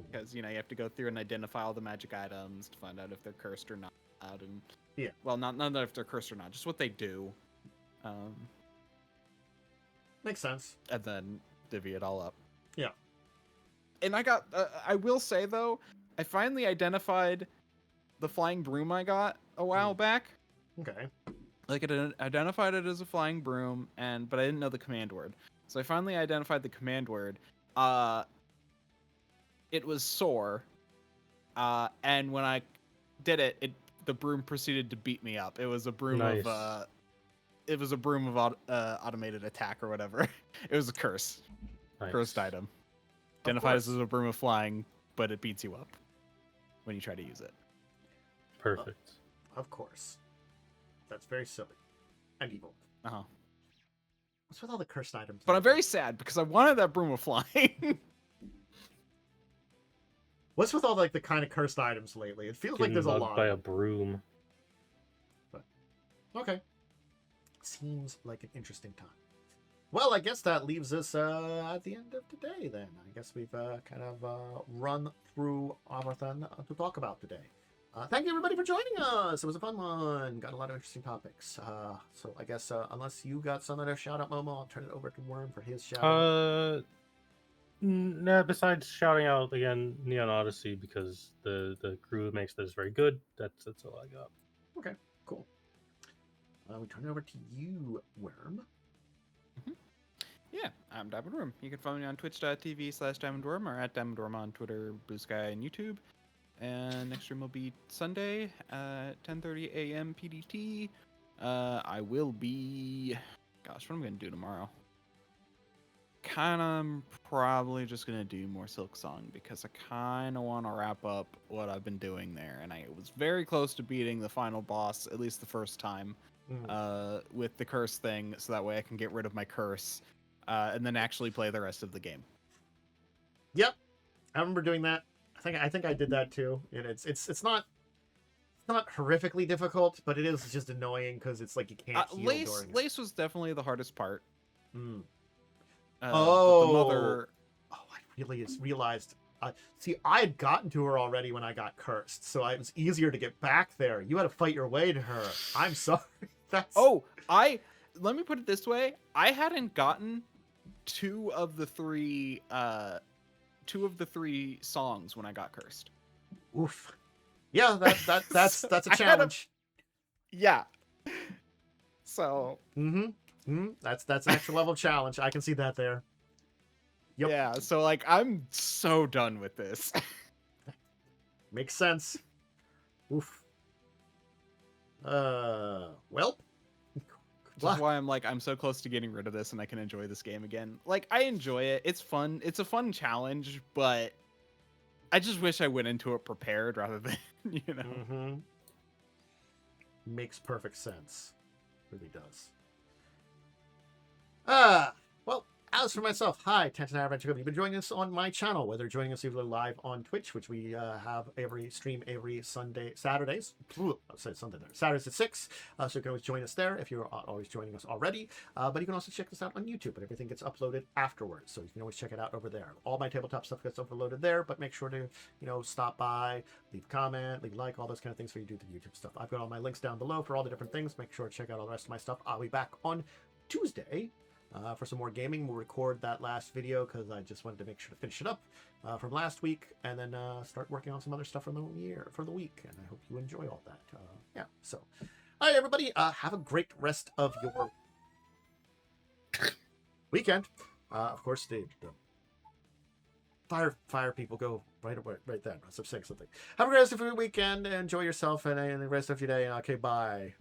Because you have to go through and identify all the magic items to find out if they're cursed or not, and yeah. Well, not if they're cursed or not, just what they do. Makes sense. And then divvy it all up. Yeah. And I got. I will say though, I finally identified the flying broom I got a while back. Okay. Like it identified it as a flying broom, but I didn't know the command word. So I finally identified the command word. It was soar. And when I did it, the broom proceeded to beat me up. It was a broom Nice. of automated attack or whatever. It was a curse. Nice. Cursed item. Identifies as a broom of flying, but it beats you up when you try to use it. Perfect. Of course. That's very silly. And evil. Uh-huh. What's with all the cursed items? But I'm very sad because I wanted that broom of flying. What's with all the kind of cursed items lately? It feels like there's a lot. By a broom. But okay. Seems like an interesting time. Well, I guess that leaves us at the end of today then. I guess we've kind of run through everything to talk about today. Thank you everybody for joining us. It was a fun one. Got a lot of interesting topics. So I guess unless you got some other shout out, Momo, I'll turn it over to Worm for his shout out. Nah, besides shouting out again Neon Odyssey because the crew makes this very good. That's all I got. Okay, cool. We turn it over to you, Worm. Yeah, I'm DiamondWyrm. You can follow me on twitch.tv/DiamondWyrm or at DiamondWyrm on Twitter, Blue Sky, and YouTube. And next stream will be Sunday at 10:30 a.m. PDT. I will be... Gosh, what am I going to do tomorrow? I'm probably just going to do more Silk Song because I kind of want to wrap up what I've been doing there. And I was very close to beating the final boss, at least the first time, with the curse thing, so that way I can get rid of my curse and then actually play the rest of the game. Yep, I remember doing that. I think I did that too, and it's not horrifically difficult, but it is just annoying because it's like you can't heal during it. Lace was definitely the hardest part. I really realized. See, I had gotten to her already when I got cursed, so it was easier to get back there. You had to fight your way to her. I'm sorry. Let me put it this way: I hadn't gotten two of the three songs when I got cursed. Oof. Yeah, that's a challenge. Yeah. So. That's an extra level challenge. I can see that there. Yep. Yeah. So I'm so done with this. Makes sense. Oof. Well, Which is why I'm like, I'm so close to getting rid of this and I can enjoy this game again. Like, I enjoy it. It's fun. It's a fun challenge, but I just wish I went into it prepared rather than, Mm-hmm. Makes perfect sense. Really does. Well, as for myself, hi, Tantan Adventure. You've been joining us on my channel, whether joining us either live on Twitch, which we have every Saturdays. I said Sunday there. Saturdays at 6. So you can always join us there if you're always joining us already. But you can also check us out on YouTube, and everything gets uploaded afterwards. So you can always check it out over there. All my tabletop stuff gets uploaded there, but make sure to, stop by, leave a comment, leave a like, all those kind of things for you do the YouTube stuff. I've got all my links down below for all the different things. Make sure to check out all the rest of my stuff. I'll be back on Tuesday for some more gaming. We'll record that last video because I just wanted to make sure to finish it up from last week, and then start working on some other stuff for the week. And I hope you enjoy all that. So, all right, everybody, have a great rest of your weekend. Of course, the fire people go right then. So I'm saying something. Have a great rest of your weekend. Enjoy yourself and the rest of your day. Okay, bye.